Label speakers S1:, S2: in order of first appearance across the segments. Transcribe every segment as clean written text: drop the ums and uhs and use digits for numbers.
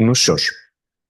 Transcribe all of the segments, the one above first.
S1: Ну що ж,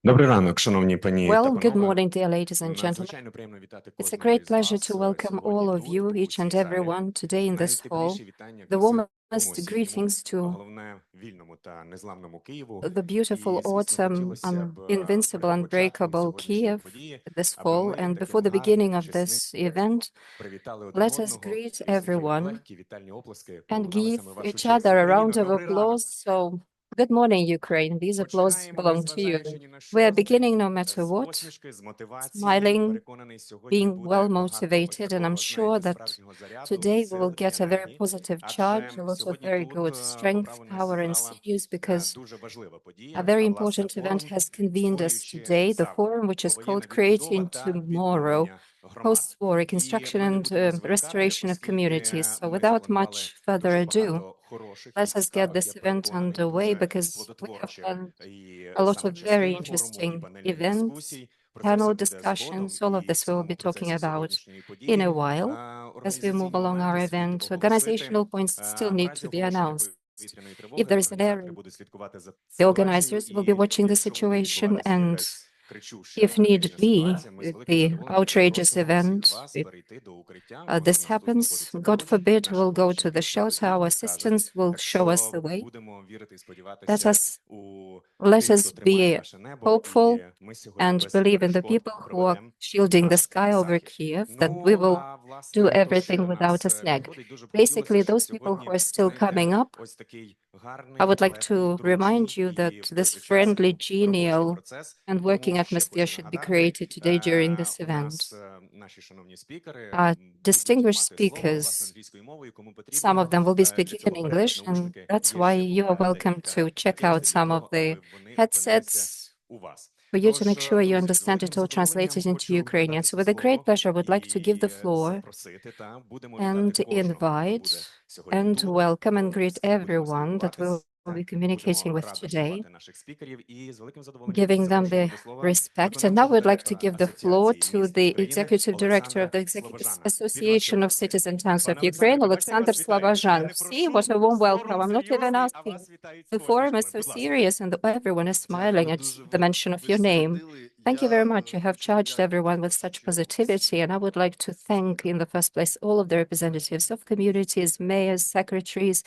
S1: добрий ранок, шановні пані та
S2: Well, good
S1: панове.
S2: morning, dear ladies and gentlemen.
S1: Надзвичайно приємно вітати
S2: It's a
S1: кожного
S2: great
S1: із
S2: pleasure
S1: вас
S2: to welcome
S1: сьогодні
S2: all of
S1: тут,
S2: you,
S1: у
S2: each and
S1: цій залі.
S2: everyone, today in this hall.
S1: Найтепліші вітання
S2: The
S1: красивому
S2: warmest
S1: осінньому,
S2: greetings to
S1: головне вільному та незламному Києву.
S2: the beautiful
S1: І, звісно,
S2: autumn,
S1: хотілося б
S2: invincible,
S1: перед початком
S2: unbreakable
S1: сьогоднішньої
S2: Kiev
S1: події,
S2: this
S1: аби
S2: fall.
S1: ми
S2: And
S1: таким
S2: before the
S1: гарним,
S2: beginning of
S1: чесним
S2: this event,
S1: привітали один
S2: let us
S1: одного
S2: greet
S1: із такі
S2: everyone
S1: легкі вітальні оплески
S2: and
S1: пролунали
S2: give
S1: саме в вашу
S2: each
S1: честь.
S2: other a
S1: Україно,
S2: round of
S1: добрий ранок!
S2: applause. So, good morning, Ukraine. These applause
S1: Починаємо,
S2: belong to you.
S1: незважаючи ні на
S2: We are
S1: що, з
S2: beginning no
S1: день
S2: matter
S1: з
S2: what,
S1: посмішки, з мотивації.
S2: smiling,
S1: Переконаний, сьогодні
S2: being
S1: буде
S2: well
S1: багато ось
S2: motivated, and I'm
S1: такого,
S2: sure
S1: знаєте,
S2: that
S1: справжнього заряду,
S2: today we will
S1: сил і
S2: get a very
S1: енергії.
S2: positive charge,
S1: Адже
S2: a lot of
S1: сьогодні
S2: very
S1: тут
S2: good strength,
S1: по-праву нас
S2: power, and
S1: зібрала
S2: sinews, because
S1: дуже важлива
S2: a
S1: подія,
S2: very
S1: а власне
S2: important event
S1: форум
S2: has convened us
S1: «Створюючи
S2: today, the
S1: завтра.
S2: forum which is
S1: Повоєнна
S2: called
S1: відбудова
S2: Creating
S1: та
S2: Tomorrow,
S1: відновлення громад».
S2: Post-War
S1: І
S2: Reconstruction
S1: ми не
S2: and
S1: будемо зволікати,
S2: Restoration of
S1: оскільки
S2: Communities. So
S1: ми
S2: without
S1: запланували
S2: much further
S1: дуже
S2: ado,
S1: багато хороших і
S2: let us get
S1: цікавих, я
S2: this event
S1: переконаний,
S2: underway
S1: дуже
S2: because we have
S1: плодотворчих
S2: planned
S1: і
S2: a lot
S1: саме
S2: of very
S1: частин форуму, і
S2: interesting
S1: панельних
S2: events,
S1: дискусій. Про це все
S2: panel
S1: буде згодом,
S2: discussions, all of
S1: і в
S2: this we will
S1: самому
S2: be talking
S1: процесі
S2: about
S1: сьогоднішньої
S2: in
S1: події.
S2: a while. As we move
S1: Організаційні
S2: along our
S1: моменти слід
S2: event,
S1: оголосити.
S2: organizational points still need
S1: Наразі
S2: to be
S1: оголошення
S2: announced.
S1: повітряної
S2: If
S1: тривоги.
S2: there is an
S1: Організатори
S2: error,
S1: будуть слідкувати за
S2: the
S1: ситуацією,
S2: organizers will be
S1: і
S2: watching the
S1: якщо буде
S2: situation,
S1: відбуватися
S2: and
S1: якась кричуща
S2: if need
S1: критична
S2: be,
S1: ситуація, ми з великим
S2: the
S1: задоволенням
S2: outrageous
S1: попросимо всіх
S2: event,
S1: вас
S2: if
S1: перейти до укриття.
S2: this
S1: Ворог нас тут
S2: happens,
S1: знаходиться
S2: God
S1: поруч.
S2: forbid,
S1: Наші
S2: we'll go to the
S1: помічники
S2: shelter, our
S1: протидіють, підкажуть.
S2: assistants will
S1: Так
S2: show us
S1: що
S2: the way.
S1: будемо вірити і
S2: Let
S1: сподіватися
S2: us
S1: у
S2: let
S1: тих, хто
S2: us
S1: тримає
S2: be
S1: наше небо, і
S2: hopeful
S1: ми сьогодні
S2: and
S1: без
S2: believe in the
S1: перешкод
S2: people who are
S1: проведемо
S2: shielding the
S1: наш
S2: sky over
S1: захід.
S2: Kiev, that we
S1: Ну,
S2: will
S1: а
S2: do
S1: власне, то,
S2: everything
S1: що
S2: without
S1: нас
S2: a snag.
S1: підходить, дуже б хотілося,
S2: Basically,
S1: щоб
S2: those people who
S1: сьогодні,
S2: are still
S1: знаєте,
S2: coming up,
S1: ось такий
S2: I
S1: гарний,
S2: would like
S1: легкий,
S2: to remind
S1: дружній
S2: you that
S1: і в той
S2: this
S1: же час
S2: friendly,
S1: робочий
S2: genial,
S1: процес.
S2: and working
S1: Тому ще
S2: atmosphere
S1: хочу
S2: should be
S1: нагадати,
S2: created today during this
S1: у
S2: event.
S1: нас наші шановні спікери будуть
S2: Distinguished
S1: мати слово, власне,
S2: speakers,
S1: англійською мовою, кому
S2: some
S1: потрібно.
S2: of them will be
S1: Для
S2: speaking in
S1: цього берете
S2: English, and
S1: наушники,
S2: that's
S1: є
S2: why
S1: ще
S2: you are
S1: поки
S2: welcome
S1: декілька
S2: to check out
S1: нарешті для
S2: some of
S1: того,
S2: the
S1: аби вони опинилися
S2: headsets
S1: у вас.
S2: for you to
S1: Тож,
S2: make sure you
S1: друзі, з
S2: understand
S1: великим
S2: it all translated
S1: задоволенням
S2: into
S1: хочу
S2: Ukrainian.
S1: надати
S2: So
S1: це
S2: with a great
S1: слово
S2: pleasure, I would like to give
S1: і
S2: the floor
S1: запросити, та будемо вітати
S2: and
S1: кожного, хто буде
S2: invite
S1: сьогодні
S2: and
S1: тут,
S2: welcome and
S1: хто
S2: greet
S1: з ким будемо
S2: everyone that we'll
S1: спілкуватися.
S2: be
S1: Будемо
S2: communicating with
S1: радо
S2: today,
S1: слухати наших спікерів і з великим задоволенням
S2: giving them
S1: запрошуємо
S2: the
S1: до слова
S2: respect. And now
S1: виконавчого
S2: we'd like to
S1: директора
S2: give the floor
S1: Асоціації
S2: to
S1: міст
S2: the
S1: України
S2: executive director of
S1: Олександра
S2: the
S1: Слобожана. Від вас три
S2: Association of
S1: оплески.
S2: Cities and Towns of
S1: Пане Олександре,
S2: Ukraine,
S1: пробачте, я
S2: Alexander
S1: вас вітаю. Я
S2: Slobozhan.
S1: не
S2: See, what a
S1: прошу,
S2: warm welcome.
S1: форум
S2: I'm not even
S1: серйозний, а
S2: asking.
S1: вас вітають з
S2: The forum is
S1: посмішками.
S2: so
S1: Будь ласка.
S2: serious and everyone is smiling
S3: Дякую
S2: at
S3: дуже.
S2: the mention of
S3: Ви
S2: your name.
S3: зарядили.
S2: Thank you very
S3: Я
S2: much. You have
S3: хочу
S2: charged everyone
S3: подякувати
S2: with
S3: в першу
S2: such
S3: чергу
S2: positivity,
S3: всім
S2: and I would like to thank, in the first place, all of the representatives of communities, mayors, secretaries,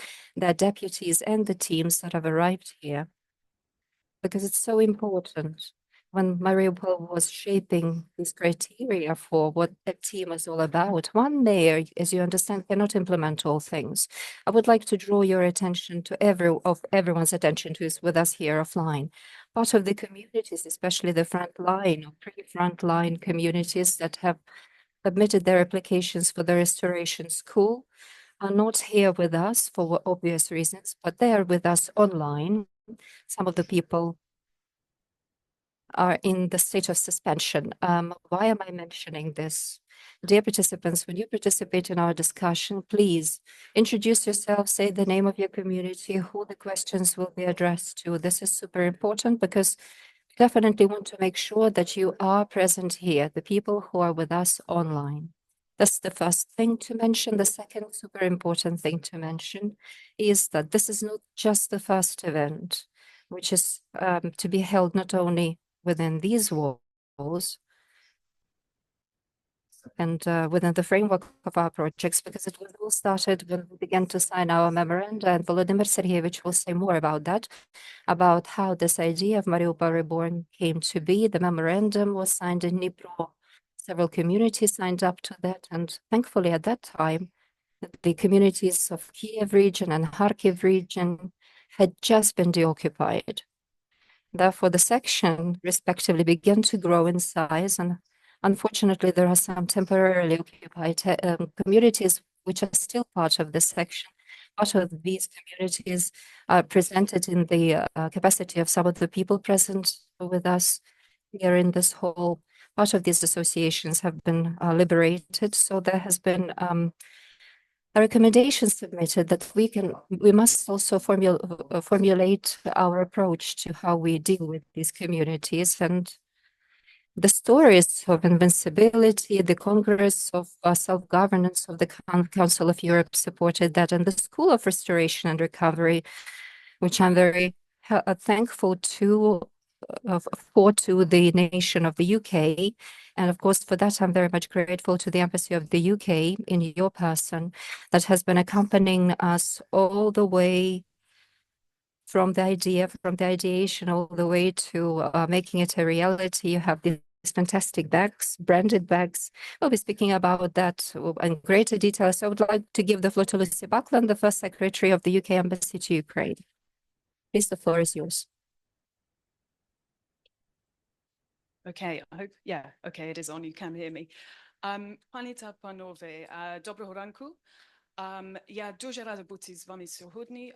S2: their deputies, and the teams that have arrived here, because it's so important. When Mariupol was shaping these criteria for what a team is all about, one mayor, as you understand, cannot implement all things. I would like to draw your attention to everyone's attention who is with us here offline. Part of the communities, especially the front line or pre-front line communities that have submitted their applications for the restoration school, are not here with us for obvious reasons, but they are with us online. Some of the people are in the state of suspension. Why am I mentioning this? Dear participants, when you participate in our discussion, please introduce yourself, say the name of your community, who the questions will be addressed to. This is super important because we definitely want to make sure that you are present here, the people who are with us online. That's the first thing to mention. The second super important thing to mention is that this is not just the first event, which is to be held not only within these walls and within the framework of our projects, because it was all started when we began to sign our memoranda, and Volodymyr Sergeyevich will say more about that, about how this idea of Mariupol Reborn came to be. The memorandum was signed in Dnipro. Several communities signed up to that, and thankfully at that time, the communities of Kiev region and Kharkiv region had just been deoccupied. Therefore, the section respectively began to grow in size, and unfortunately, there are some temporarily occupied communities which are still part of this section. Part of these communities are presented in the capacity of some of the people present with us here in this hall. Part of these associations have been liberated, so there has been a recommendation submitted that we must also formulate our approach to how we deal with these communities. And the stories of invincibility, the Congress of Self-Governance of the Council of Europe supported that, and the School of Restoration and Recovery, which I'm very thankful to, fought to the nation of the UK. And of course, for that, I'm very much grateful to the Embassy of the UK in your person that has been accompanying us all the way from the ideation, all the way to making it a reality. You have these fantastic bags, branded bags. We'll be speaking about that in greater detail. So I would like to give the floor to Lucy Buckland, the first Secretary of the UK Embassy to Ukraine. Please, the floor is yours.
S3: Okay, I hope, yeah, okay, it is on, you can hear me. Panie ta panowie, доброго ранку. Я дуже рада бути з вами сьогодні,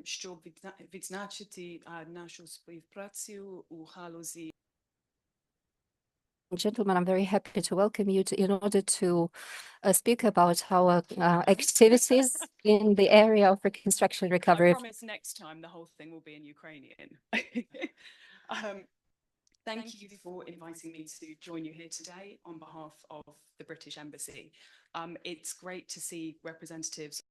S3: щоб відзначити нашу співпрацю у галузі.
S2: Gentlemen, I'm very happy to welcome you in order to speak about our activities in the area of reconstruction recovery.
S3: I promise next time the whole thing will be in Ukrainian. Thank you for inviting me to join you here today on behalf of the British Embassy. It's great to see representatives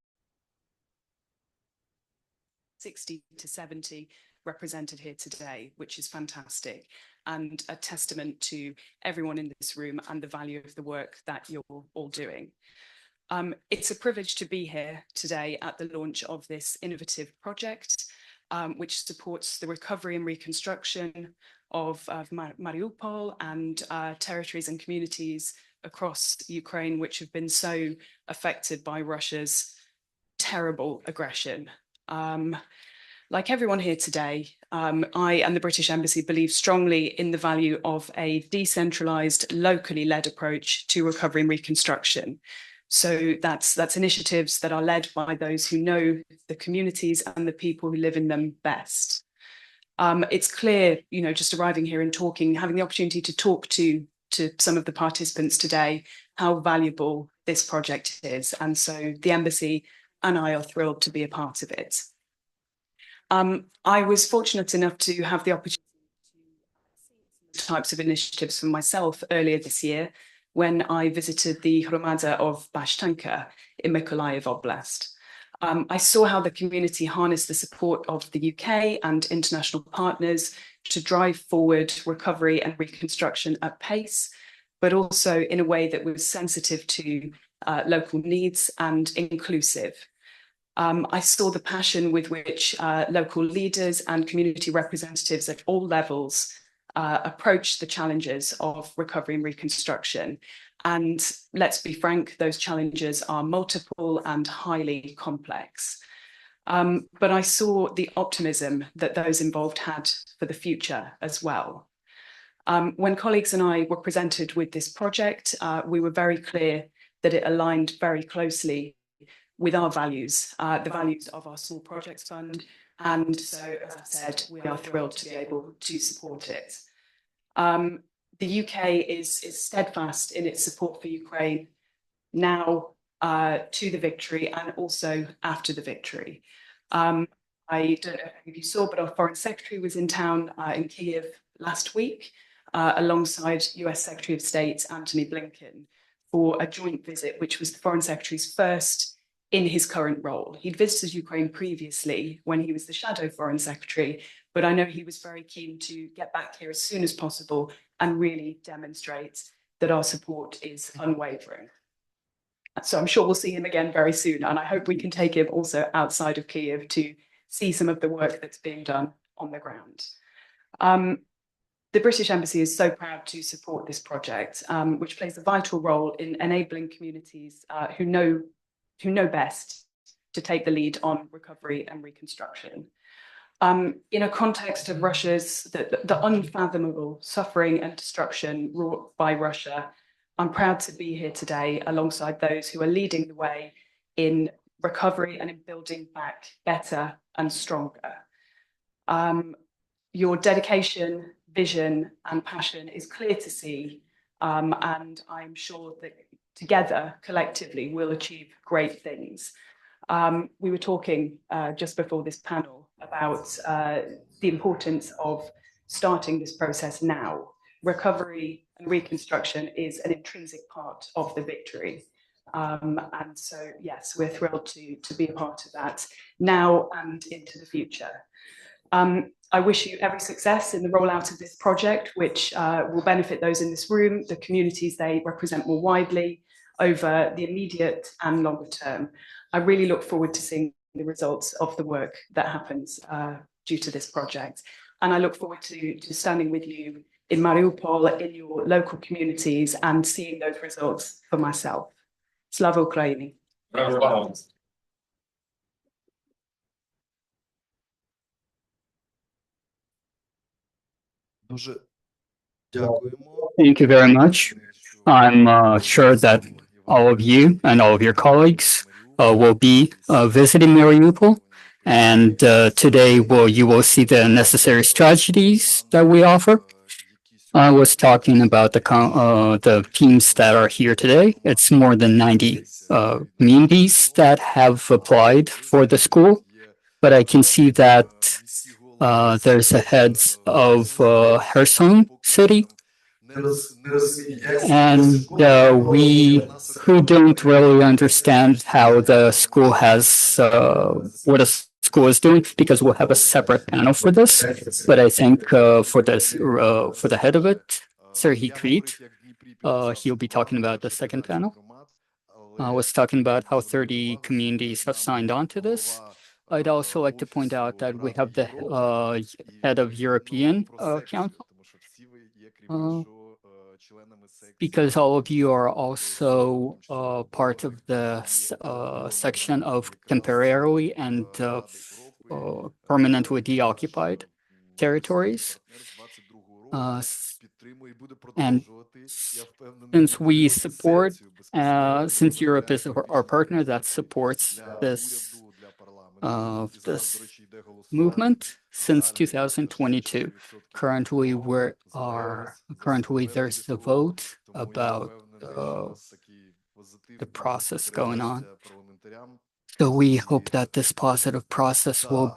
S3: 60 to 70 represented here today, which is fantastic and a testament to everyone in this room and the value of the work that you're all doing. It's a privilege to be here today at the launch of this innovative project, which supports the recovery and reconstruction of Mariupol and territories and communities across Ukraine, which have been so affected by Russia's terrible aggression. Like everyone here today, I and the British Embassy believe strongly in the value of a decentralised, locally led approach to recovery and reconstruction. So that's initiatives that are led by those who know the communities and the people who live in them best. It's clear, you know, just arriving here and talking, having the opportunity to talk to some of the participants today, how valuable this project is. And so the Embassy and I are thrilled to be a part of it. I was fortunate enough to have the opportunity to see types of initiatives for myself earlier this year when I visited the Hromada of Bashtanka in Mykolaiv Oblast. I saw how the community harnessed the support of the UK and international partners to drive forward recovery and reconstruction at pace, but also in a way that was sensitive to local needs and inclusive. I saw the passion with which local leaders and community representatives at all levels approach the challenges of recovery and reconstruction. And let's be frank, those challenges are multiple and highly complex. But I saw the optimism that those involved had for the future as well. When colleagues and I were presented with this project, we were very clear that it aligned very closely with our values, the values of our Small Projects Fund. And so, as I said, we are thrilled to be able to support it. The UK is steadfast in its support for Ukraine now to the victory and also after the victory. I don't know if you saw, but our Foreign Secretary was in town in Kyiv last week alongside US Secretary of State Antony Blinken for a joint visit, which was the Foreign Secretary's first in his current role. He'd visited Ukraine previously when he was the Shadow Foreign Secretary, but I know he was very keen to get back here as soon as possible and really demonstrate that our support is unwavering. So I'm sure we'll see him again very soon, and I hope we can take him also outside of Kyiv to see some of the work that's being done on the ground. The British Embassy is so proud to support this project, which plays a vital role in enabling communities who know best to take the lead on recovery and reconstruction. In a context of Russia's, the unfathomable suffering and destruction wrought by Russia, I'm proud to be here today alongside those who are leading the way in recovery and in building back better and stronger. Your dedication, vision, and passion is clear to see, and I'm sure that together, collectively, we'll achieve great things. We were talking just before this panel about the importance of starting this process now. Recovery and reconstruction is an intrinsic part of the victory. And so, yes, we're thrilled to be a part of that now and into the future. I wish you every success in the rollout of this project, which will benefit those in this room, the communities they represent more widely over the immediate and longer term. I really look forward to seeing the results of the work that happens due to this project. And I look forward to standing with you in Mariupol, in your local communities, and seeing those results for myself. Slava Ukraini.
S4: Дуже дякуємо.
S5: Thank you very much. I'm sure that all of you and all of your colleagues will be visiting Mariupol. And today you will see the necessary strategies that we offer. I was talking about the teams that are here today. It's more than 90 communities that have applied for the school. But I can see that there's the heads of Kherson city. And we who don't really understand how the school has, what a school is doing, because we'll have a separate panel for this. But I think for the head of it, Serhiy Kvit, he'll be talking about the second panel. I was talking about how 30 communities have signed on to this. I'd also like to point out that we have the head of European Council, because all of you are also part of the section of temporarily and permanently deoccupied territories. And since we support, since Europe is our partner that supports this movement since 2022. Currently, there's a vote about the process going on. So we hope that this positive process will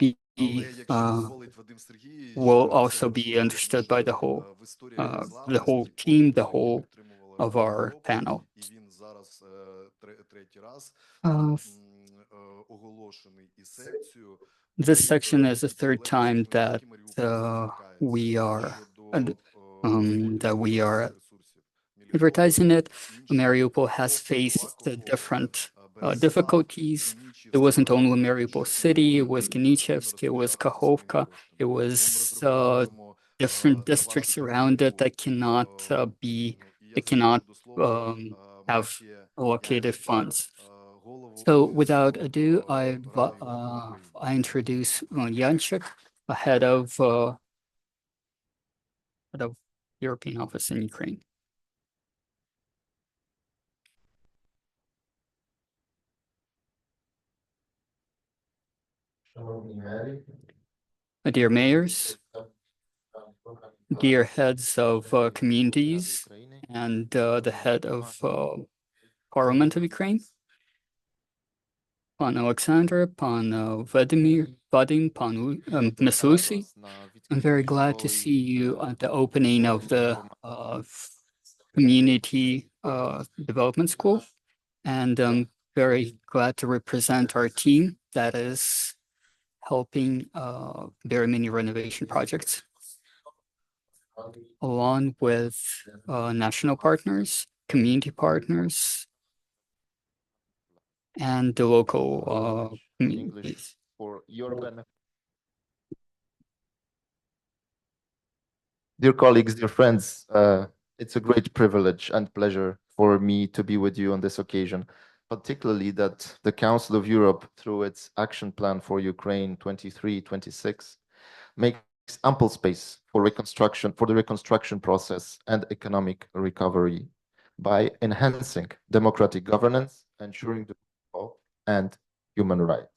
S5: also be understood by the whole team, the whole of our panel. This section is the third time that we are advertising it. Mariupol has faced different difficulties. It wasn't only Mariupol city, it was Genichevsk, it was Kakhovka, it was different districts around it that cannot have allocated funds. So without ado, I introduce Yanchik, head of European office in Ukraine. Dear mayors, dear heads of communities, and the head of Parliament of Ukraine, Pan Alexander, Pan Vadim, Pan Ms. Lucy, I'm very glad to see you at the opening of the Community Development School, and I'm very glad to represent our team that is helping very many renovation projects, along with national partners, community partners, and the local communities.
S4: For your benefit. Dear colleagues, dear friends, it's a great privilege and pleasure for me to be with you on this occasion, particularly that the Council of Europe, through its action plan for Ukraine 23-26, makes ample space for the reconstruction process and economic recovery by enhancing democratic governance, ensuring the rule of law and human rights.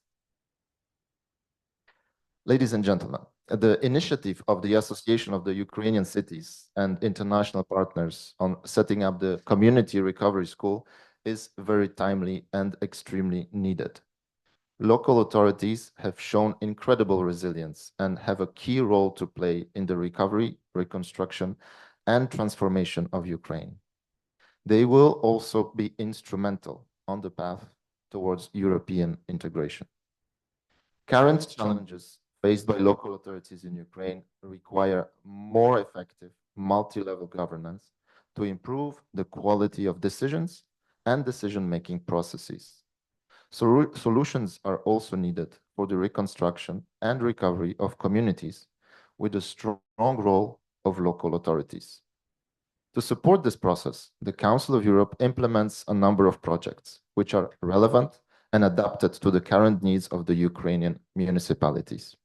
S4: Ladies and gentlemen, the initiative of the Association of the Ukrainian Cities and international partners on setting up the Community Recovery School is very timely and extremely needed. Local authorities have shown incredible resilience and have a key role to play in the recovery, reconstruction, and transformation of Ukraine. They will also be instrumental on the path towards European integration. Current challenges faced by local authorities in Ukraine require more effective multi-level governance to improve the quality of decisions and decision-making processes. Solutions are also needed for the reconstruction and recovery of communities with a strong role of local authorities. To support this process, the Council of Europe implements a number of projects which are relevant and adapted to the current needs of the Ukrainian municipalities.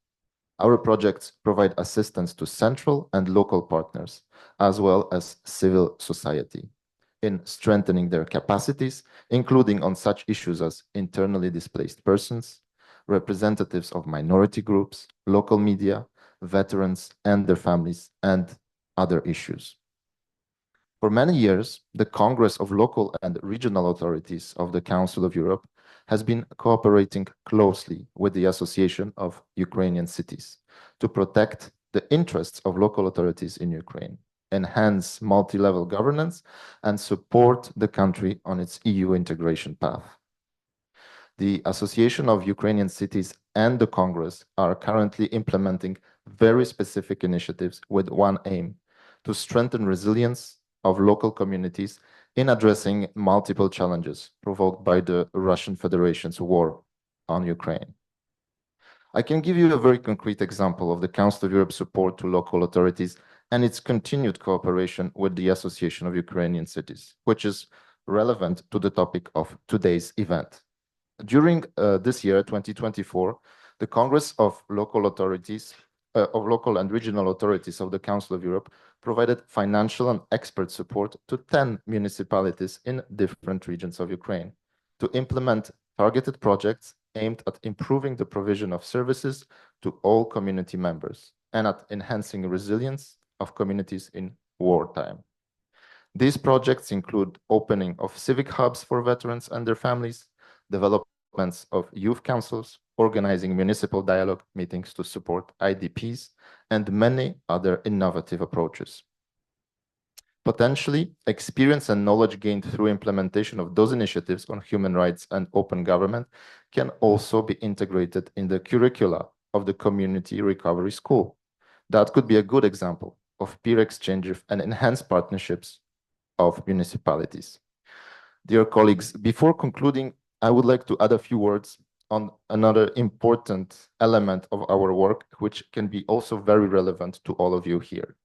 S4: Our projects provide assistance to central and local partners, as well as civil society, in strengthening their capacities, including on such issues as internally displaced persons, representatives of minority groups, local media, veterans and their families, and other issues. For many years, the Congress of Local and Regional Authorities of the Council of Europe has been cooperating closely with the Association of Ukrainian Cities to protect the interests of local authorities in Ukraine, enhance multi-level governance, and support the country on its EU integration path. The Association of Ukrainian Cities and the Congress are currently implementing very specific initiatives with one aim: to strengthen resilience of local communities in addressing multiple challenges provoked by the Russian Federation's war on Ukraine. I can give you a very concrete example of the Council of Europe's support to local authorities and its continued cooperation with the Association of Ukrainian Cities, which is relevant to the topic of today's event. During this year, 2024, the Congress of Local Authorities, of Local and Regional Authorities of the Council of Europe provided financial and expert support to 10 municipalities in different regions of Ukraine to implement targeted projects aimed at improving the provision of services to all community members and at enhancing resilience of communities in wartime. These projects include opening of civic hubs for veterans and their families, developments of youth councils, organizing municipal dialogue meetings to support IDPs, and many other innovative approaches. Potentially, experience and knowledge gained through implementation of those initiatives on human rights and open government can also be integrated in the curricula of the Community Recovery School. That could be a good example of peer exchange and enhanced partnerships of municipalities. Dear colleagues, before concluding, I would like to add a few words on another important element of our work, which can be also very relevant to all of you here.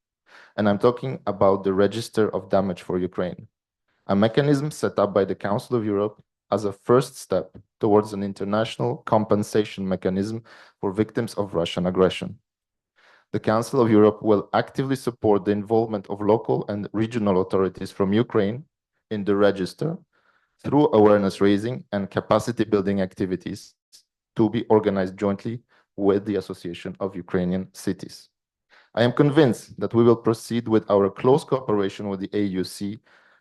S4: And I'm talking about the Register of Damage for Ukraine, a mechanism set up by the Council of Europe as a first step towards an international compensation mechanism for victims of Russian aggression. The Council of Europe will actively support the involvement of local and regional authorities from Ukraine in the register through awareness raising and capacity building activities to be organized jointly with the Association of Ukrainian Cities. I am convinced that we will proceed with our close cooperation with the AUC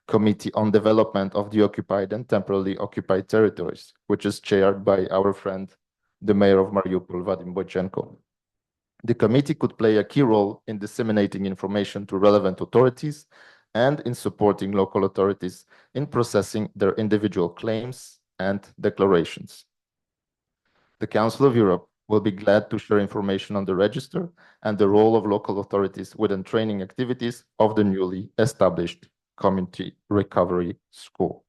S4: Committee on Development of the Occupied and Temporarily Occupied Territories, which is chaired by our friend, the mayor of Mariupol, Vadim Boychenko. The committee could play a key role in disseminating information to relevant authorities and in supporting local authorities in processing their individual claims and declarations. The Council of Europe will be glad to share information on the register and the role of local authorities within training activities of the newly established Community Recovery School.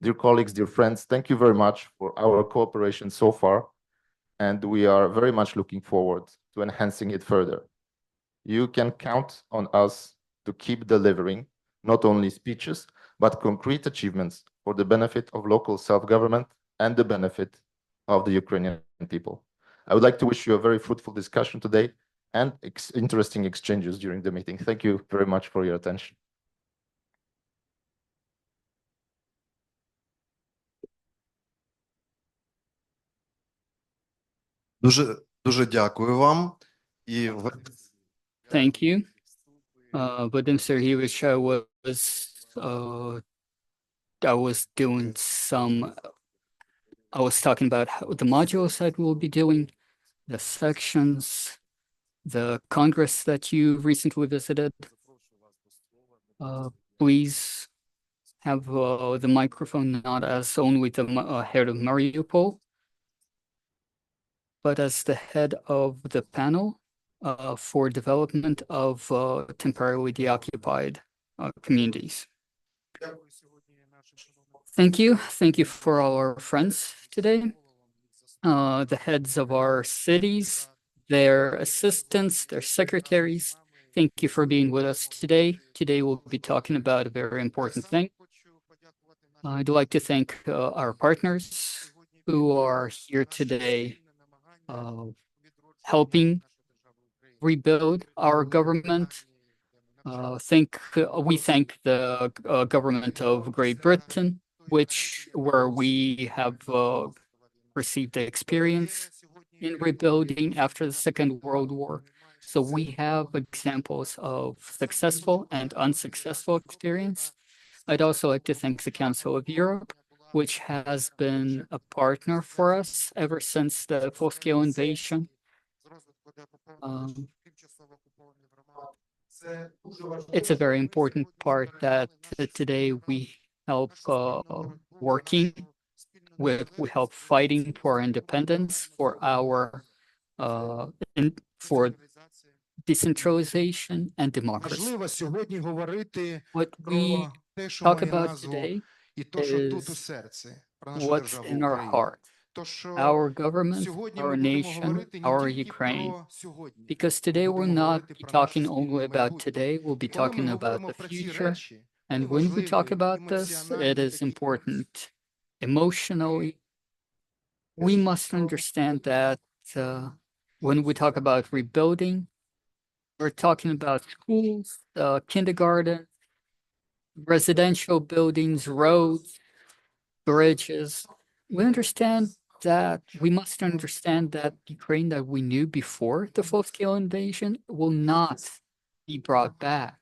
S4: Dear colleagues, dear friends, thank you very much for our cooperation so far, and we are very much looking forward to enhancing it further. You can count on us to keep delivering not only speeches, but concrete achievements for the benefit of local self-government and the benefit of the Ukrainian people. I would like to wish you a very fruitful discussion today and interesting exchanges during the meeting. Thank you very much for your attention.
S6: Дуже дякую вам.
S5: Thank you. Vadim Serhievich, I was talking about how the modules that we'll be doing, the sections, the Congress that you recently visited. Please have the microphone not as only the head of Mariupol. but as the head of the panel for development of temporarily deoccupied communities. Thank you. Thank you for all our friends today, the heads of our cities, their assistants, their secretaries. Thank you for being with us today. Today we'll be talking about a very important thing. I'd like to thank our partners who are here today helping rebuild our government. We thank the government of Great Britain, where we have received the experience in rebuilding after the Second World War. So we have examples of successful and unsuccessful experience. I'd also like to thank the Council of Europe, which has been a partner for us ever since the full-scale invasion. It's a very important part that today we help we help fighting for our independence, for our for decentralization and democracy. What we talk about today is what's in our heart, our government, our nation, our Ukraine. Because today we'll not be talking only about today, we'll be talking about the future. And when we talk about this, it is important emotionally. We must understand that when we talk about rebuilding, we're talking about schools, kindergarten, residential buildings, roads, bridges. We must understand that Ukraine that we knew before the full-scale invasion will not be brought back.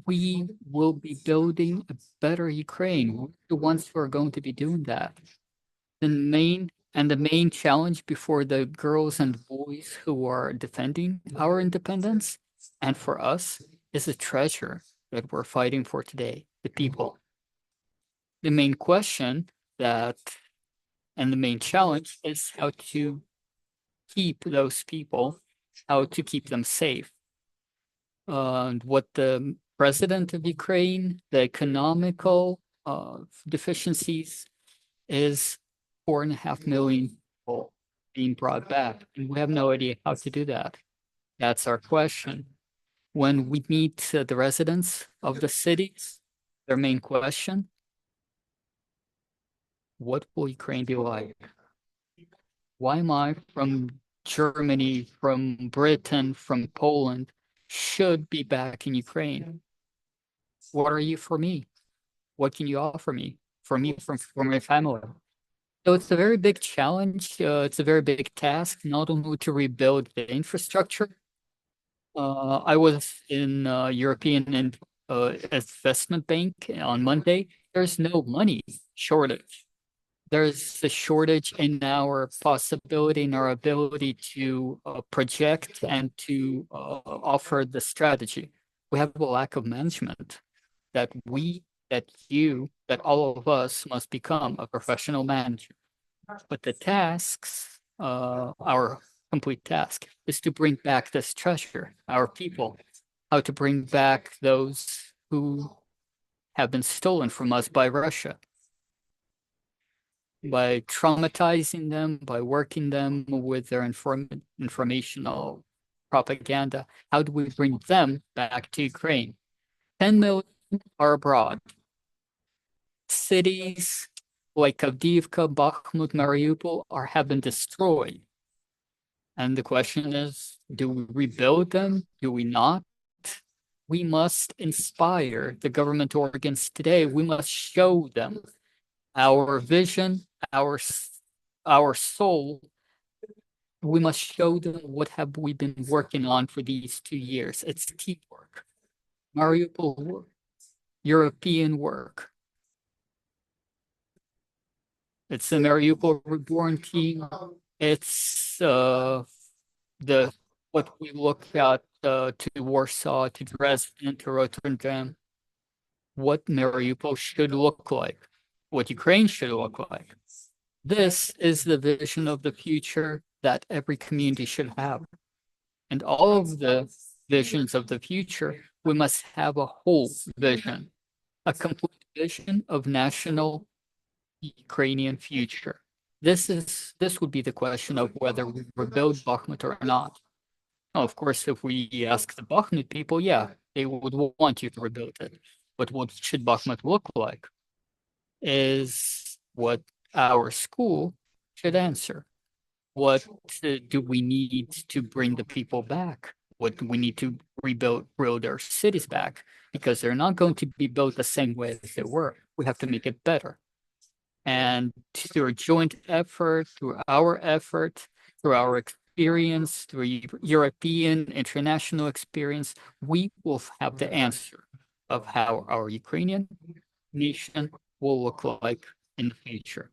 S5: We will be building a better Ukraine. We're the ones who are going to be doing that. The main challenge before the girls and boys who are defending our independence and for us is the treasure that we're fighting for today, the people. The main question and the main challenge is how to keep those people, how to keep them safe. And what the president of Ukraine, the economical deficiencies is 4.5 million people being brought back. And we have no idea how to do that. That's our question. When we meet the residents of the cities, their main question, what will Ukraine be like? Why am I from Germany, from Britain, from Poland, should be back in Ukraine? What are you for me? What can you offer me? For my family? So it's a very big challenge. It's a very big task, not only to rebuild the infrastructure. I was in European Investment Bank on Monday. There's no money shortage. There's a shortage in our possibility, in our ability to project and to offer the strategy. We have a lack of management that all of us must become a professional manager. But the tasks, our complete task is to bring back this treasure, our people, how to bring back those who have been stolen from us by Russia, by traumatizing them, by working them with their informational propaganda. How do we bring them back to Ukraine? 10 million are abroad. Cities like Avdiivka, Bakhmut, Mariupol have been destroyed. And the question is, do we rebuild them? Do we not? We must inspire the government organs today. We must show them our vision, our soul. We must show them what have we been working on for these 2 years. It's teamwork. Mariupol work, European work. It's the Mariupol Reborn team. It's what we look at to Warsaw, to Dresden, to Rotterdam. What Mariupol should look like, what Ukraine should look like. This is the vision of the future. that every community should have. And all of the visions of the future, we must have a whole vision, a complete vision of national Ukrainian future. This would be the question of whether we rebuild Bakhmut or not. Now, of course, if we ask the Bakhmut people, yeah, they would want you to rebuild it. But what should Bakhmut look like is what our school should answer. What do we need to bring the people back? What do we need to build our cities back? Because they're not going to be built the same way as they were. We have to make it better. And through a joint effort, through our effort, through our experience, through European, international experience, we will have the answer of how our Ukrainian nation will look like in the future.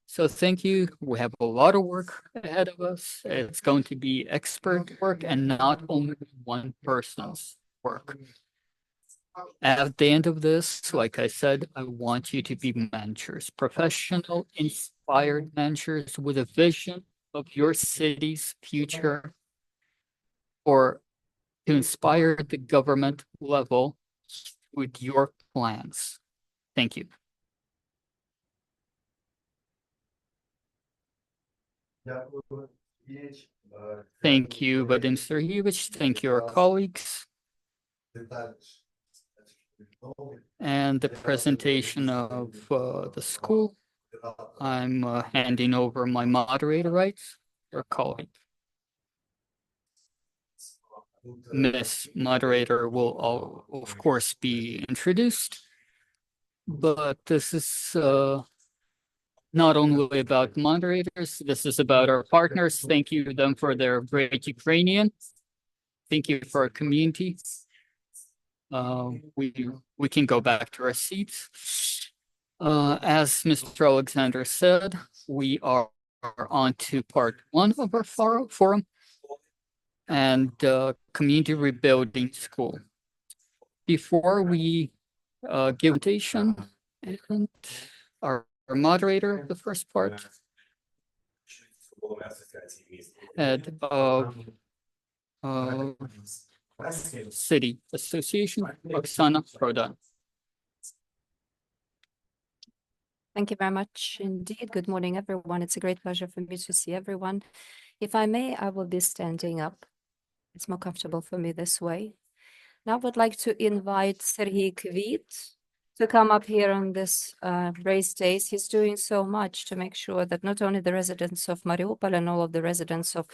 S5: So thank you. We have a lot of work ahead of us. It's going to be expert work and not only one person's work. At the end of this, like I said, I want you to be managers, professional, inspired managers with a vision of your city's future, or to inspire the government level with your plans. Thank you. Thank you, Vadim Sergeyevich. Thank you, our colleagues. And the presentation of the school. I'm handing over my moderator rights to our colleague. Miss Moderator will of course be introduced, but this is not only about moderators, this is about our partners. Thank you to them for their great Ukrainian. Thank you for our community. We can go back to our seats. As Mr. Alexander said, we are on to part one of our forum and community rebuilding school. Before we give presentation, and our moderator of the first part, head of City Association, Oksana Prodan.
S2: Thank you very much indeed. Good morning, everyone. It's a great pleasure for me to see everyone. If I may, I will be standing up. It's more comfortable for me this way. Now I would like to invite Sergei Kvit to come up here on this race days. He's doing so much to make sure that not only the residents of Mariupol and all of the residents of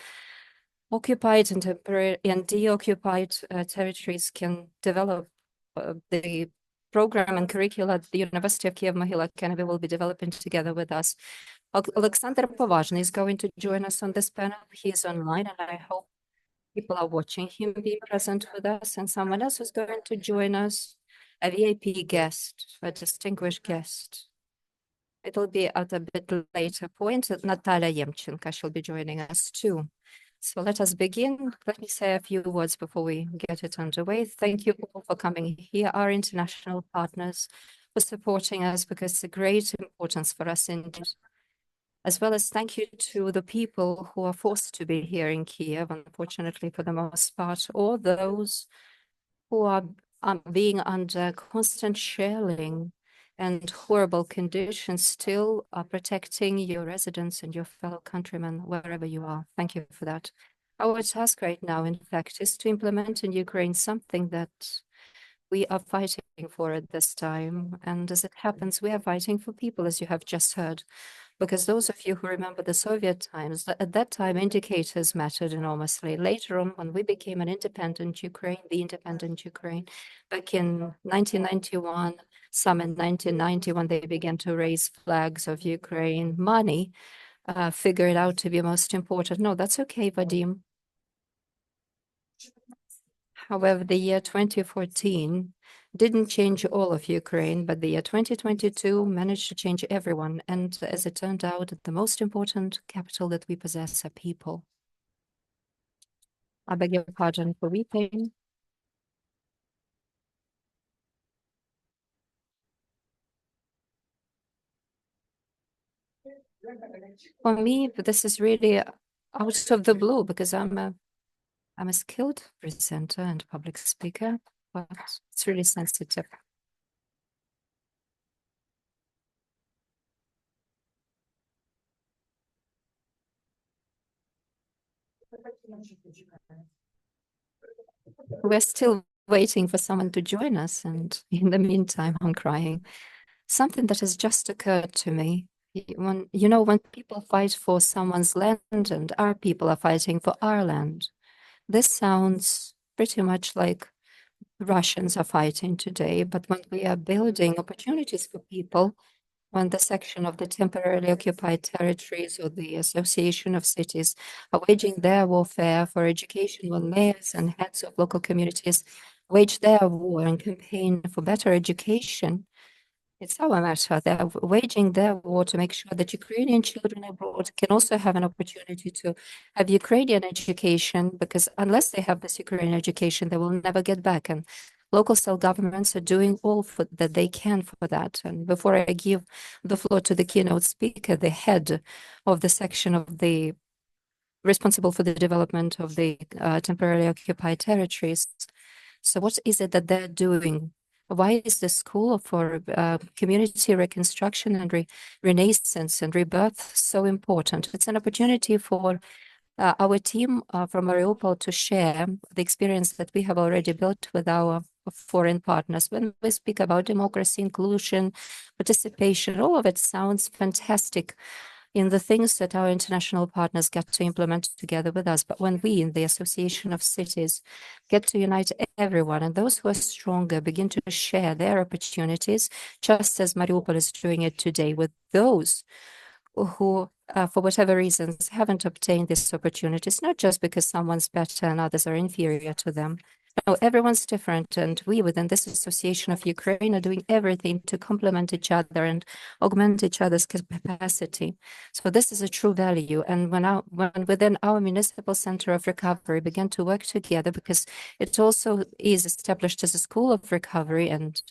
S2: occupied and temporary and deoccupied territories can develop the program and curricula at the University of Kiev-Mohyla Academy will be developing together with us. Alexander Povazhny is going to join us on this panel. He is online, and I hope people are watching him be present with us. And someone else is going to join us, a VIP guest, a distinguished guest. It will be at a bit later point. Natalia Yemchenko shall be joining us too. So let us begin. Let me say a few words before we get it underway. Thank you all for coming here, our international partners, for supporting us, because it's a great importance for us indeed. As well as thank you to the people who are forced to be here in Kiev, unfortunately for the most part, or those who are being under constant shelling and horrible conditions, still are protecting your residents and your fellow countrymen wherever you are. Thank you for that. Our task right now, in fact, is to implement in Ukraine something that we are fighting for at this time. And as it happens, we are fighting for people, as you have just heard. Because those of you who remember the Soviet times, at that time, indicators mattered enormously. Later on, when we became an independent Ukraine, back in 1991, some in 1990, when they began to raise flags of Ukraine, money figured out to be most important. No, that's okay, Vadim. However, the year 2014 didn't change all of Ukraine, but the year 2022 managed to change everyone. And as it turned out, the most important capital that we possess are people. I beg your pardon for weeping. For me, this is really out of the blue because I'm a skilled presenter and public speaker, but it's really sensitive. We're still waiting for someone to join us, and in the meantime, I'm crying. Something that has just occurred to me. When people fight for someone's land and our people are fighting for our land, this sounds pretty much like Russians are fighting today. But when we are building opportunities for people, when the section of the temporarily occupied territories or the Association of Cities are waging their warfare for education, when mayors and heads of local communities wage their war and campaign for better education, it's our matter. They're waging their war to make sure that Ukrainian children abroad can also have an opportunity to have Ukrainian education, because unless they have this Ukrainian education, they will never get back. And local self-governments are doing all that they can for that. And before I give the floor to the keynote speaker, the head of the section of the responsible for the development of the temporarily occupied territories. So what is it that they're doing? Why is the School for Community Reconstruction and Renaissance and Rebirth so important? It's an opportunity for our team from Mariupol to share the experience that we have already built with our foreign partners. When we speak about democracy, inclusion, participation, all of it sounds fantastic in the things that our international partners get to implement together with us. But when we in the Association of Cities get to unite everyone, and those who are stronger begin to share their opportunities, just as Mariupol is doing it today with those who, for whatever reasons, haven't obtained these opportunities, not just because someone's better and others are inferior to them. No, everyone's different, and we within this Association of Ukraine are doing everything to complement each other and augment each other's capacity. So this is a true value. And when within our municipal center of recovery began to work together, because it also is established as a school of recovery and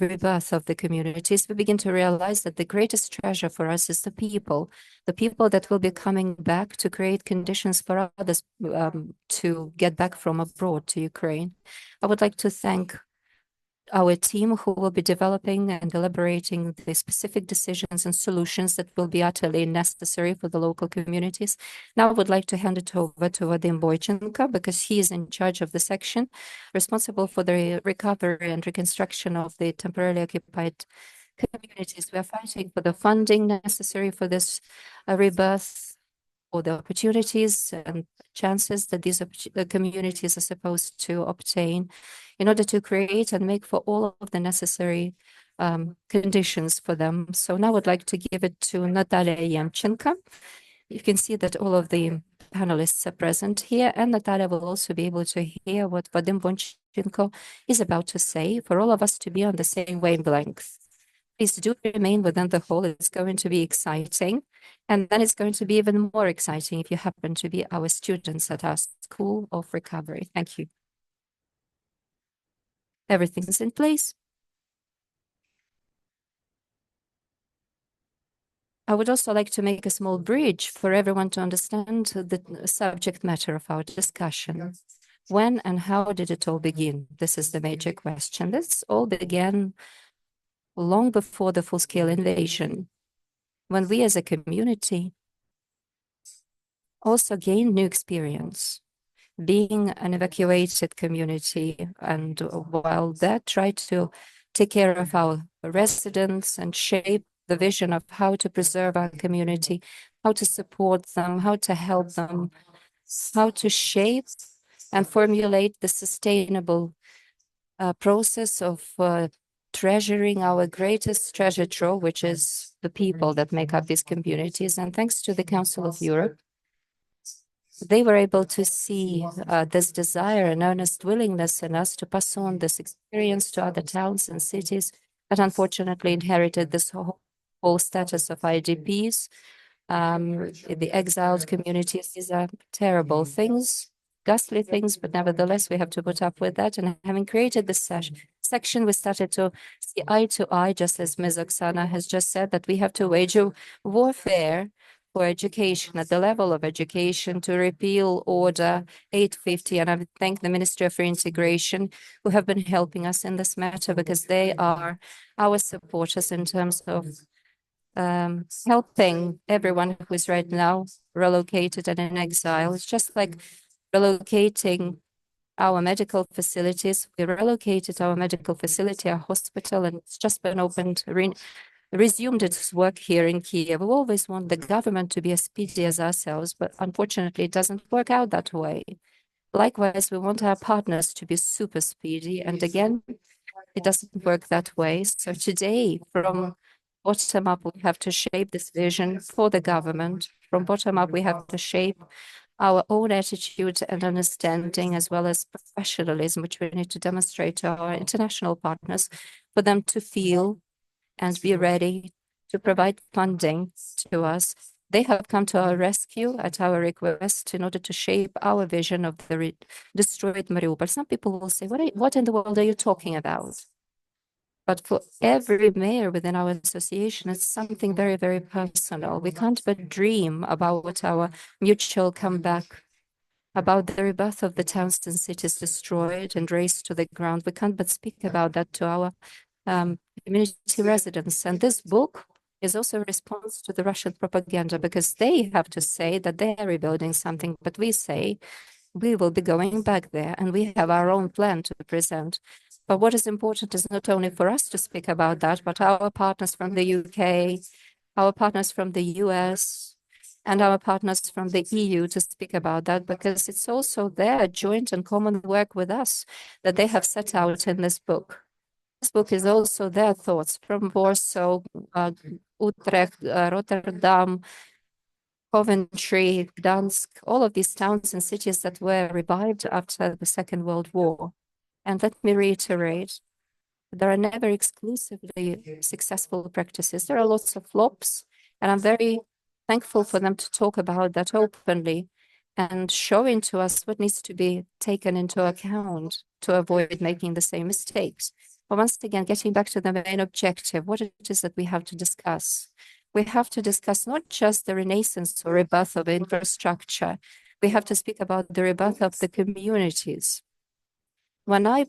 S2: rebirth of the communities, we begin to realize that the greatest treasure for us is the people that will be coming back to create conditions for others to get back from abroad to Ukraine. I would like to thank our team who will be developing and elaborating the specific decisions and solutions that will be utterly necessary for the local communities. Now I would like to hand it over to Vadim Boychenko, because he is in charge of the section responsible for the recovery and reconstruction of the temporarily occupied communities. We are fighting for the funding necessary for this rebirth, or the opportunities and chances that these communities are supposed to obtain in order to create and make for all of the necessary conditions for them. So now I'd like to give it to Natalia Yemchenko. You can see that all of the panelists are present here, and Natalia will also be able to hear what Vadim Bonchenko is about to say, for all of us to be on the same wavelength. Please do remain within the hall. It's going to be exciting. And then it's going to be even more exciting if you happen to be our students at our School of Recovery. Thank you. Everything's in place. I would also like to make a small bridge for everyone to understand the subject matter of our discussion. When and how did it all begin? This is the major question. This all began long before the full-scale invasion, when we as a community also gained new experience, being an evacuated community, and while that tried to take care of our residents and shape the vision of how to preserve our community, how to support them, how to help them, how to shape and formulate the sustainable process of treasuring our greatest treasure trove, which is the people that make up these communities. And thanks to the Council of Europe, they were able to see this desire and earnest willingness in us to pass on this experience to other towns and cities that unfortunately inherited this whole status of IDPs, the exiled communities. These are terrible things, ghastly things, but nevertheless, we have to put up with that. And having created this section, we started to see eye to eye, just as Ms. Oksana has just said, that we have to wage a warfare for education, at the level of education, to repeal Order 850. And I thank the Ministry for Integration who have been helping us in this matter, because they are our supporters in terms of helping everyone who is right now relocated and in exile. It's just like relocating our medical facilities. We relocated our medical facility, our hospital, and it's just been opened, resumed its work here in Kiev. We always want the government to be as speedy as ourselves, but unfortunately it doesn't work out that way. Likewise, we want our partners to be super speedy, and again, it doesn't work that way. So today, from bottom up, we have to shape this vision for the government. From bottom up, we have to shape our own attitude and understanding, as well as professionalism, which we need to demonstrate to our international partners for them to feel and be ready to provide funding to us. They have come to our rescue at our request in order to shape our vision of the destroyed Mariupol. Some people will say, what in the world are you talking about? But for every mayor within our association, it's something very, very personal. We can't but dream about our mutual comeback, about the rebirth of the towns and cities destroyed and razed to the ground. We can't but speak about that to our community residents. And this book is also a response to the Russian propaganda, because they have to say that they are rebuilding something, but we say we will be going back there, and we have our own plan to present. But what is important is not only for us to speak about that, but our partners from the UK, our partners from the US, and our partners from the EU to speak about that, because it's also their joint and common work with us that they have set out in this book. This book is also their thoughts from Warsaw, Utrecht, Rotterdam, Coventry, Gdansk, all of these towns and cities that were revived after the Second World War. And let me reiterate, there are never exclusively successful practices. There are lots of flops, and I'm very thankful for them to talk about that openly and showing to us what needs to be taken into account to avoid making the same mistakes. But once again, getting back to the main objective, what it is that we have to discuss. We have to discuss not just the renaissance or rebirth of infrastructure. We have to speak about the rebirth of the communities. When I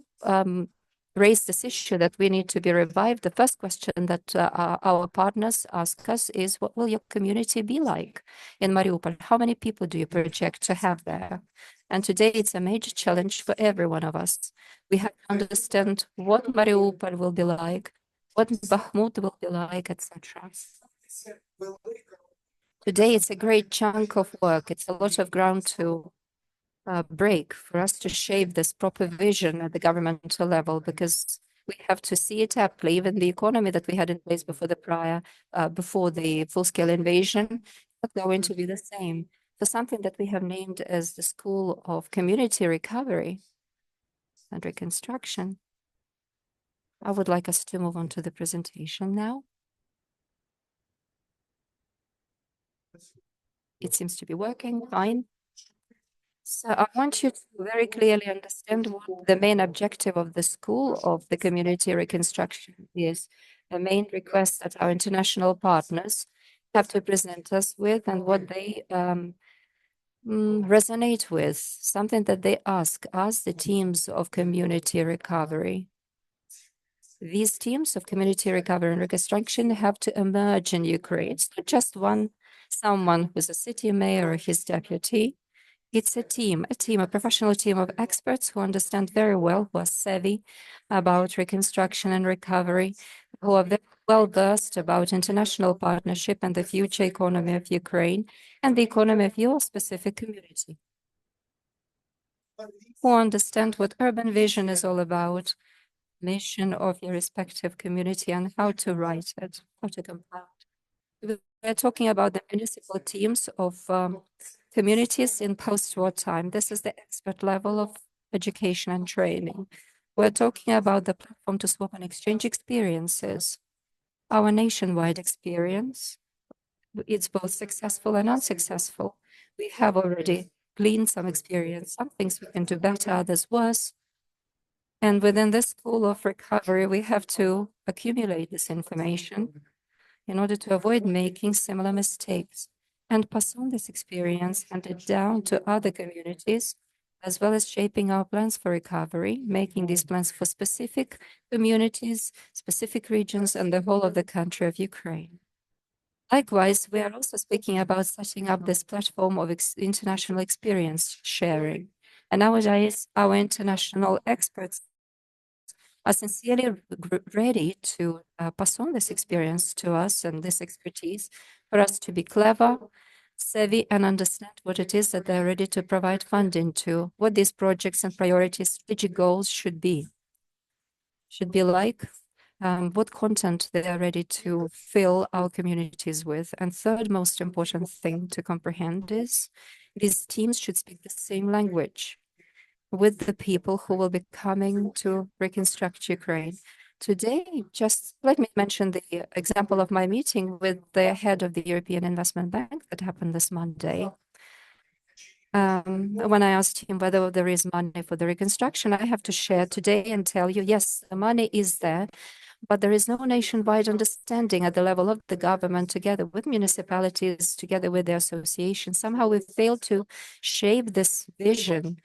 S2: raised this issue that we need to be revived, the first question that our partners ask us is, what will your community be like in Mariupol? How many people do you project to have there? And today it's a major challenge for every one of us. We have to understand what Mariupol will be like, what Bakhmut will be like, etc. Today it's a great chunk of work. It's a lot of ground to break for us to shape this proper vision at the governmental level, because we have to see it aptly. Even the economy that we had in place before the full-scale invasion is going to be the same. So something that we have named as the School of Community Recovery and Reconstruction. I would like us to move on to the presentation now. It seems to be working fine. So I want you to very clearly understand what the main objective of the School of the Community Reconstruction is. The main request that our international partners have to present us with, and what they resonate with, something that they ask us, the teams of community recovery. These teams of community recovery and reconstruction have to emerge in Ukraine. It's not just someone who's a city mayor or his deputy. It's a team, a professional team of experts who understand very well, who are savvy about reconstruction and recovery, who are very well versed about international partnership and the future economy of Ukraine and the economy of your specific community, who understand what urban vision is all about, mission of your respective community, and how to write it, how to compile it. We're talking about the municipal teams of communities in post-war time. This is the expert level of education and training. We're talking about the platform to swap and exchange experiences. Our nationwide experience, it's both successful and unsuccessful. We have already gleaned some experience, some things we can do better, others worse. And within this school of recovery, we have to accumulate this information in order to avoid making similar mistakes. and pass on this experience, hand it down to other communities, as well as shaping our plans for recovery, making these plans for specific communities, specific regions, and the whole of the country of Ukraine. Likewise, we are also speaking about setting up this platform of international experience sharing. And nowadays, our international experts are sincerely ready to pass on this experience to us and this expertise for us to be clever, savvy, and understand what it is that they're ready to provide funding to, what these projects and priorities, strategic goals should be like, what content they are ready to fill our communities with. And third most important thing to comprehend is these teams should speak the same language with the people who will be coming to reconstruct Ukraine. Today, just let me mention the example of my meeting with the head of the European Investment Bank that happened this Monday. When I asked him whether there is money for the reconstruction, I have to share today and tell you, yes, the money is there, but there is no nationwide understanding at the level of the government, together with municipalities, together with the association. Somehow we fail to shape this vision.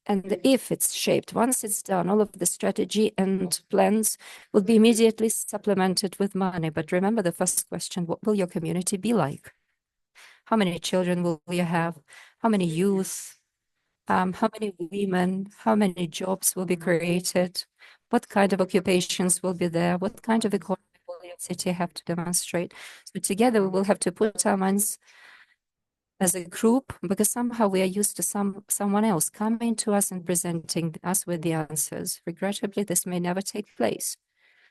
S2: And if it's shaped, once it's done, all of the strategy and plans will be immediately supplemented with money. But remember the first question, what will your community be like? How many children will you have? How many youth? How many women? How many jobs will be created? What kind of occupations will be there? What kind of economy will your city have to demonstrate? So together we will have to put our minds as a group, because somehow we are used to someone else coming to us and presenting us with the answers. Regrettably, this may never take place.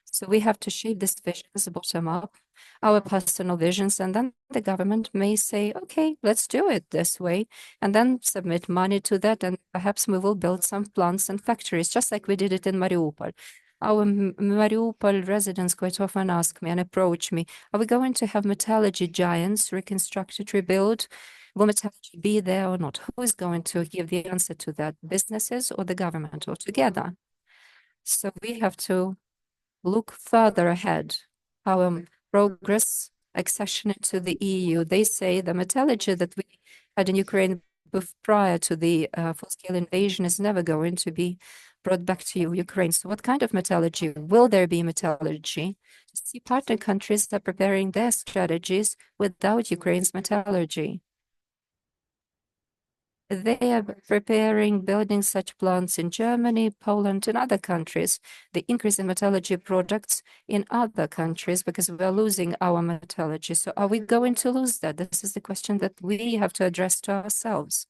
S2: So we have to shape this vision as a bottom up, our personal visions, and then the government may say, okay, let's do it this way, and then submit money to that, and perhaps we will build some plants and factories, just like we did it in Mariupol. Our Mariupol residents quite often ask me and approach me, are we going to have metallurgy giants reconstructed, rebuilt? Will metallurgy be there or not? Who is going to give the answer to that, businesses or the government altogether? So we have to look further ahead. Our progress, accession to the EU, they say the metallurgy that we had in Ukraine prior to the full-scale invasion is never going to be brought back to Ukraine. So what kind of metallurgy? Will there be metallurgy? See, partner countries are preparing their strategies without Ukraine's metallurgy. They are preparing building such plants in Germany, Poland, and other countries. The increase in metallurgy products in other countries, because we are losing our metallurgy. So are we going to lose that? This is the question that we have to address to ourselves.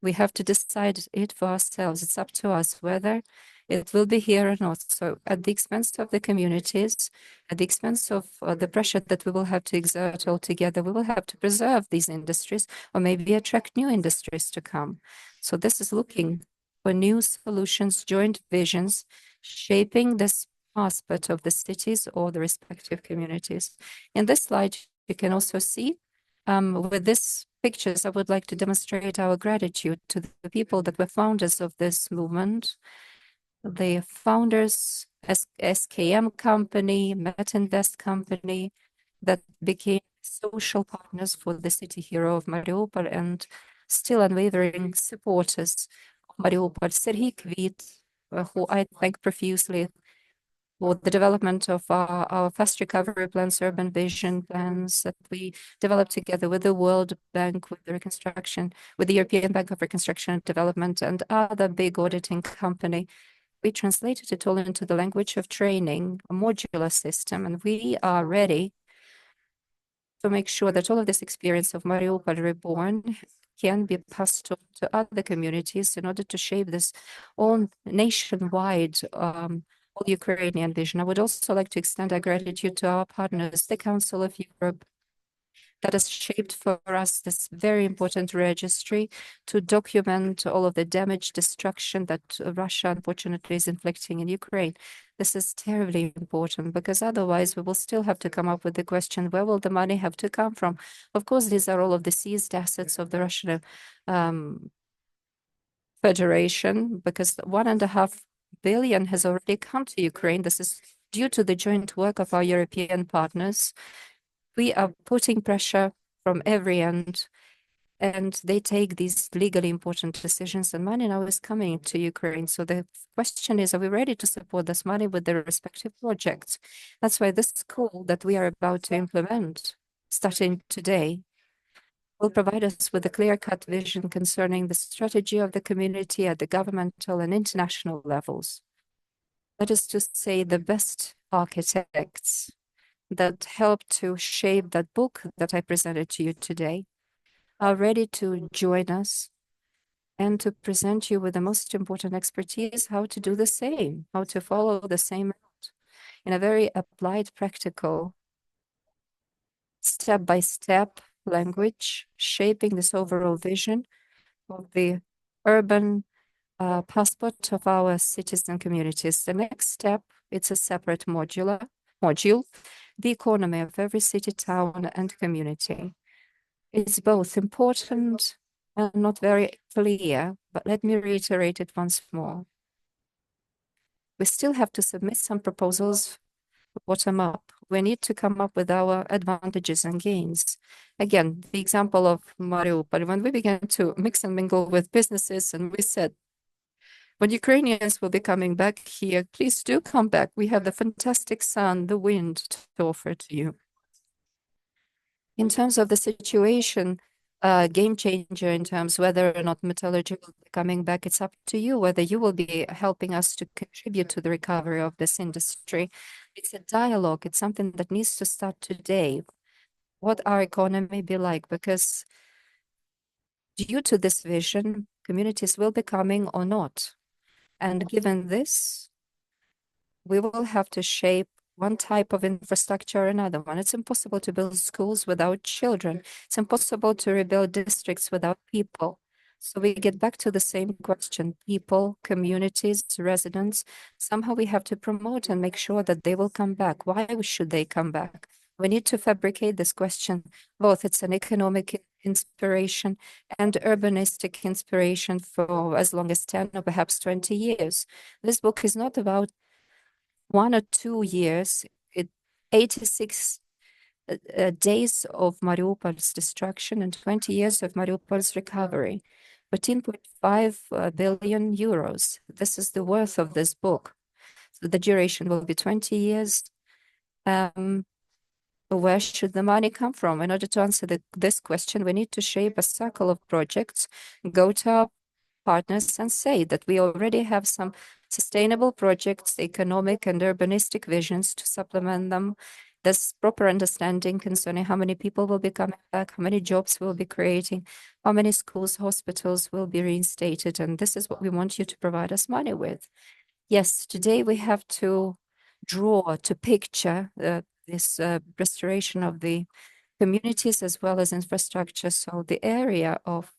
S2: We have to decide it for ourselves. It's up to us whether it will be here or not. So at the expense of the communities, at the expense of the pressure that we will have to exert altogether, we will have to preserve these industries or maybe attract new industries to come. So this is looking for new solutions, joint visions, shaping this aspect of the cities or the respective communities. In this slide, you can also see with these pictures, I would like to demonstrate our gratitude to the people that were founders of this movement. The founders, SKM company, Metinvest company, that became social partners for the city hero of Mariupol and still unwavering supporters of Mariupol. Serhiy Kvit, who I thank profusely for the development of our fast recovery plans, urban vision plans that we developed together with the World Bank, with the Reconstruction, with the European Bank of Reconstruction and Development, and other big auditing company. We translated it all into the language of training, a modular system, and we are ready to make sure that all of this experience of Mariupol Reborn can be passed on to other communities in order to shape this all nationwide all Ukrainian vision. I would also like to extend our gratitude to our partners, the Council of Europe, that has shaped for us this very important registry to document all of the damage, destruction that Russia unfortunately is inflicting in Ukraine. This is terribly important because otherwise we will still have to come up with the question, where will the money have to come from? Of course, these are all of the seized assets of the Russian Federation, because 1.5 billion has already come to Ukraine. This is due to the joint work of our European partners. We are putting pressure from every end, and they take these legally important decisions, and money now is coming to Ukraine. So the question is, are we ready to support this money with their respective projects? That's why this school that we are about to implement, starting today, will provide us with a clear-cut vision concerning the strategy of the community at the governmental and international levels. That is to say, the best architects that helped to shape that book that I presented to you today are ready to join us and to present you with the most important expertise, how to do the same, how to follow the same route in a very applied, practical, step-by-step language, shaping this overall vision of the urban passport of our cities and communities. The next step, it's a separate module, the economy of every city, town, and community. It's both important and not very clear, but let me reiterate it once more. We still have to submit some proposals bottom up. We need to come up with our advantages and gains. Again, the example of Mariupol, when we began to mix and mingle with businesses, and we said, when Ukrainians will be coming back here, please do come back. We have the fantastic sun, the wind to offer to you. In terms of the situation, game changer in terms whether or not metallurgy will be coming back, it's up to you whether you will be helping us to contribute to the recovery of this industry. It's a dialogue. It's something that needs to start today. What our economy be like? Because due to this vision, communities will be coming or not. And given this, we will have to shape one type of infrastructure or another one. It's impossible to build schools without children. It's impossible to rebuild districts without people. So we get back to the same question, people, communities, residents. Somehow we have to promote and make sure that they will come back. Why should they come back? We need to fabricate this question. Both it's an economic inspiration and urbanistic inspiration for as long as 10 or perhaps 20 years. This book is not about 1 or 2 years, 86 days of Mariupol's destruction and 20 years of Mariupol's recovery. 14.5 billion euros. This is the worth of this book. So the duration will be 20 years. Where should the money come from? In order to answer this question, we need to shape a circle of projects, go to our partners and say that we already have some sustainable projects, economic and urbanistic visions to supplement them. There's proper understanding concerning how many people will be coming back, how many jobs we'll be creating, how many schools, hospitals will be reinstated. And this is what we want you to provide us money with. Yes, today we have to draw, to picture this restoration of the communities as well as infrastructure. So the area of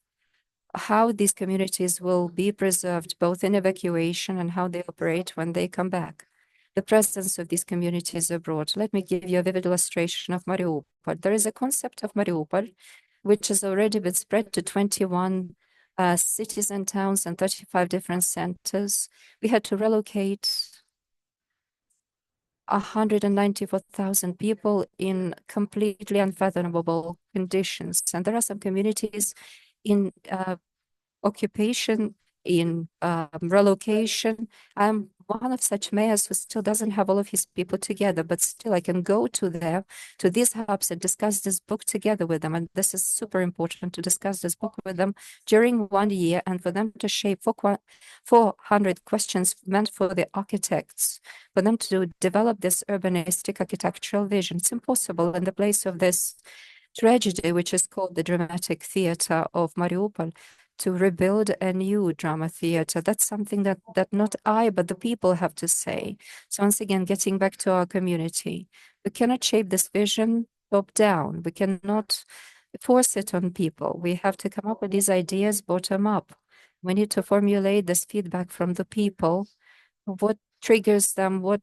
S2: how these communities will be preserved, both in evacuation and how they operate when they come back. The presence of these communities abroad. Let me give you a vivid illustration of Mariupol. There is a concept of Mariupol, which has already been spread to 21 cities and towns and 35 different centers. We had to relocate 194,000 people in completely unfathomable conditions. And there are some communities in occupation, in relocation. I'm one of such mayors who still doesn't have all of his people together, but still I can go to there, to these hubs and discuss this book together with them. And this is super important to discuss this book with them during 1 year and for them to shape 400 questions meant for the architects, for them to develop this urbanistic architectural vision. It's impossible in the place of this tragedy, which is called the dramatic theater of Mariupol, to rebuild a new drama theater. That's something that not I, but the people have to say. So once again, getting back to our community, we cannot shape this vision top down. We cannot force it on people. We have to come up with these ideas bottom up. We need to formulate this feedback from the people. What triggers them, what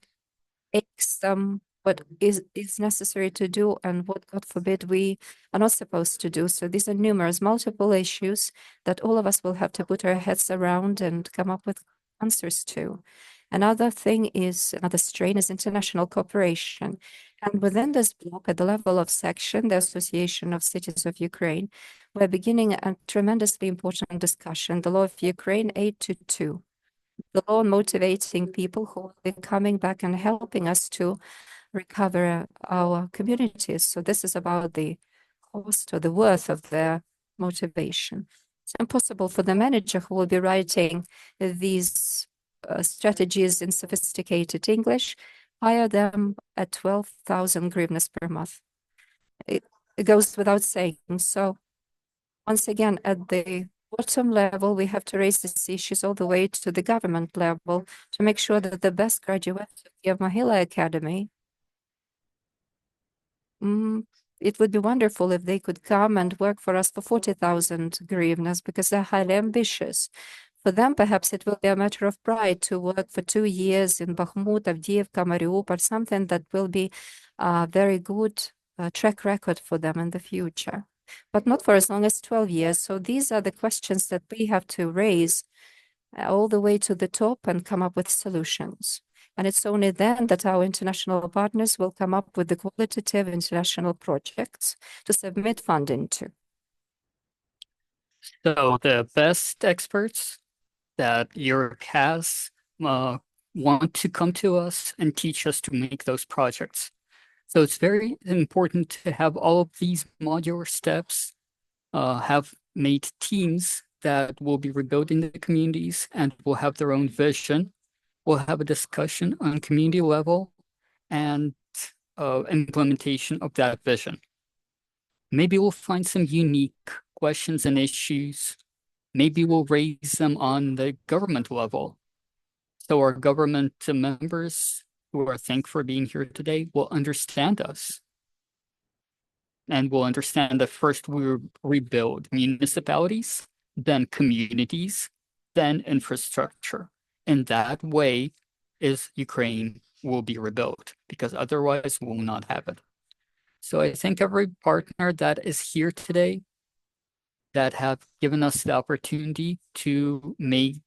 S2: aches them, what is necessary to do, and what, God forbid, we are not supposed to do. So these are numerous, multiple issues that all of us will have to put our heads around and come up with answers to. Another thing is, another strain is international cooperation. And within this block, at the level of section, the Association of Cities of Ukraine, we're beginning a tremendously important discussion, the law of Ukraine 822, the law motivating people who will be coming back and helping us to recover our communities. So this is about the cost or the worth of their motivation. It's impossible for the manager who will be writing these strategies in sophisticated English, hire them at 12,000 hryvnias per month. It goes without saying. So once again, at the bottom level, we have to raise these issues all the way to the government level to make sure that the best graduates of the Mahila Academy, it would be wonderful if they could come and work for us for 40,000 hryvnias because they're highly ambitious. For them, perhaps it will be a matter of pride to work for 2 years in Bakhmut, Avdiivka, Mariupol, something that will be a very good track record for them in the future, but not for as long as 12 years. So these are the questions that we have to raise all the way to the top and come up with solutions. And it's only then that our international partners will come up with the qualitative international projects to submit funding to.
S5: So the best experts that Europe has want to come to us and teach us to make those projects. So it's very important to have all of these modular steps, have made teams that will be rebuilding the communities and will have their own vision. We'll have a discussion on community level and implementation of that vision. Maybe we'll find some unique questions and issues. Maybe we'll raise them on the government level. So our government members who are thankful for being here today will understand us. And will understand that first we rebuild municipalities, then communities, then infrastructure. In that way is Ukraine will be rebuilt, because otherwise we will not have it. So I thank every partner that is here today that have given us the opportunity to make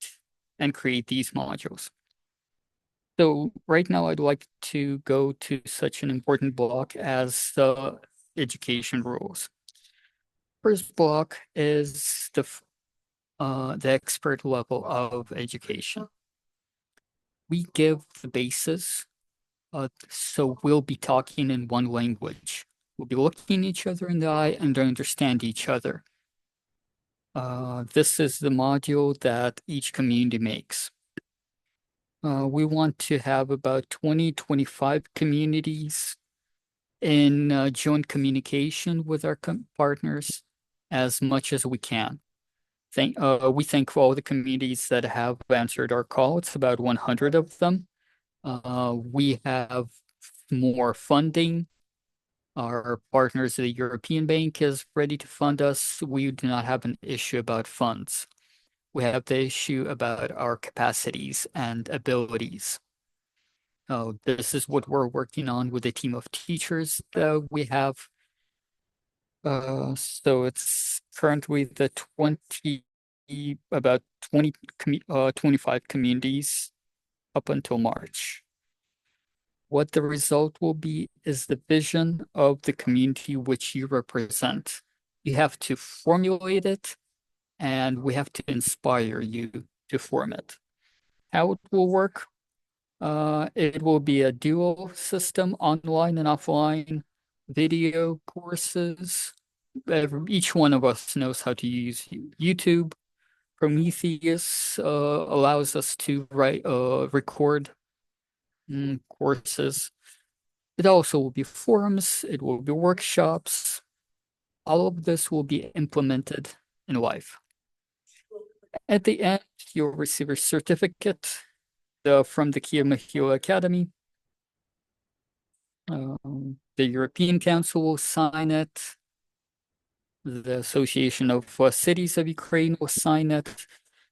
S5: and create these modules. So right now I'd like to go to such an important block as the education rules. First block is the expert level of education. We give the basis, so we'll be talking in one language. We'll be looking each other in the eye and understand each other. This is the module that each community makes. We want to have about 20-25 communities in joint communication with our partners as much as we can. We thank all the communities that have answered our call. It's about 100 of them. We have more funding. Our partners, the European Bank, is ready to fund us. We do not have an issue about funds. We have the issue about our capacities and abilities. This is what we're working on with a team of teachers that we have. So it's currently the 25 communities up until March. What the result will be is the vision of the community which you represent. You have to formulate it, and we have to inspire you to form it. How it will work? It will be a dual system, online and offline, video courses. Each one of us knows how to use YouTube. Prometheus allows us to record courses. It also will be forums, it will be workshops. All of this will be implemented in life. At the end, you'll receive a certificate from the Kiev Mahila Academy. The European Council will sign it. The Association of Cities of Ukraine will sign it.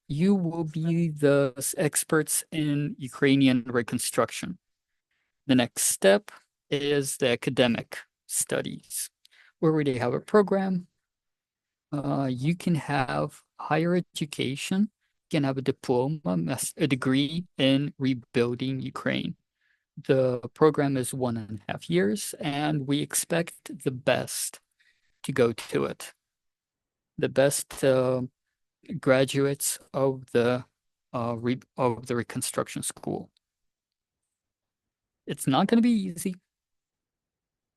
S5: You will be the experts in Ukrainian reconstruction. The next step is the academic studies. We already have a program. You can have higher education, you can have a diploma, a degree in rebuilding Ukraine. The program is 1.5 years, and we expect the best to go to it. The best graduates of the Reconstruction School. It's not going to be easy,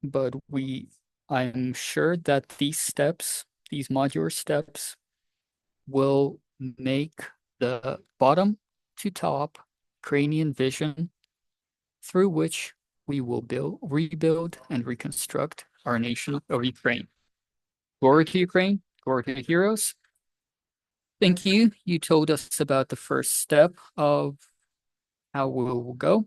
S5: but I'm sure that these steps, these modular steps, will make the bottom to top Ukrainian vision through which we will rebuild and reconstruct our nation of Ukraine. Glory to Ukraine, glory to the heroes. Thank you. You told us about the first step of how we will go.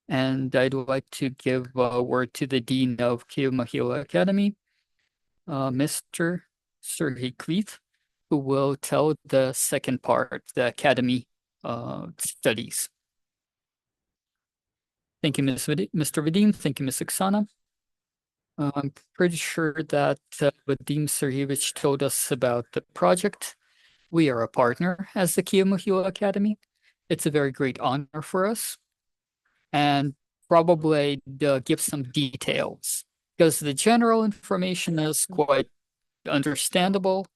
S5: And I'd like to give a word to the Dean of Kyiv Mohyla Academy, Mr. Sergei Kvit, who will tell the second part, the academy studies. Thank you, Mr. Vadim. Thank you, Ms. Oksana. I'm pretty sure that Vadim Sergeyevich told us about the project. We are a partner as the Kyiv Mohyla Academy. It's a very great honor for us. And probably give some details, because the general information is quite understandable.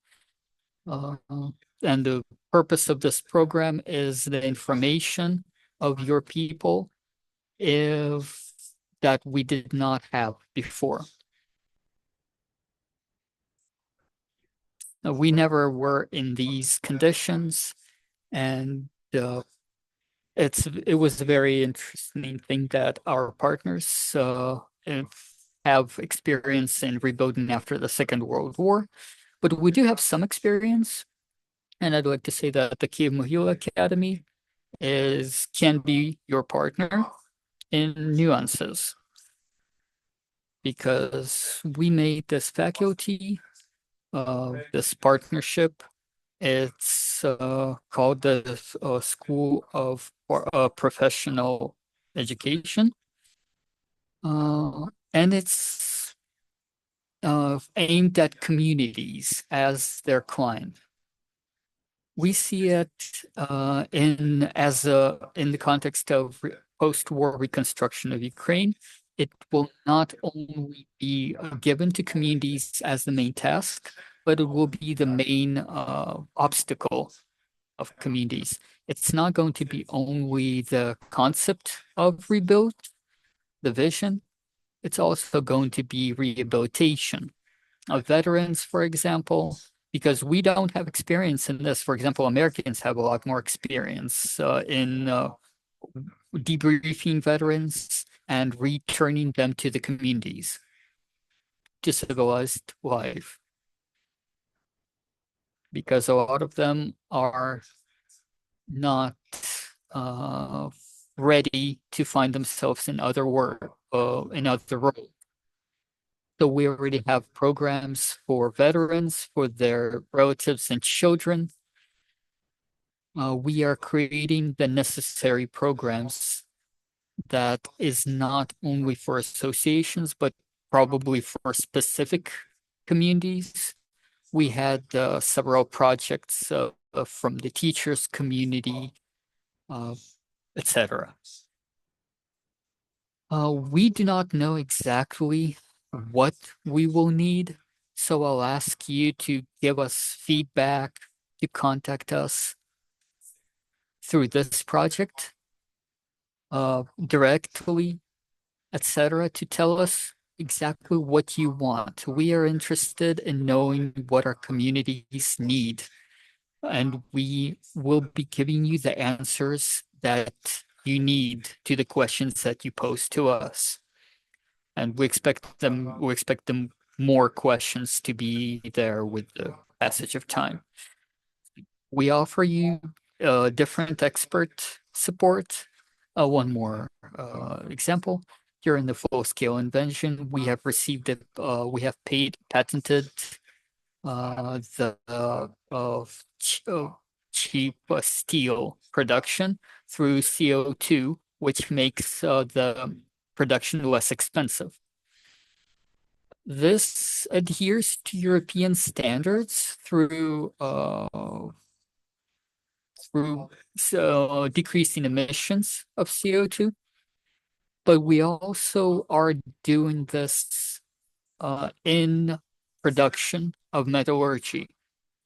S5: And the purpose of this program is the information of your people that we did not have before. We never were in these conditions, and it was a very interesting thing that our partners have experience in rebuilding after the Second World War, but we do have some experience, and I'd like to say that the Kyiv Mohyla Academy can be your partner in nuances, because we made this faculty, this partnership. It's called the School of Professional Education, and it's aimed at communities as their client. We see it in the context of post-war reconstruction of Ukraine. It will not only be given to communities as the main task, but it will be the main obstacle of communities. It's not going to be only the concept of rebuild, the vision. It's also going to be rehabilitation of veterans, for example, because we don't have experience in this. For example, Americans have a lot more experience in debriefing veterans and returning them to the communities, to civilized life, because a lot of them are not ready to find themselves in other work, in other roles. So we already have programs for veterans, for their relatives and children. We are creating the necessary programs that is not only for associations, but probably for specific communities. We had several projects from the teachers community, etc. We do not know exactly what we will need, so I'll ask you to give us feedback, to contact us through this project directly, etc., to tell us exactly what you want. We are interested in knowing what our communities need, and we will be giving you the answers that you need to the questions that you pose to us. And we expect them more questions to be there with the passage of time. We offer you different expert support. One more example. During the full-scale invention, we have patented cheap steel production through CO2, which makes the production less expensive. This adheres to European standards through decreasing emissions of CO2. but we also are doing this in production of metallurgy.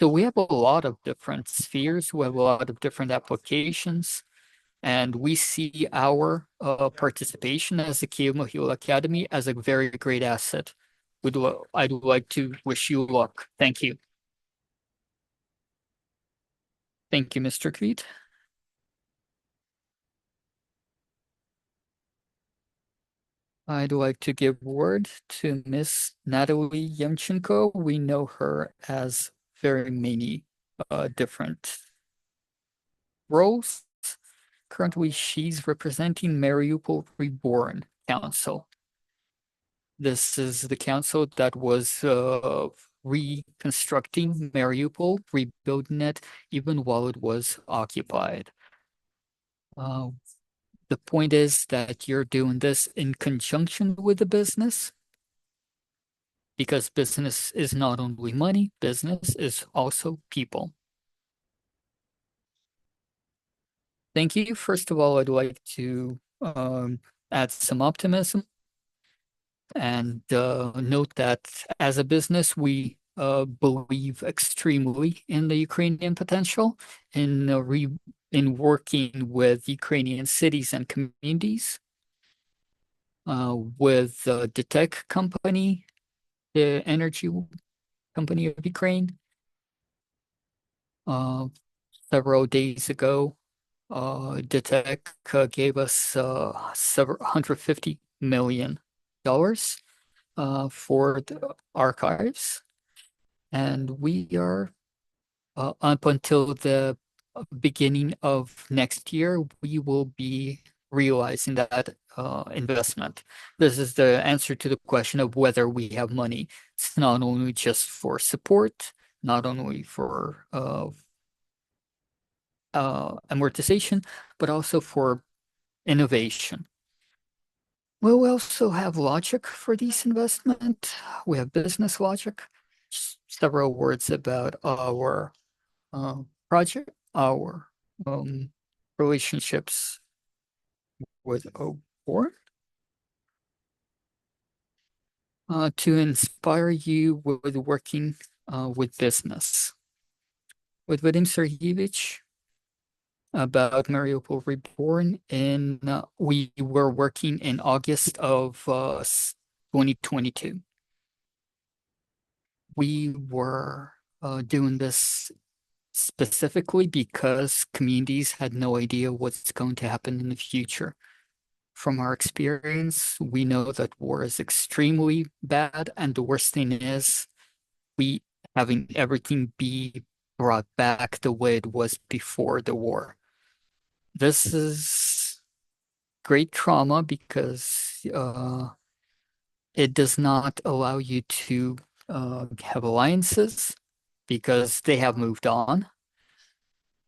S5: So we have a lot of different spheres, we have a lot of different applications, and we see our participation as the Kiev Mohila Academy as a very great asset. I'd like to wish you luck. Thank you. Thank you, Mr. Creed. I'd like to give word to Miss Natalie Yemchenko. We know her as very many different roles. Currently, she's representing Mariupol Reborn Council. This is the council that was reconstructing Mariupol, rebuilding it, even while it was occupied. The point is that you're doing this in conjunction with the business, because business is not only money, business is also people. Thank you. First of all, I'd like to add some optimism and note that as a business, we believe extremely in the Ukrainian potential, in working with Ukrainian cities and communities, with the tech company, the energy company of Ukraine. Several days ago, DTEC gave us several $150 million for the archives, and we are up until the beginning of next year, we will be realizing that investment. This is the answer to the question of whether we have money. It's not only just for support, not only for amortization, but also for innovation. We also have logic for these investment. We have business logic. Several words about our project, our relationships with war. To inspire you with working with business. With Vadim Sergeyevich, about Mariupol Reborn, we were working in August of 2022. We were doing this specifically because communities had no idea what's going to happen in the future. From our experience, we know that war is extremely bad, and the worst thing is we having everything be brought back the way it was before the war. This is great trauma because it does not allow you to have alliances because they have moved on.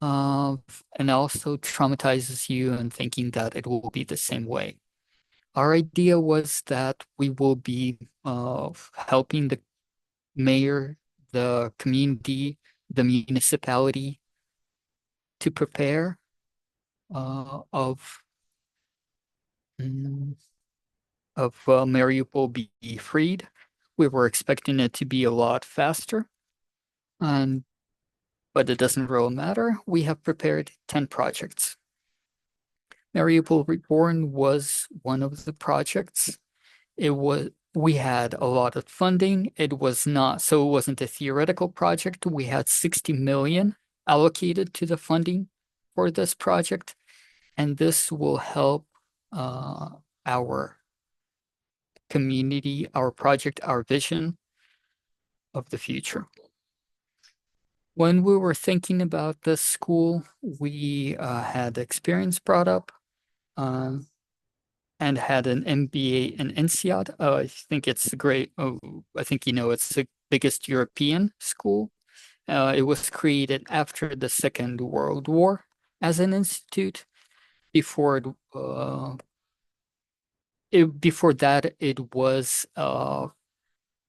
S5: And also traumatizes you and thinking that it will be the same way. Our idea was that we will be helping the mayor, the community, the municipality to prepare of Mariupol be freed. We were expecting it to be a lot faster, but it doesn't really matter. We have prepared 10 projects. Mariupol Reborn was one of the projects. We had a lot of funding. It wasn't a theoretical project. We had 60 million allocated to the funding for this project, and this will help our community, our project, our vision of the future. When we were thinking about this school, we had experience brought up and had an MBA in INSEAD. I think it's great. I think it's the biggest European school. It was created after the Second World War as an institute. Before that, it was a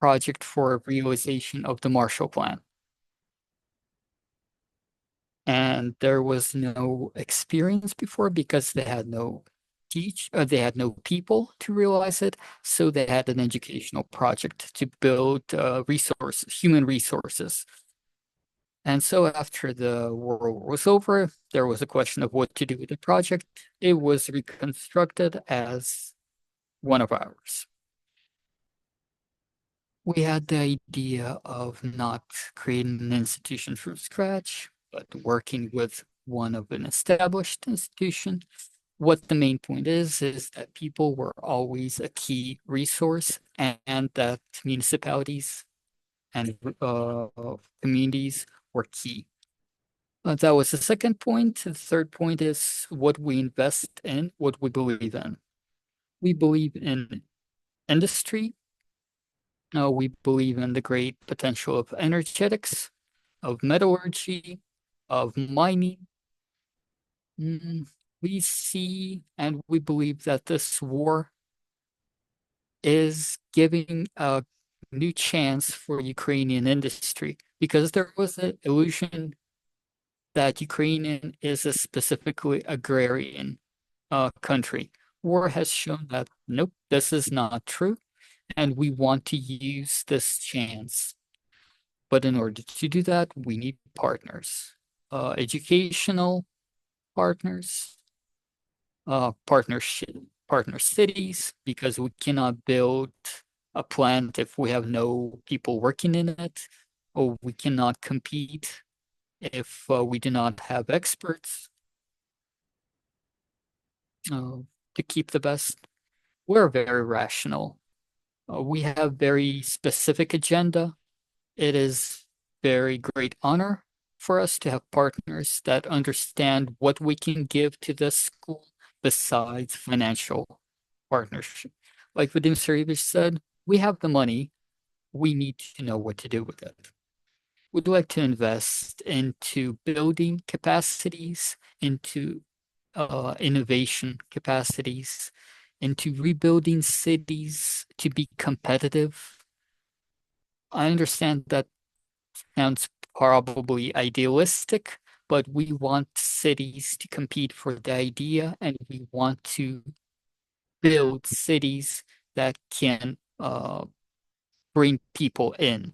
S5: project for realization of the Marshall Plan. And there was no experience before because they had no teach, they had no people to realize it. So they had an educational project to build human resources. And so after the war was over, there was a question of what to do with the project. It was reconstructed as one of ours. We had the idea of not creating an institution from scratch, but working with one of an established institution. What the main point is that people were always a key resource, and that municipalities and communities were key. That was the second point. The third point is what we invest in, what we believe in. We believe in industry. We believe in the great potential of energetics, of metallurgy, of mining. We see and we believe that this war is giving a new chance for Ukrainian industry, because there was an illusion that Ukrainian is a specifically agrarian country. War has shown that nope, this is not true, and we want to use this chance. But in order to do that, we need partners, educational partners, partner cities, because we cannot build a plant if we have no people working in it, or we cannot compete if we do not have experts to keep the best. We're very rational. We have very specific agenda. It is very great honor for us to have partners that understand what we can give to this school besides financial partnership. Like Vadim Sergeyevich said, we have the money. We need to know what to do with it. We'd like to invest into building capacities, into innovation capacities, into rebuilding cities to be competitive. I understand that sounds probably idealistic, but we want cities to compete for the idea, and we want to build cities that can bring people in.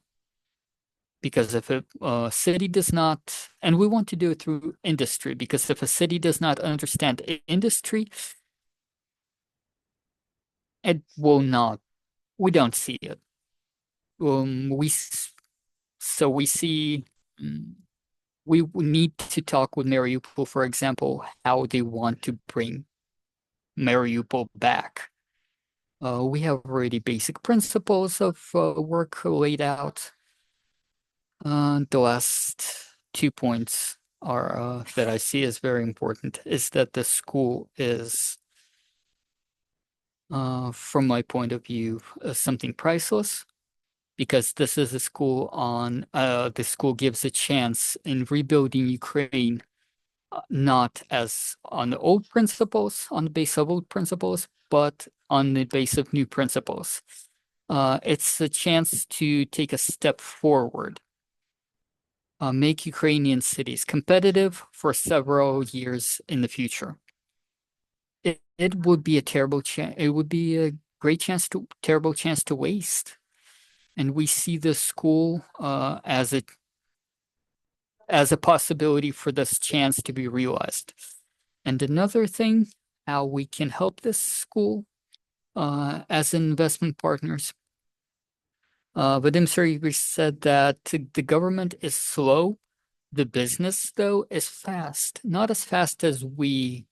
S5: Because if a city does not, and we want to do it through industry, because if a city does not understand industry, it will not, we don't see it. So we see, we need to talk with Mariupol, for example, how they want to bring Mariupol back. We have already basic principles of work laid out. The last 2 points are that I see as very important is that the school is, from my point of view, something priceless, because this is a school on, the school gives a chance in rebuilding Ukraine, not as on the old principles, on the base of old principles, but on the base of new principles. It's a chance to take a step forward. Make Ukrainian cities competitive for several years in the future. It would be a terrible chance. It would be a terrible chance to waste. And we see the school as a possibility for this chance to be realized. And another thing, how we can help this school as investment partners. Vadim Sergeyevich said that the government is slow. The business, though, is fast. Not as fast as we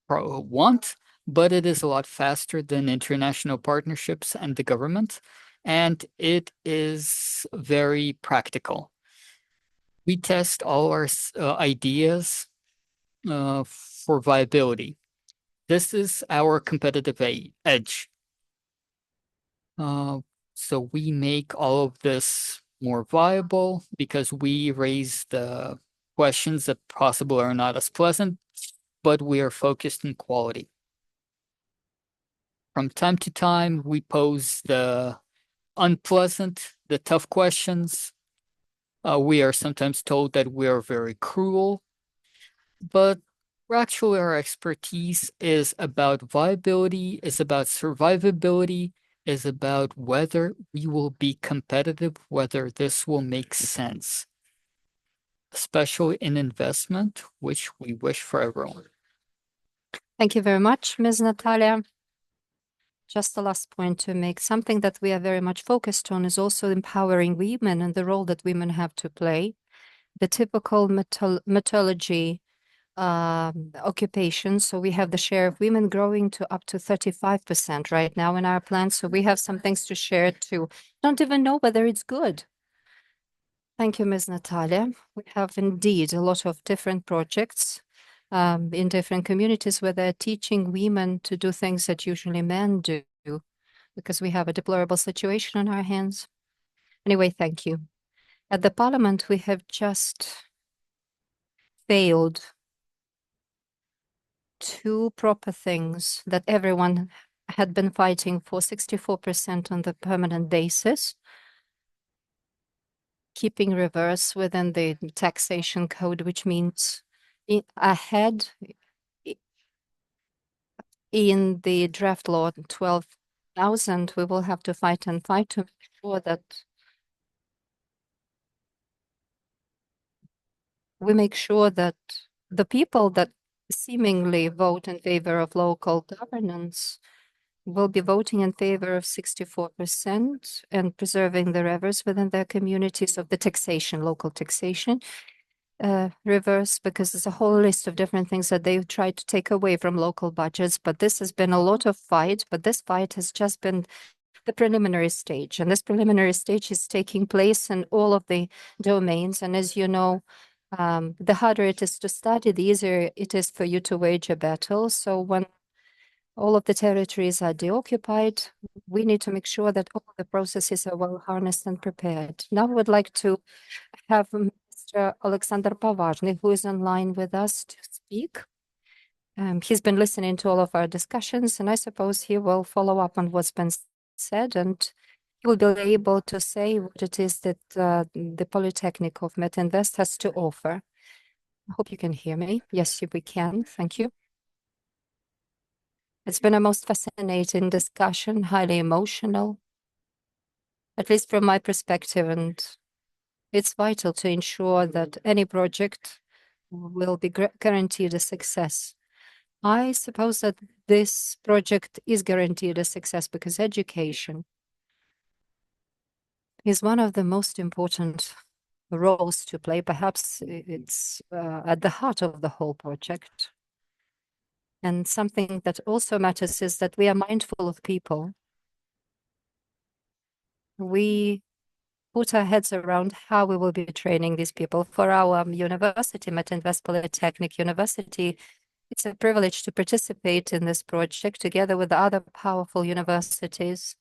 S5: want, but it is a lot faster than international partnerships and the government. And it is very practical. We test all our ideas for viability. This is our competitive edge. So we make all of this more viable because we raise the questions that possibly are not as pleasant, but we are focused on quality. From time to time, we pose the unpleasant, the tough questions. We are sometimes told that we are very cruel, but Actually, our expertise is about viability, is about survivability, is about whether we will be competitive, whether this will make sense, especially in investment, which we wish for everyone.
S2: Thank you very much, Ms. Natalia. Just the last point to make. Something that we are very much focused on is also empowering women and the role that women have to play. The typical metallurgy occupation. So we have the share of women growing to up to 35% right now in our plan. So we have some things to share too. Don't even know whether it's good. Thank you, Ms. Natalia. We have indeed a lot of different projects in different communities where they're teaching women to do things that usually men do because we have a deplorable situation on our hands. Anyway, thank you. At the parliament, we have just failed two proper things that everyone had been fighting for, 64% on the permanent basis, keeping reverse within the taxation code, which means ahead in the draft law 12,000, we will have to fight to make sure that we make sure that the people that seemingly vote in favor of local governance will be voting in favor of 64% and preserving the rivers within their communities of the taxation, local taxation. Reverse, because there's a whole list of different things that they've tried to take away from local budgets. But this has been a lot of fight, but this fight has just been the preliminary stage. And this preliminary stage is taking place in all of the domains. And as you know, the harder it is to study, the easier it is for you to wage a battle. So when all of the territories are deoccupied, we need to make sure that all the processes are well harnessed and prepared. Now I would like to have Mr. Alexander Pavazhny, who is online with us, to speak. He's been listening to all of our discussions, and I suppose he will follow up on what's been said, and he will be able to say what it is that the Polytechnic of Metinvest has to offer. I hope you can hear me. Yes, we can. Thank you. It's been a most fascinating discussion, highly emotional, at least from my perspective, and it's vital to ensure that any project will be guaranteed a success. I suppose that this project is guaranteed a success because education is one of the most important roles to play. Perhaps it's at the heart of the whole project. And something that also matters is that we are mindful of people. We put our heads around how we will be training these people. For our university, Metinvest Polytechnic University, it's a privilege to participate in this project together with other powerful universities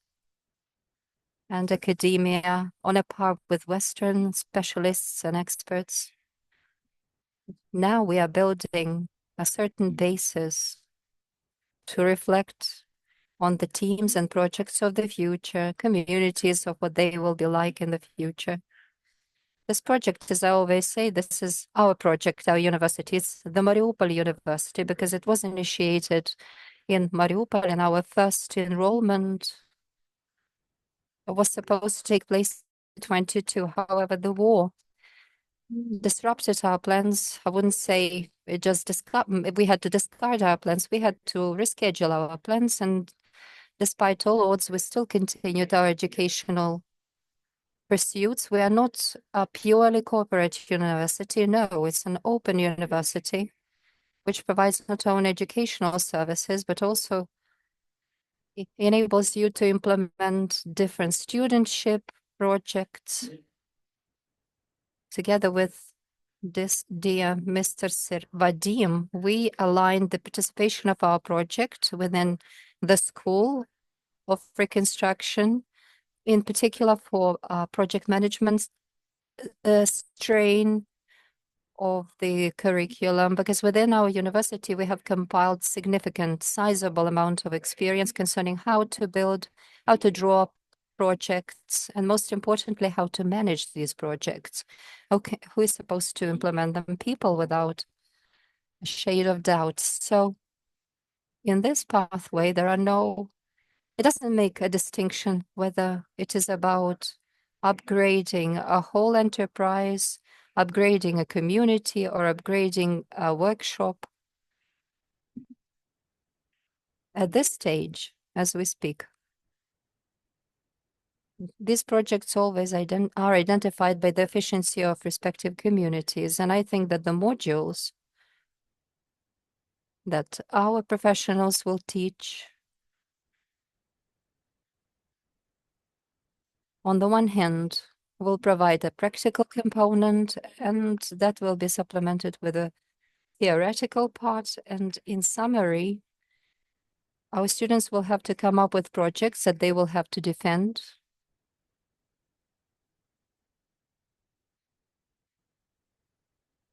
S2: and academia on a par with Western specialists and experts. Now we are building a certain basis to reflect on the teams and projects of the future, communities of what they will be like in the future. This project, as I always say, this is our project, our university. It's the Mariupol University because it was initiated in Mariupol, and our first enrollment was supposed to take place in 2022. However, the war disrupted our plans. I wouldn't say it just we had to discard our plans. We had to reschedule our plans, and despite all odds, we still continued our educational pursuits. We are not a purely corporate university. No, it's an open university, which provides not only educational services, but also it enables you to implement different studentship projects. Together with this dear Mr. Vadim, we aligned the participation of our project within the School of Reconstruction, in particular for project management strain of the curriculum, because within our university we have compiled significant, sizable amount of experience concerning how to build, how to draw projects, and most importantly, how to manage these projects. Okay, who is supposed to implement them? People without a shade of doubt. So in this pathway, it doesn't make a distinction whether it is about upgrading a whole enterprise, upgrading a community, or upgrading a workshop. At this stage, as we speak, these projects always are identified by the efficiency of respective communities. And I think that the modules that our professionals will teach, on the one hand, will provide a practical component, and that will be supplemented with a theoretical part. And in summary, our students will have to come up with projects that they will have to defend.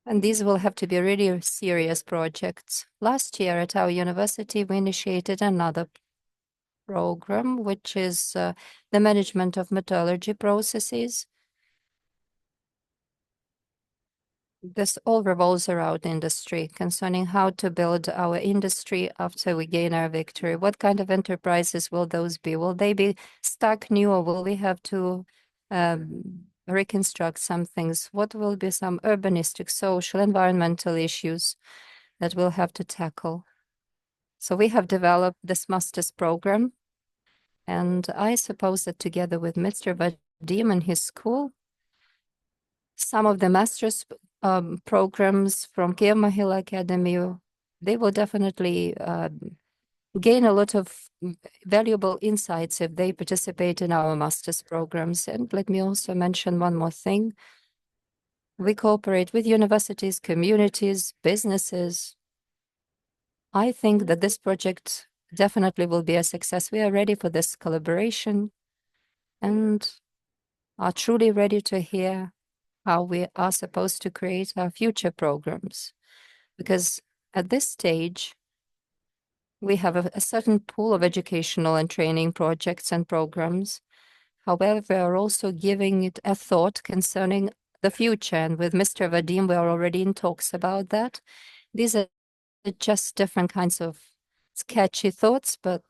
S2: And these will have to be really serious projects. Last year at our university, we initiated another program, which is the management of metallurgy processes. This all revolves around industry, concerning how to build our industry after we gain our victory. What kind of enterprises will those be? Will they be stuck new, or will we have to reconstruct some things? What will be some urbanistic, social, environmental issues that we'll have to tackle? So we have developed this master's program, and I suppose that together with Mr. Vadim and his school, some of the master's programs from Kiev-Mohyla Academy, they will definitely gain a lot of valuable insights if they participate in our master's programs. And let me also mention one more thing. We cooperate with universities, communities, businesses. I think that this project definitely will be a success. We are ready for this collaboration and are truly ready to hear how we are supposed to create our future programs. Because at this stage, we have a certain pool of educational and training projects and programs. However, we are also giving it a thought concerning the future. And with Mr. Vadim, we are already in talks about that. These are just different kinds of sketchy thoughts, but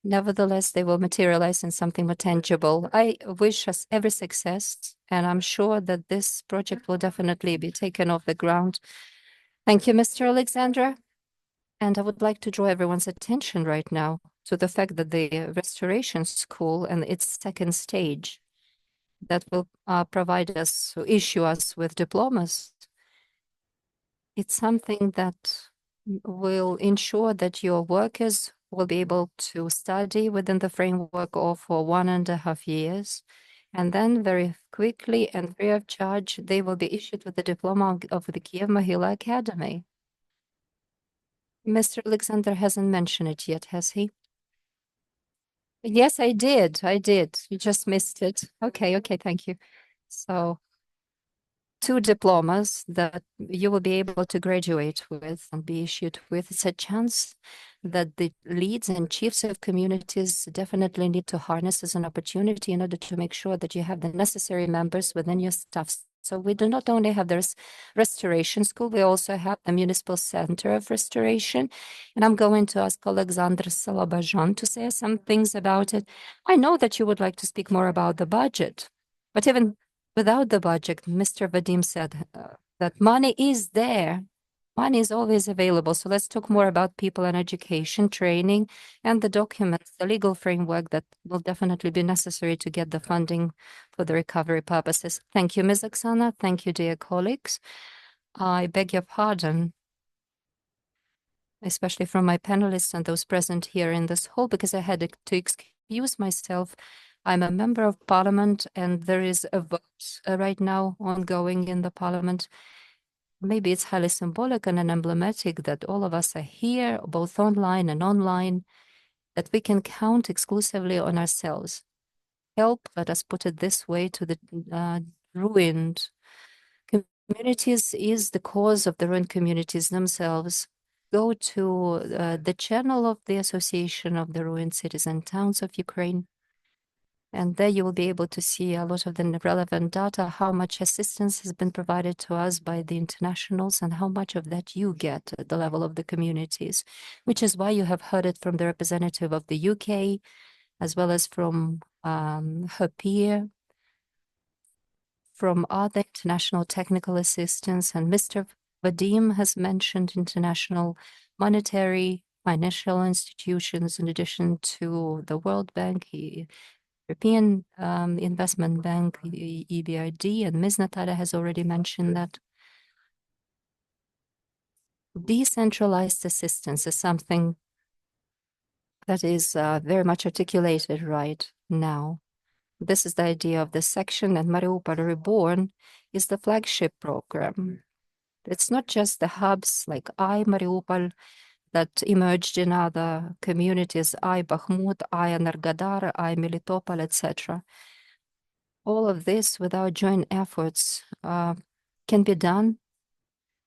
S2: nevertheless, they will materialize in something more tangible. I wish us every success, and I'm sure that this project will definitely be taken off the ground. Thank you, Mr. Alexander. And I would like to draw everyone's attention right now to the fact that the Restoration School and its second stage that will issue us with diplomas, it's something that will ensure that your workers will be able to study within the framework of for 1.5 years. And then very quickly and free of charge, they will be issued with the diploma of the Kiev-Mohyla Academy. Mr. Alexander hasn't mentioned it yet, has he? Yes, I did. You just missed it. Okay, thank you. So 2 diplomas that you will be able to graduate with and be issued with. It's a chance that the leads and chiefs of communities definitely need to harness as an opportunity in order to make sure that you have the necessary members within your staff. So we do not only have this Restoration School, we also have the Municipal Center of Restoration. And I'm going to ask Alexander Salabajan to say some things about it. I know that you would like to speak more about the budget, but even without the budget, Mr. Vadim said that money is there. Money is always available. So let's talk more about people and education, training, and the documents, the legal framework that will definitely be necessary to get the funding for the recovery purposes. Thank you, Ms. Oksana. Thank you, dear colleagues. I beg your pardon, especially from my panelists and those present here in this hall, because I had to excuse myself. I'm a member of parliament, and there is a vote right now ongoing in the parliament. Maybe it's highly symbolic and emblematic that all of us are here, both online and online, that we can count exclusively on ourselves. Help, let us put it this way, to the ruined communities is the cause of the ruined communities themselves. Go to the channel of the Association of the Ruined Cities and Towns of Ukraine. And there you will be able to see a lot of the relevant data, how much assistance has been provided to us by the internationals and how much of that you get at the level of the communities, which is why you have heard it from the representative of the UK, as well as from her peer, from other international technical assistance. And Mr. Vadim has mentioned international monetary financial institutions in addition to the World Bank, European Investment Bank, EBRD, and Ms. Natalia has already mentioned that decentralized assistance is something that is very much articulated right now. This is the idea of this section, and Mariupol Reborn is the flagship program. It's not just the hubs like Mariupol that emerged in other communities, Bakhmut, Energodar, Melitopol, etc. All of this without joint efforts can be done.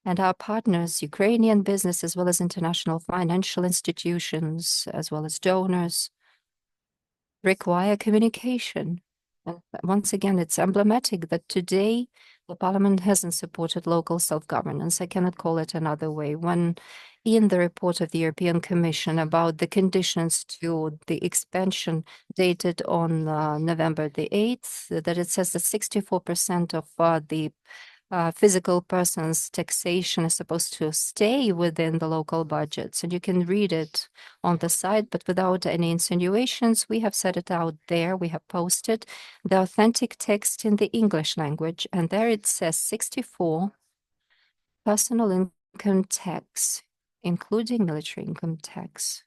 S2: And our partners, Ukrainian business, as well as international financial institutions, as well as donors, require communication. And once again, it's emblematic that today the parliament hasn't supported local self-governance. I cannot call it another way. When in the report of the European Commission about the conditions to the expansion dated on November the 8th, that it says that 64% of the physical persons taxation is supposed to stay within the local budgets. And you can read it on the site, but without any insinuations, we have set it out there. We have posted the authentic text in the English language. And there it says 64 personal income tax, including military income tax.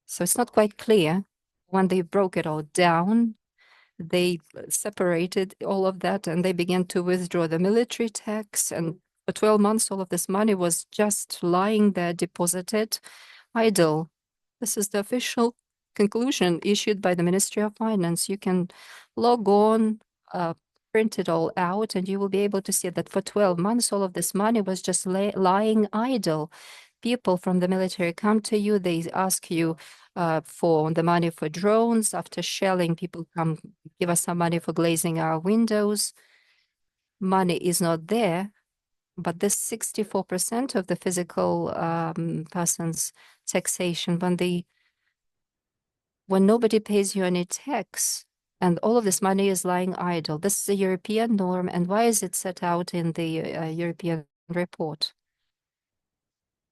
S2: So it's not quite clear when they broke it all down. They separated all of that and they began to withdraw the military tax. And for 12 months, all of this money was just lying there, deposited, idle. This is the official conclusion issued by the Ministry of Finance. You can log on, print it all out, and you will be able to see that for 12 months, all of this money was just lying idle. People from the military come to you, they ask you for the money for drones. After shelling, people come give us some money for glazing our windows. Money is not there, but this 64% of the physical person's taxation, when nobody pays you any tax, and all of this money is lying idle. This is a European norm, and why is it set out in the European report?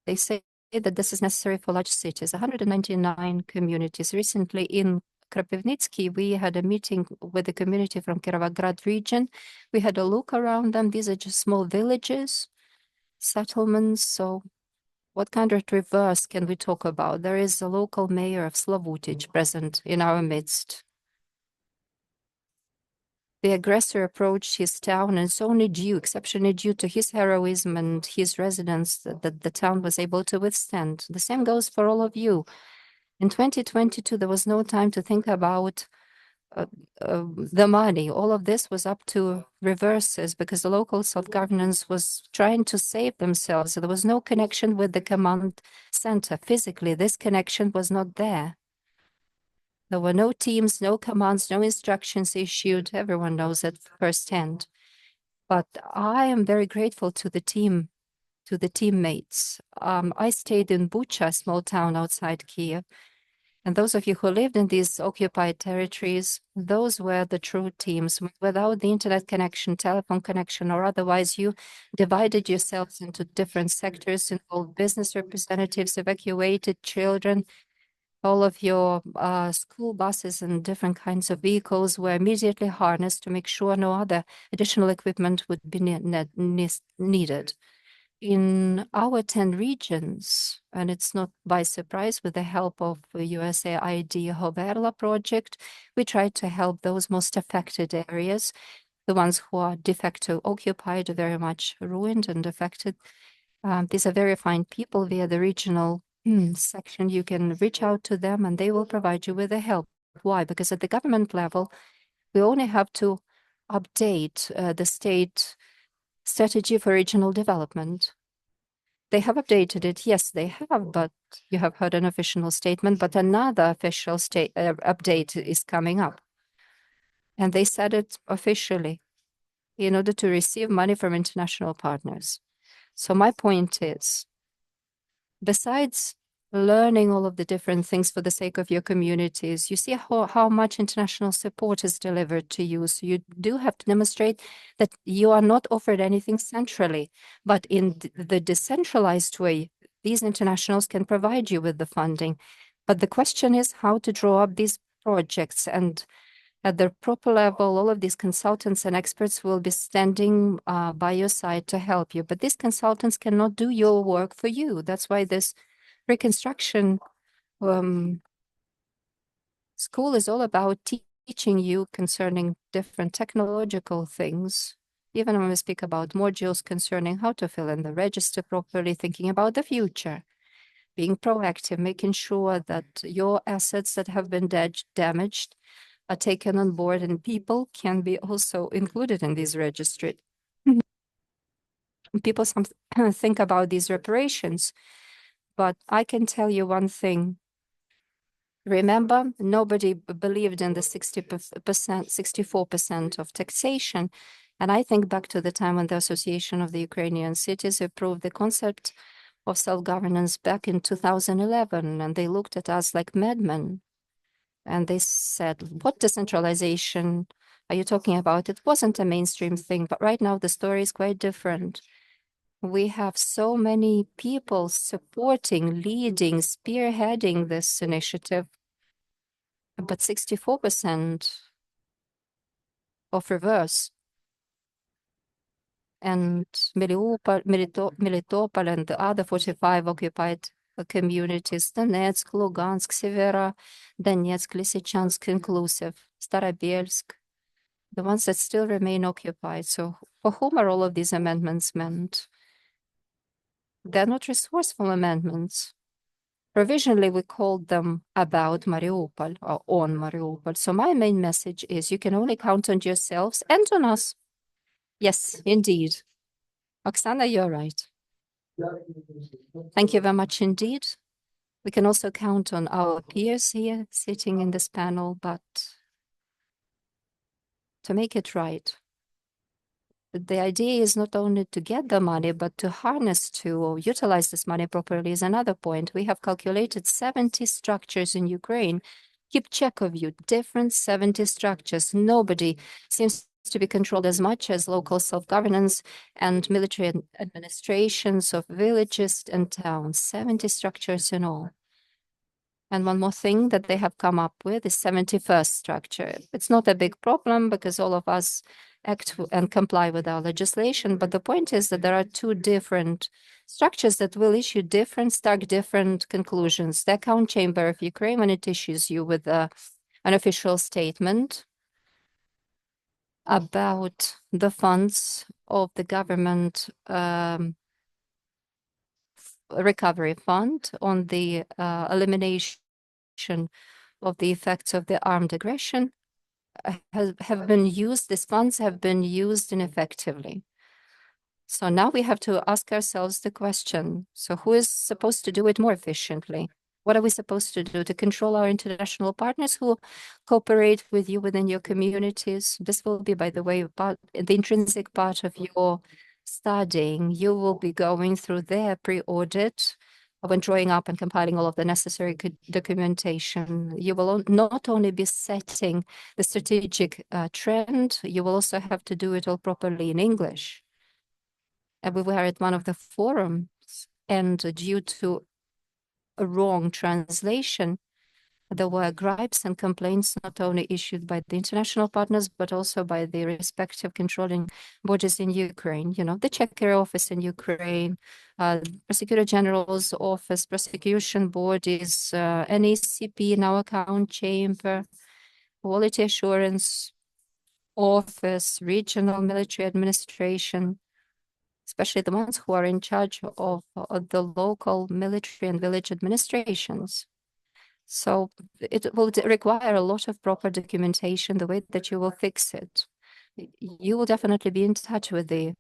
S2: They say that this is necessary for large cities, 199 communities. Recently in Kropivnitsky, we had a meeting with the community from Kirovograd region. We had a look around them. These are just small villages, settlements. So what kind of reverse can we talk about? There is a local mayor of Slavutich present in our midst. The aggressor approached his town, and it's only exceptionally due to his heroism and his residents that the town was able to withstand. The same goes for all of you. In 2022, there was no time to think about the money. All of this was up to reverses because the local self-governance was trying to save themselves. So there was no connection with the command center. Physically, this connection was not there. There were no teams, no commands, no instructions issued. Everyone knows that firsthand. But I am very grateful to the team, to the teammates. I stayed in Bucha, a small town outside Kiev. And those of you who lived in these occupied territories, those were the true teams. Without the internet connection, telephone connection, or otherwise, you divided yourselves into different sectors, involved business representatives, evacuated children. All of your school buses and different kinds of vehicles were immediately harnessed to make sure no other additional equipment would be needed. In our 10 regions, and it's not by surprise, with the help of the USAID Hoverla project, we tried to help those most affected areas, the ones who are de facto occupied, very much ruined and affected. These are very fine people via the regional section. You can reach out to them and they will provide you with the help. Why? Because at the government level, we only have to update the state strategy for regional development. They have updated it, yes, they have, but you have heard an official statement, but another official update is coming up. And they said it officially in order to receive money from international partners. So my point is, besides learning all of the different things for the sake of your communities, you see how much international support is delivered to you. So you do have to demonstrate that you are not offered anything centrally, but in the decentralized way, these internationals can provide you with the funding. But the question is how to draw up these projects, and at the proper level, all of these consultants and experts will be standing by your side to help you. But these consultants cannot do your work for you. That's why this Reconstruction school is all about teaching you concerning different technological things. Even when we speak about modules concerning how to fill in the register properly, thinking about the future, being proactive, making sure that your assets that have been damaged are taken on board, and people can be also included in these registries. People think about these reparations, but I can tell you one thing. Remember, nobody believed in the 60%, 64% of taxation. And I think back to the time when the Association of the Ukrainian Cities approved the concept of self-governance back in 2011, and they looked at us like madmen. And they said, what decentralization are you talking about? It wasn't a mainstream thing, but right now the story is quite different. We have so many people supporting, leading, spearheading this initiative, but 64% of reverse. And Melitopol and the other 45 occupied communities, Donetsk, Lugansk, Severa, Donetsk, Lysychansk inclusive, Starobelsk, the ones that still remain occupied. So for whom are all of these amendments meant? They're not resourceful amendments. Provisionally, we called them about Mariupol or on Mariupol. So my main message is you can only count on yourselves and on us. Yes, indeed. Oksana, you're right. Thank you very much indeed. We can also count on our peers here sitting in this panel, but to make it right, the idea is not only to get the money, but to harness to or utilize this money properly is another point. We have calculated 70 structures in Ukraine. Keep check of you, different 70 structures. Nobody seems to be controlled as much as local self-governance and military administrations of villages and towns, 70 structures in all. And one more thing that they have come up with is 71st structure. It's not a big problem because all of us act and comply with our legislation. But the point is that there are two different structures that will issue stark different conclusions. The account chamber of Ukraine, when it issues you with an official statement about the funds of the government recovery fund on the elimination of the effects of the armed aggression have been used, these funds have been used ineffectively. So now we have to ask ourselves the question, so who is supposed to do it more efficiently? What are we supposed to do to control our international partners who cooperate with you within your communities? This will be, by the way, the intrinsic part of your studying. You will be going through their pre-audit when drawing up and compiling all of the necessary documentation. You will not only be setting the strategic trend, you will also have to do it all properly in English. And we were at one of the forums, and due to a wrong translation, there were gripes and complaints not only issued by the international partners, but also by the respective controlling bodies in Ukraine. You know, the Checker office in Ukraine, Prosecutor General's office, prosecution bodies, NECP, now account chamber, quality assurance office, regional military administration, especially the ones who are in charge of the local military and village administrations. So it will require a lot of proper documentation, the way that you will fix it. You will definitely be in touch with the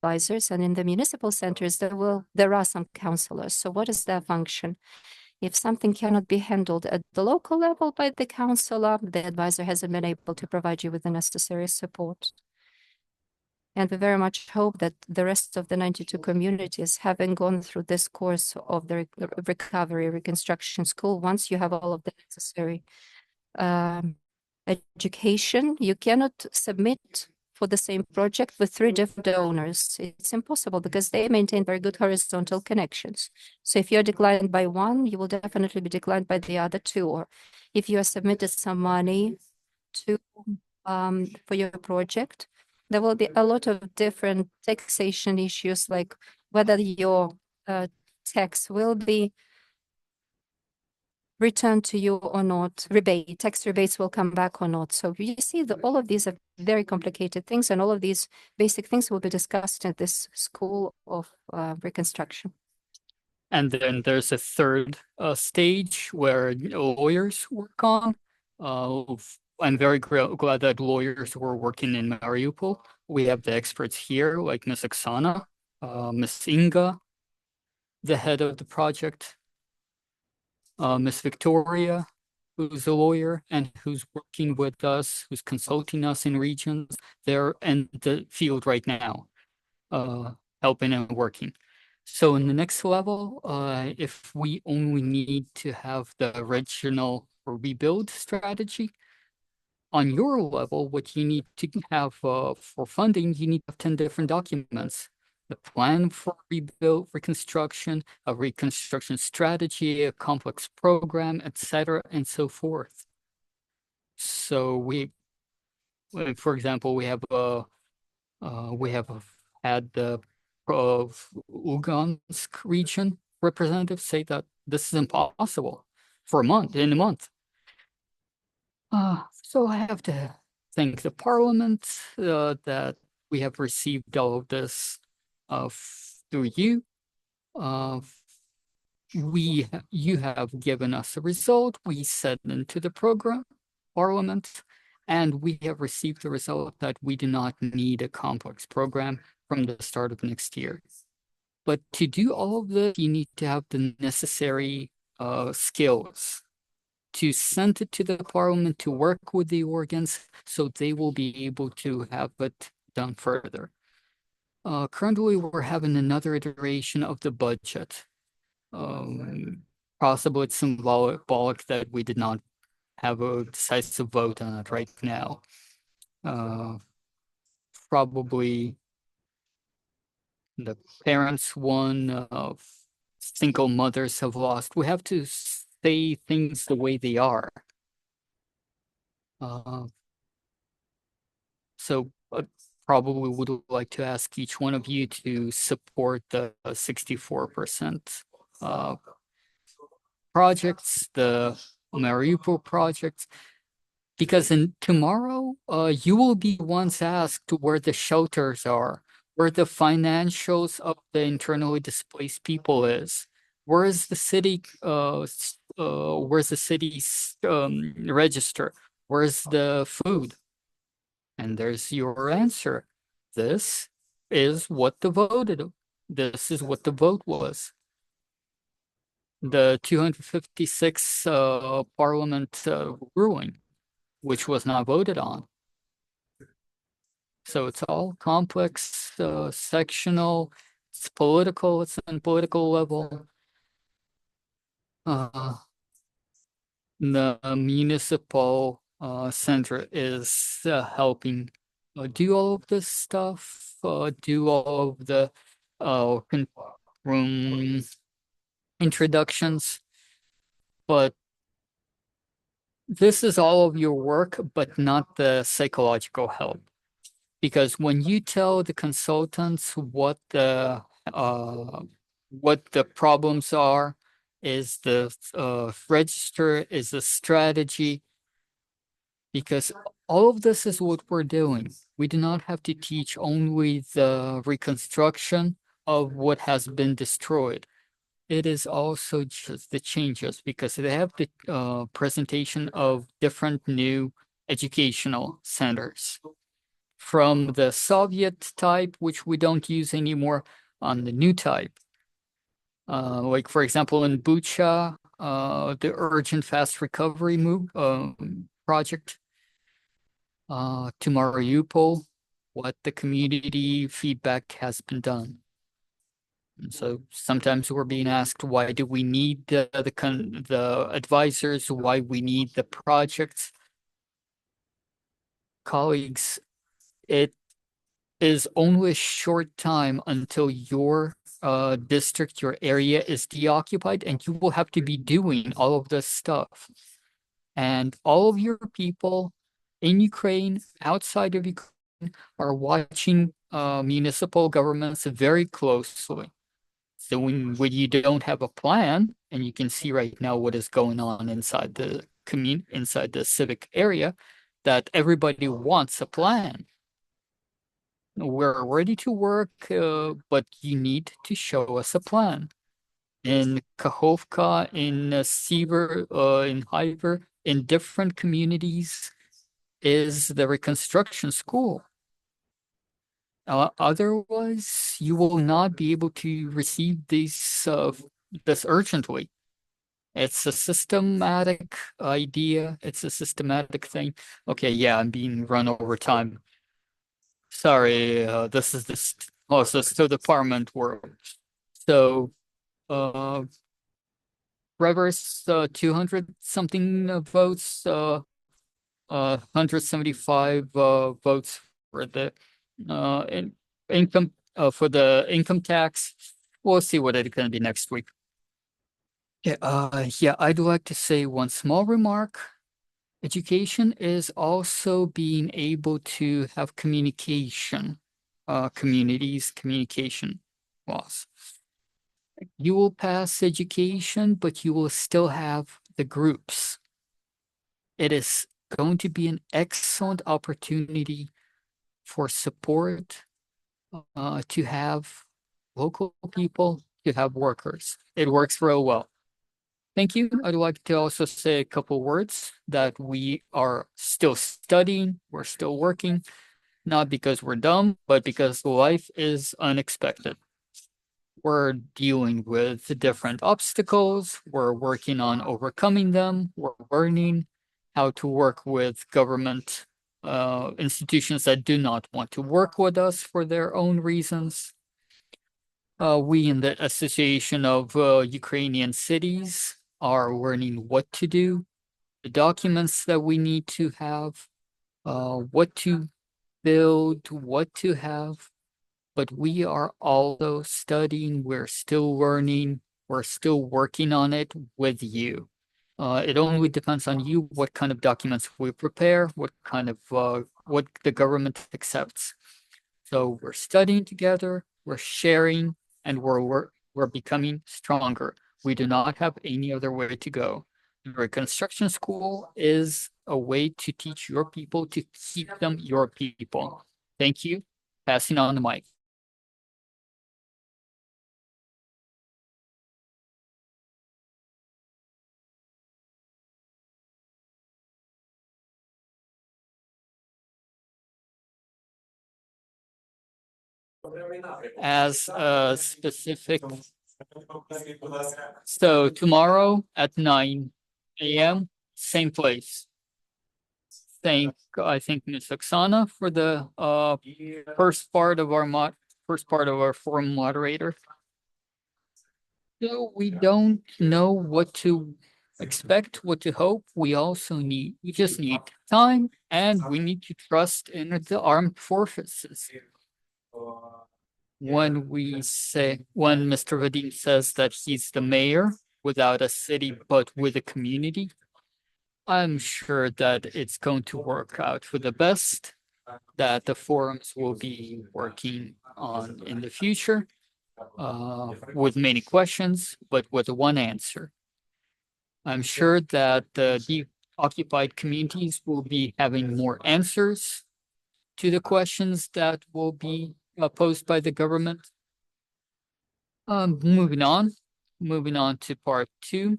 S2: advisors, and in the municipal centers, there are some counselors. So what is their function? If something cannot be handled at the local level by the counselor, the advisor hasn't been able to provide you with the necessary support. And we very much hope that the rest of the 92 communities, having gone through this course of the recovery reconstruction school, once you have all of the necessary education, you cannot submit for the same project with 3 different donors. It's impossible because they maintain very good horizontal connections. So if you're declined by one, you will definitely be declined by the other 2. Or if you have submitted some money to for your project, there will be a lot of different taxation issues, like whether your tax will be returned to you or not, tax rebates will come back or not. So you see that all of these are very complicated things, and all of these basic things will be discussed at this school of reconstruction.
S5: And then there's a third stage where lawyers work on. I'm very glad that lawyers were working in Mariupol. We have the experts here, like Ms. Oksana, Ms. Inga, the head of the project, Ms. Victoria, who's a lawyer and who's working with us, who's consulting us in regions. They're in the field right now, helping and working. So in the next level, if we only need to have the original rebuild strategy, on your level, what you need to have for funding, you need to have 10 different documents. The plan for rebuild, reconstruction, a reconstruction strategy, a complex program, etc., and so forth. So for example, we have had the Lugansk region representatives say that this is impossible in a month. So I have to thank the parliament that we have received all of this through you. You have given us a result. We sent into the parliament, and we have received the result that we do not need a complex program from the start of next year. But to do all of this, you need to have the necessary skills to send it to the parliament, to work with the organs, so they will be able to have it done further. Currently, we're having another iteration of the budget. Possibly it's symbolic that we did not have a decisive vote on it right now. Probably the parents won, single mothers have lost. We have to say things the way they are. So probably would like to ask each one of you to support the 64% projects, the Mariupol projects, because tomorrow you will be once asked where the shelters are, where the financials of the internally displaced people is, where's the city where's the city's register, where's the food? And there's your answer. This is what the this is what the vote was. The 256 parliament ruling, which was not voted on. So it's all complex, sectional, it's political, it's on political level. The municipal center is helping do all of this stuff, do all of the room introductions, but this is all of your work, but not the psychological help. Because when you tell the consultants what the problems are, is the register, is the strategy, because all of this is what we're doing. We do not have to teach only the reconstruction of what has been destroyed. It is also just the changes, because they have the presentation of different new educational centers from the Soviet type, which we don't use anymore, on the new type. Like for example, in Bucha, the urgent fast recovery project, to Mariupol, what the community feedback has been done. And so sometimes we're being asked, why do we need the advisors? Why we need the projects? Colleagues, it is only a short time until your district, your area is deoccupied, and you will have to be doing all of this stuff. And all of your people in Ukraine, outside of Ukraine, are watching municipal governments very closely. So when you don't have a plan, and you can see right now what is going on inside the inside the civic area, that everybody wants a plan. We're ready to work, but you need to show us a plan. In Kakhovka, in Sever, in Hyper, in different communities, is the Reconstruction School. Otherwise, you will not be able to receive this urgently. It's a systematic idea. It's a systematic thing. Okay, yeah, I'm being run over time. Sorry, this is this also still department work. So, Reverse 200 something votes, 175 votes for the income for the income tax. We'll see what it's going to be next week. Yeah, I'd like to say one small remark. Education is also being able to have communication, communities, communication laws. You will pass education, but you will still have the groups. It is going to be an excellent opportunity for support, to have local people, to have workers. It works real well. Thank you. I'd like to also say a couple words that we are still studying, we're still working, not because we're dumb, but because life is unexpected. We're dealing with different obstacles, we're working on overcoming them, we're learning how to work with government institutions that do not want to work with us for their own reasons. We in the Association of Ukrainian Cities are learning what to do, the documents that we need to have, what to build, what to have. But we are also studying, we're still learning, we're still working on it with you. It only depends on you what kind of documents we prepare, what kind of what the government accepts. So we're studying together, we're sharing, and we're becoming stronger. We do not have any other way to go. The Reconstruction School is a way to teach your people to keep them your people. Thank you. Passing on the mic. As a specific. So tomorrow at 9 a.m., same place. I think Ms. Oksana for the first part of our forum moderator. So we don't know what to expect, what to hope. We just need time, and we need to trust in the armed forces. When Mr. Vadim says that he's the mayor without a city but with a community, I'm sure that it's going to work out for the best, that the forums will be working on in the future, with many questions, but with one answer. I'm sure that the occupied communities will be having more answers to the questions that will be posed by the government. Moving on to part 2.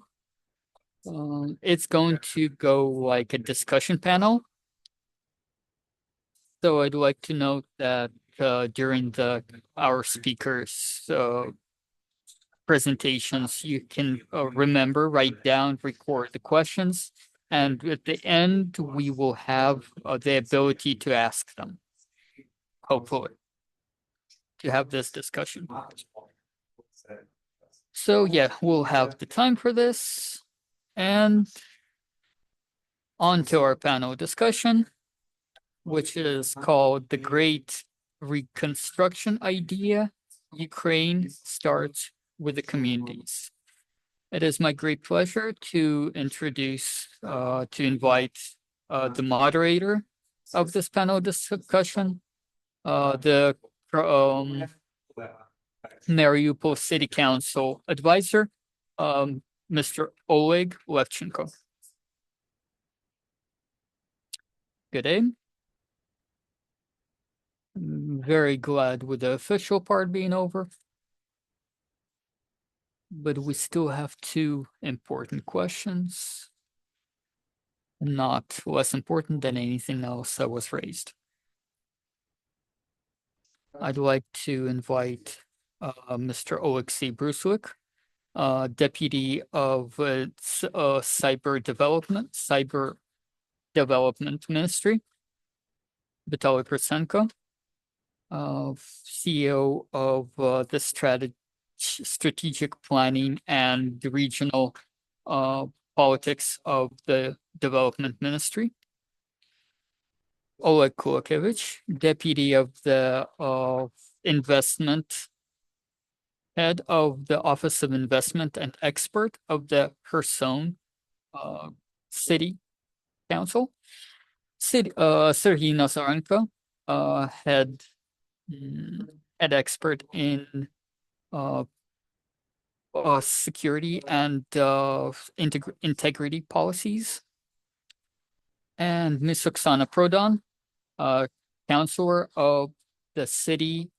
S5: It's going to go like a discussion panel. So I'd like to note that during our speakers' presentations, you can remember, write down, record the questions, and at the end, we will have the ability to ask them, hopefully, to have this discussion. So yeah, we'll have the time for this, and on to our panel discussion, which is called The Great Reconstruction Idea. Ukraine starts with the communities. It is my great pleasure to invite the moderator of this panel discussion, the Mariupol City Council advisor, Mr. Oleg Levchenko. Good day. I'm very glad with the official part being over. But we still have two important questions, not less important than anything else that was raised. I'd like to invite Mr. Oleksiy Bruslik, Deputy of Cyber Development Ministry, Vitaly Krysenko, CEO of the Strategic Planning and the Regional Politics of the Development Ministry, Oleg Kulakevich, Deputy of the Investment, Head of the Office of Investment and Expert of the Kherson City Council, Sergei Nazarenko, Head Expert in security and integrity policies, and Ms. Oksana Prodan, counselor of the City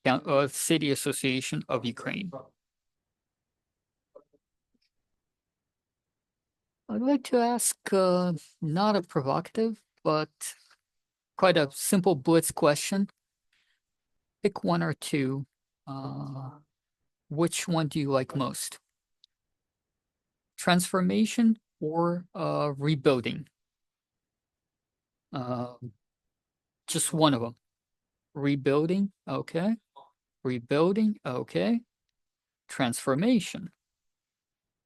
S5: Association of Ukraine. I'd like to ask not a provocative, but quite a simple blitz question. Pick one or two. Which one do you like most? Transformation or rebuilding? Just one of them. Rebuilding, okay. Rebuilding, okay. Transformation.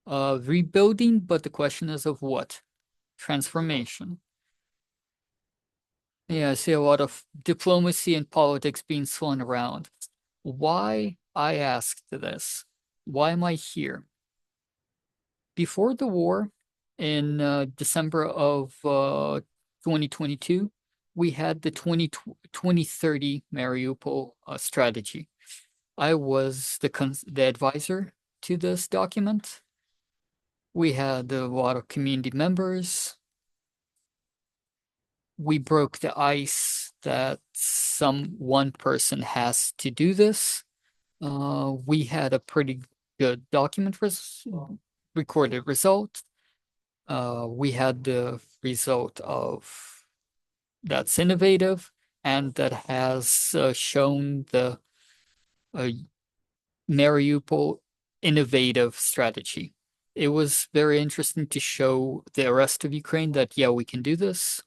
S5: Rebuilding, but the question is of what? Transformation. Yeah, I see a lot of diplomacy and politics being thrown around. Why I asked this? Why am I here? Before the war, in December of 2022, we had the 2030 Mariupol strategy. I was the advisor to this document. We had a lot of community members. We broke the ice that one person has to do this. We had a pretty good document recorded result. We had the result of that's innovative and that has shown the Mariupol innovative strategy. It was very interesting to show the rest of Ukraine that, yeah, we can do this.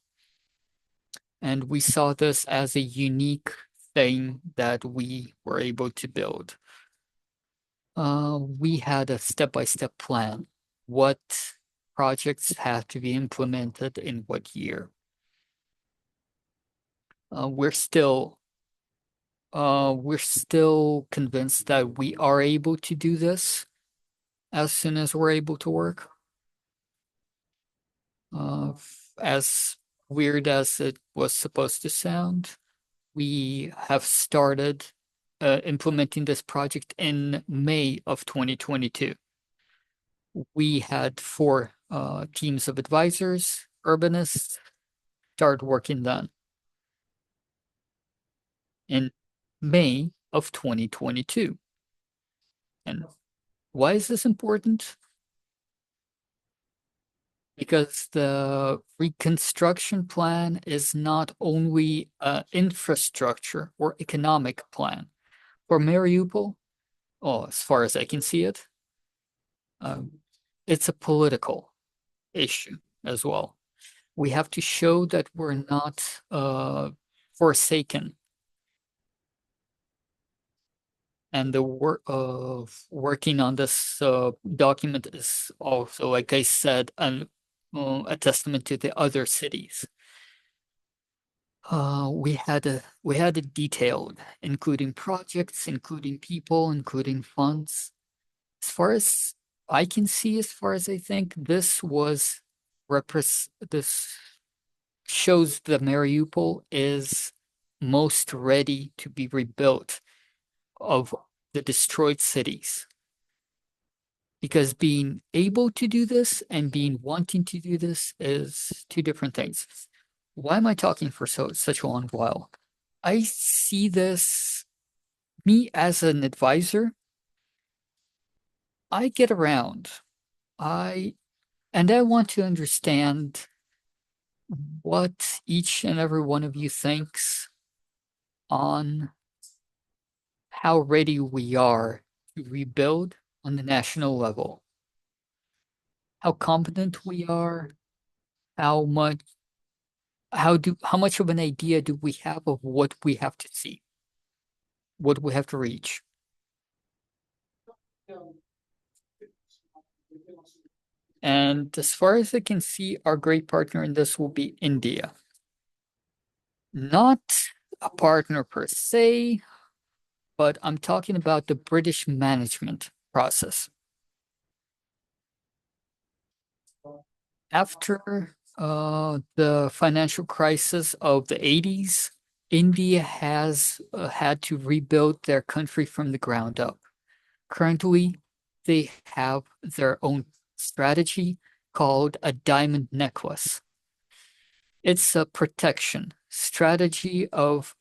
S5: And we saw this as a unique thing that we were able to build. We had a step-by-step plan. What projects had to be implemented in what year? We're still convinced that we are able to do this as soon as we're able to work. As weird as it was supposed to sound, we have started implementing this project in May of 2022. We had 4 teams of advisors, urbanists, start working then in May of 2022. And why is this important? because the reconstruction plan is not only an infrastructure or economic plan. For Mariupol, as far as I can see it, it's a political issue as well. We have to show that we're not forsaken. And the work of working on this document is also, like I said, a testament to the other cities. We had it detailed, including projects, including people, including funds. As far as I can see, as far as I think, this shows that Mariupol is most ready to be rebuilt of the destroyed cities. Because being able to do this and being wanting to do this is two different things. Why am I talking for such a long while? I see this, me as an advisor, I get around. I want to understand what each and every one of you thinks on how ready we are to rebuild on the national level. How competent we are, how much of an idea do we have of what we have to see, what we have to reach? And as far as I can see, our great partner in this will be India. Not a partner per se, but I'm talking about the British management process. After the financial crisis of the 80s, India has had to rebuild their country from the ground up. Currently, they have their own strategy called a diamond necklace. It's a protection strategy of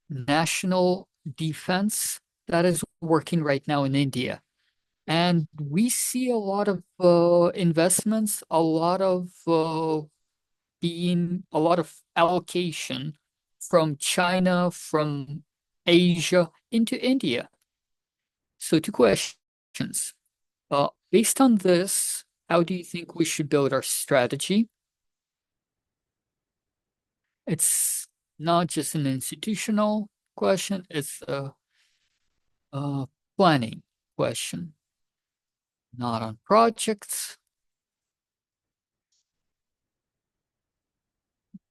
S5: national defense that is working right now in India. And we see a lot of investments, a lot of allocation from China, from Asia into India. So two questions. Based on this, how do you think we should build our strategy? It's not just an institutional question, it's a planning question. Not on projects,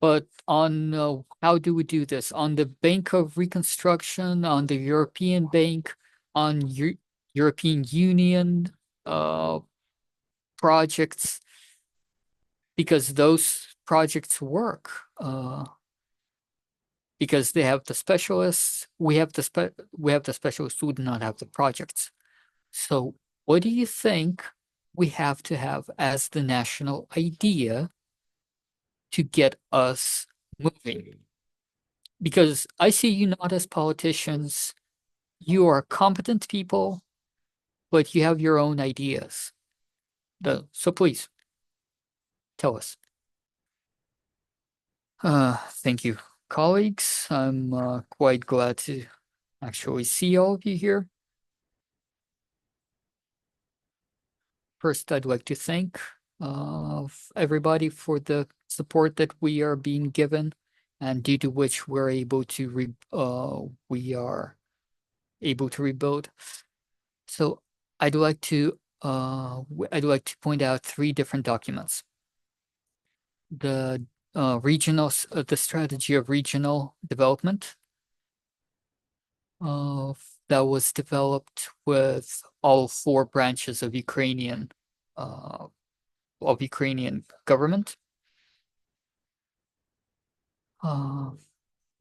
S5: but on how do we do this? On the Bank of Reconstruction, on the European Bank, on European Union projects, because those projects work. Because they have the specialists, we have the specialists who do not have the projects. So what do you think we have to have as the national idea to get us moving? Because I see you not as politicians. You are competent people, but you have your own ideas. So please, tell us. Thank you, colleagues. I'm quite glad to actually see all of you here. First, I'd like to thank everybody for the support that we are being given, and due to which we are able to rebuild. So I'd like to point out three different documents. The the strategy of regional development that was developed with all four branches of Ukrainian government.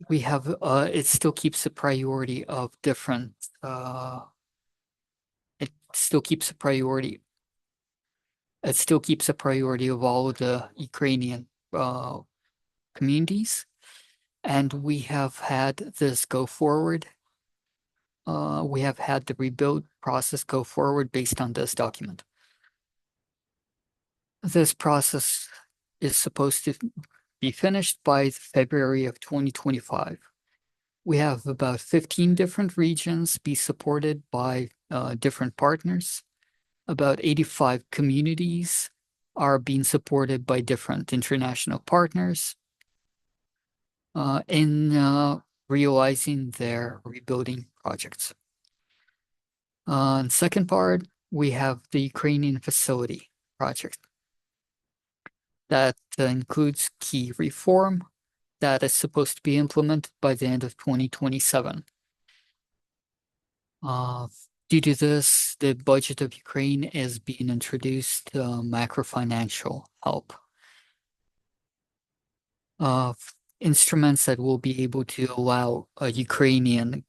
S5: We have it still keeps a priority of different it still keeps a priority of all of the Ukrainian communities, and we have had this go forward. We have had the rebuild process go forward based on this document. This process is supposed to be finished by February of 2025. We have about 15 different regions be supported by different partners. About 85 communities are being supported by different international partners in realizing their rebuilding projects. And second part, we have the Ukrainian facility project. That includes key reform that is supposed to be implemented by the end of 2027. Due to this, the budget of Ukraine is being introduced macro-financial help. Instruments that will be able to allow Ukrainian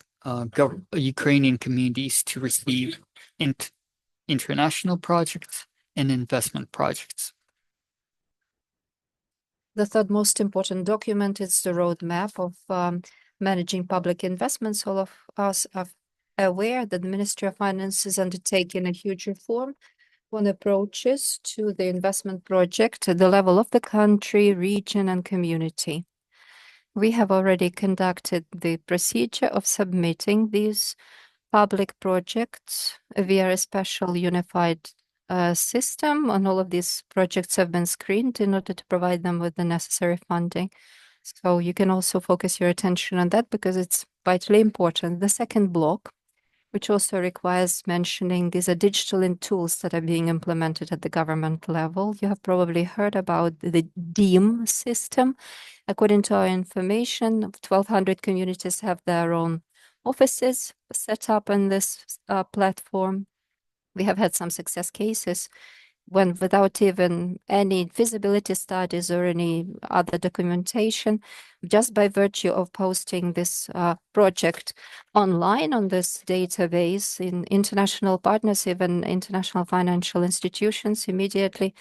S5: communities to receive international projects and investment projects.
S2: The third most important document is the roadmap of managing public investments. All of us are aware that the Ministry of Finance is undertaking a huge reform on approaches to the investment project at the level of the country, region, and community. We have already conducted the procedure of submitting these public projects via a special unified system, and all of these projects have been screened in order to provide them with the necessary funding. So you can also focus your attention on that because it's vitally important. The second block, which also requires mentioning, these are digital tools that are being implemented at the government level. You have probably heard about the DEEM system. According to our information, 1,200 communities have their own offices set up on this platform. We have had some success cases when, without even any feasibility studies or any other documentation, just by virtue of posting this project online on this database, in international partners, even international financial institutions immediately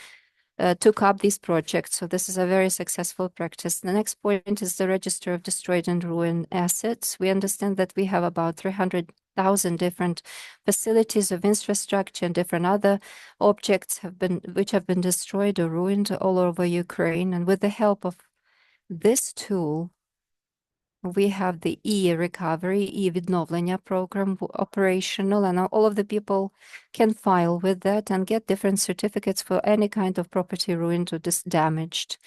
S2: took up these projects. So this is a very successful practice. The next point is the register of destroyed and ruined assets. We understand that we have about 300,000 different facilities of infrastructure and different other objects which have been destroyed or ruined all over Ukraine. And with the help of this tool, we have the e-recovery, e-відновлення program operational, and all of the people can file with that and get different certificates for any kind of property ruined or damaged.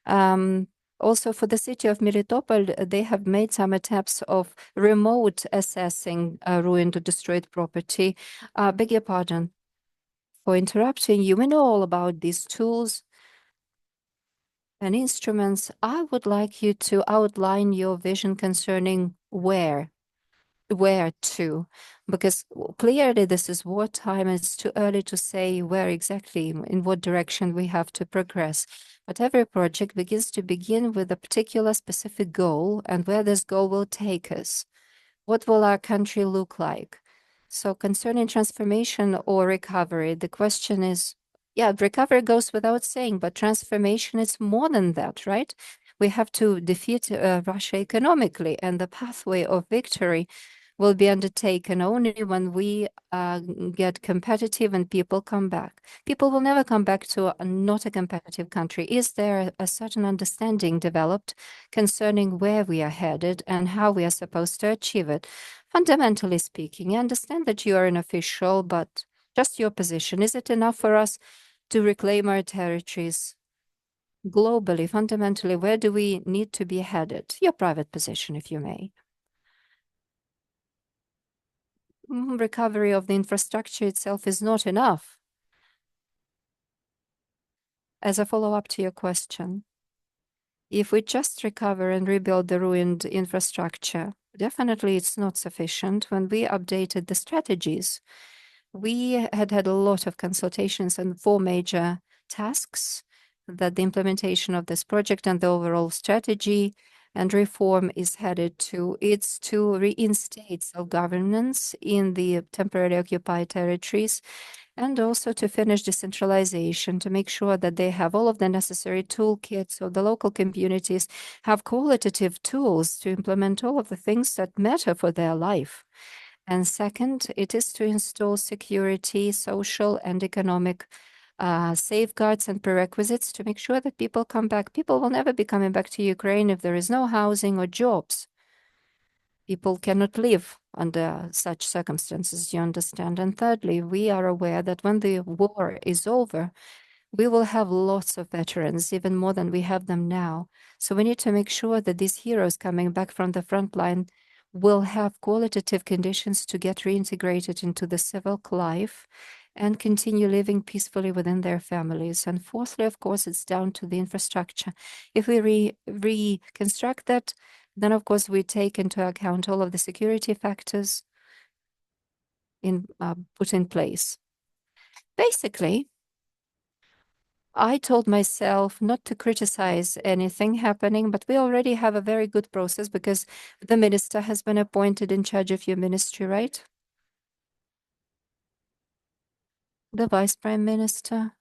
S2: Also, for the city of Melitopol, they have made some attempts of remote assessing ruined or destroyed property. Beg your pardon for interrupting you. We know all about these tools and instruments. I would like you to outline your vision concerning where to, because clearly this is wartime. It's too early to say where exactly, in what direction we have to progress. But every project begin with a particular specific goal and where this goal will take us. What will our country look like? So concerning transformation or recovery, the question is, yeah, recovery goes without saying, but transformation is more than that, right? We have to defeat Russia economically, and the pathway of victory will be undertaken only when we get competitive and people come back. People will never come back to not a competitive country. Is there a certain understanding developed concerning where we are headed and how we are supposed to achieve it? Fundamentally speaking, I understand that you are an official, but just your position. Is it enough for us to reclaim our territories globally? Fundamentally, where do we need to be headed? Your private position, if you may. Recovery of the infrastructure itself is not enough. As a follow-up to your question, if we just recover and rebuild the ruined infrastructure, definitely it's not sufficient. When we updated the strategies, we had a lot of consultations and 4 major tasks that the implementation of this project and the overall strategy and reform is headed to. It's to reinstate self-governance in the temporarily occupied territories, and also to finish decentralization, to make sure that they have all of the necessary toolkits, so the local communities have qualitative tools to implement all of the things that matter for their life. And second, it is to install security, social and economic safeguards and prerequisites to make sure that people come back. People will never be coming back to Ukraine if there is no housing or jobs. People cannot live under such circumstances, you understand. And thirdly, we are aware that when the war is over, we will have lots of veterans, even more than we have them now. So we need to make sure that these heroes coming back from the front line will have qualitative conditions to get reintegrated into the civil life and continue living peacefully within their families. And fourthly, of course, it's down to the infrastructure. If we reconstruct that, then of course we take into account all of the security factors put in place. Basically, I told myself not to criticize anything happening, but we already have a very good process because the minister has been appointed in charge of your ministry, right? The vice prime minister.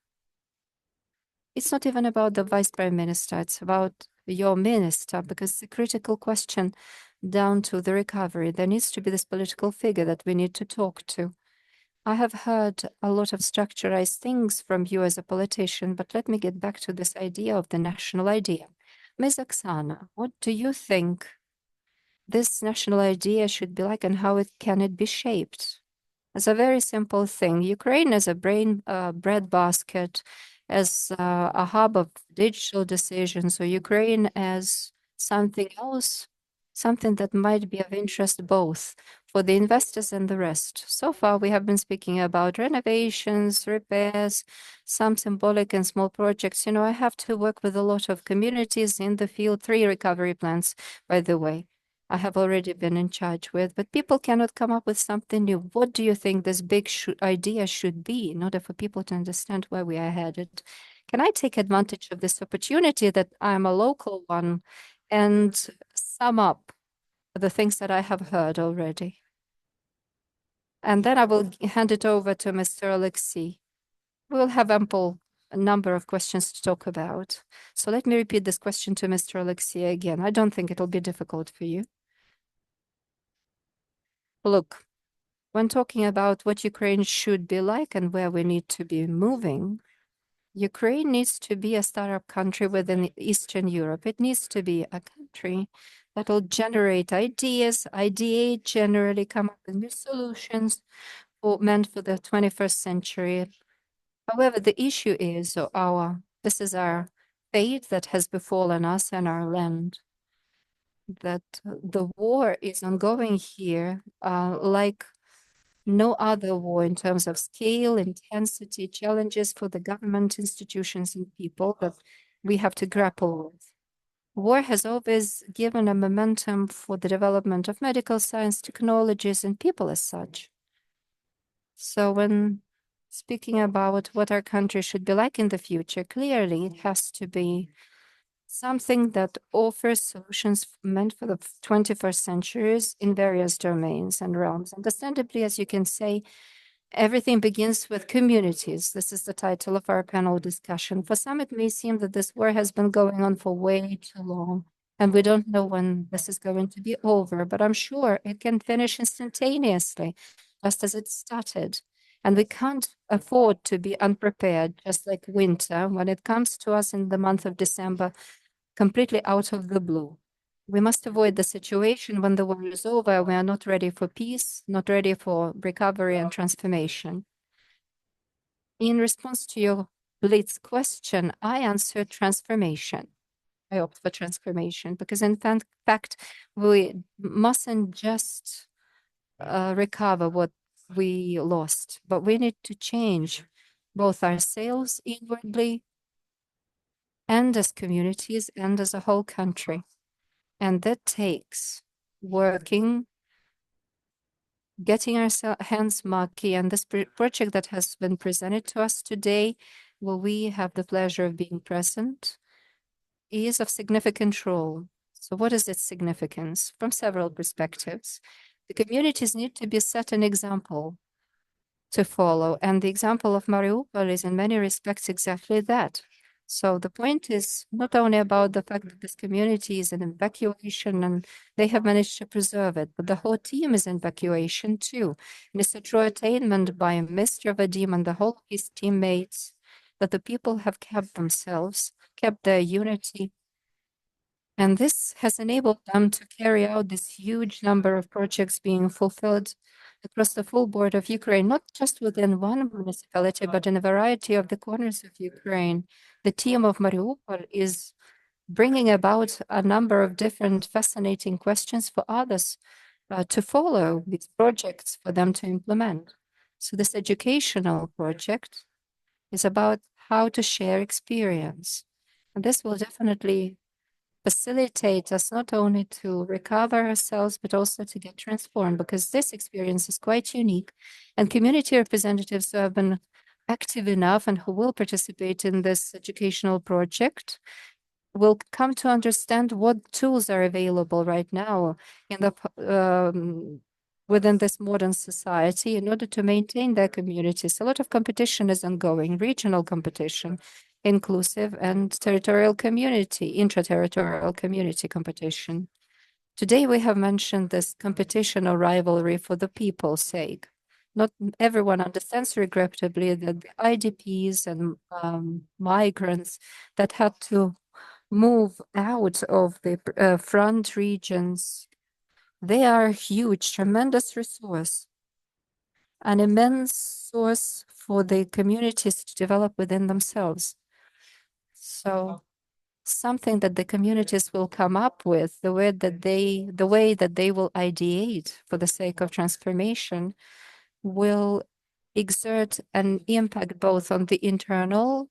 S2: It's not even about the vice prime minister, it's about your minister, because it's a critical question down to the recovery. There needs to be this political figure that we need to talk to. I have heard a lot of structurized things from you as a politician, but let me get back to this idea of the national idea. Ms. Oksana, what do you think this national idea should be like and how can it be shaped? It's a very simple thing. Ukraine as a breadbasket, as a hub of digital decisions, or Ukraine as something else, something that might be of interest both for the investors and the rest. So far, we have been speaking about renovations, repairs, some symbolic and small projects. You know, I have to work with a lot of communities in the field, 3 recovery plans, by the way. I have already been in charge with, but people cannot come up with something new. What do you think this big idea should be in order for people to understand where we are headed? Can I take advantage of this opportunity that I'm a local one and sum up the things that I have heard already? And then I will hand it over to Mr. Alexei. We'll have ample number of questions to talk about. So let me repeat this question to Mr. Alexei again. I don't think it'll be difficult for you. Look, when talking about what Ukraine should be like and where we need to be moving, Ukraine needs to be a startup country within Eastern Europe. It needs to be a country that will generate ideas, ideate generally, come up with new solutions meant for the 21st century. However, the issue is this is our fate that has befallen us and our land. That the war is ongoing here like no other war in terms of scale, intensity, challenges for the government, institutions, and people that we have to grapple with. War has always given a momentum for the development of medical science, technologies, and people as such. So when speaking about what our country should be like in the future, clearly it has to be something that offers solutions meant for the 21st centuries in various domains and realms. Understandably, as you can say, everything begins with communities. This is the title of our panel discussion. For some, it may seem that this war has been going on for way too long, and we don't know when this is going to be over, but I'm sure it can finish instantaneously, just as it started. And we can't afford to be unprepared, just like winter, when it comes to us in the month of December, completely out of the blue. We must avoid the situation when the war is over, we are not ready for peace, not ready for recovery and transformation. In response to your Blitz question, I answered transformation. I opt for transformation because in fact, we mustn't just recover what we lost, but we need to change both ourselves inwardly and as communities and as a whole country. And that takes working, getting our hands murky. And this project that has been presented to us today, where we have the pleasure of being present, is of significant role. So what is its significance? From several perspectives. The communities need to be set an example to follow. And the example of Mariupol is in many respects exactly that. So the point is not only about the fact that this community is in evacuation and they have managed to preserve it, but the whole team is in evacuation too. And it's a true attainment by Mr. Vadim and the whole of his teammates that the people have kept themselves, kept their unity. And this has enabled them to carry out this huge number of projects being fulfilled across the full board of Ukraine, not just within one municipality, but in a variety of the corners of Ukraine. The team of Mariupol is bringing about a number of different fascinating questions for others to follow these projects for them to implement. So this educational project is about how to share experience. And this will definitely facilitate us not only to recover ourselves, but also to get transformed, because this experience is quite unique. And community representatives who have been active enough and who will participate in this educational project will come to understand what tools are available right now in the within this modern society in order to maintain their communities. A lot of competition is ongoing, regional competition, inclusive and territorial community, intra-territorial community competition. Today we have mentioned this competition or rivalry for the people's sake. Not everyone understands, regrettably, that the IDPs and migrants that had to move out of the front regions, they are a huge, tremendous resource, an immense source for the communities to develop within themselves. So something that the communities will come up with, the way that they will ideate for the sake of transformation, will exert an impact both on the internal